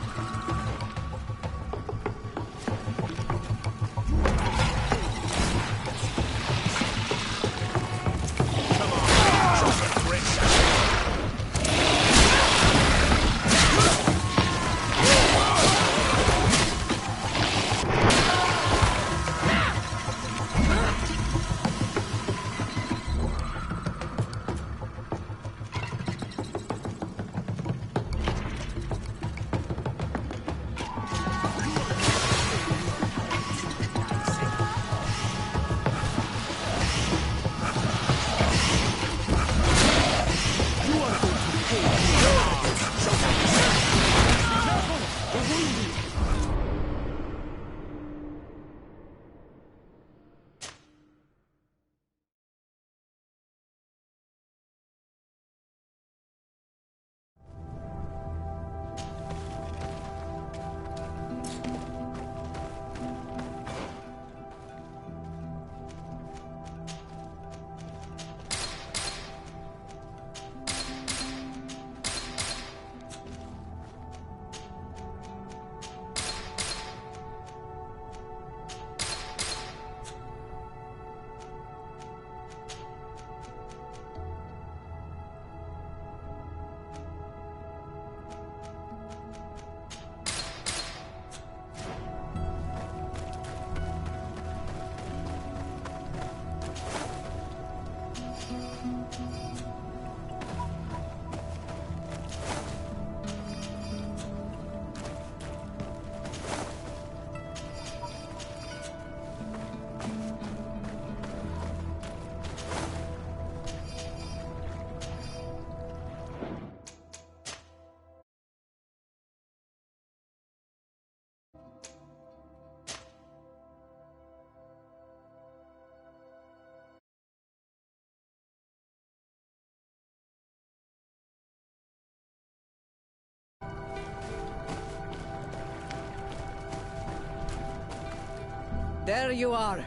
There you are.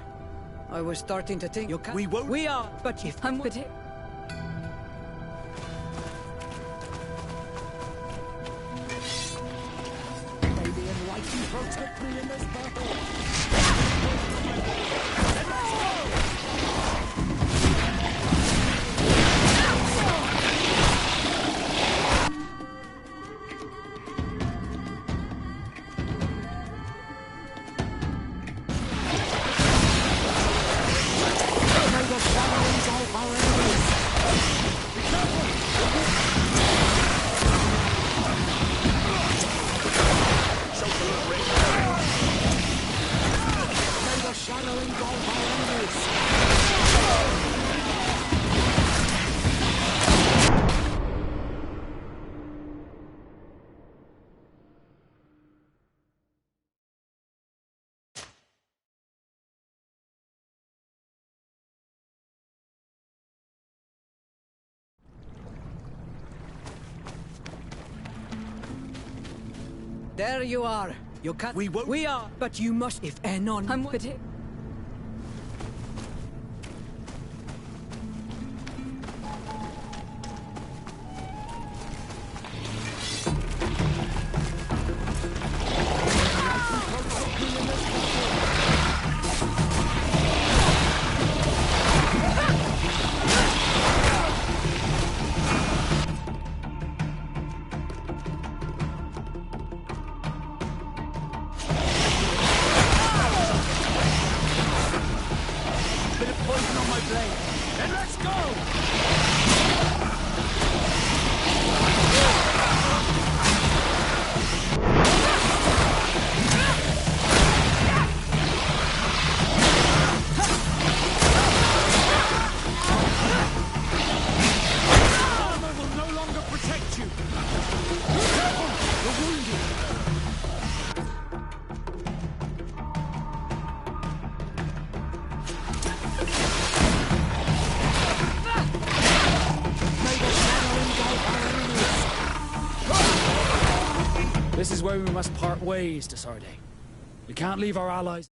I was starting to think... We won't... We are, but if... But it... May the Enlightened protect me in this battle! There you are. You can't... We won't... We are, but you must... If Enon... But it... This is where we must part ways, de Sardet. We can't leave our allies...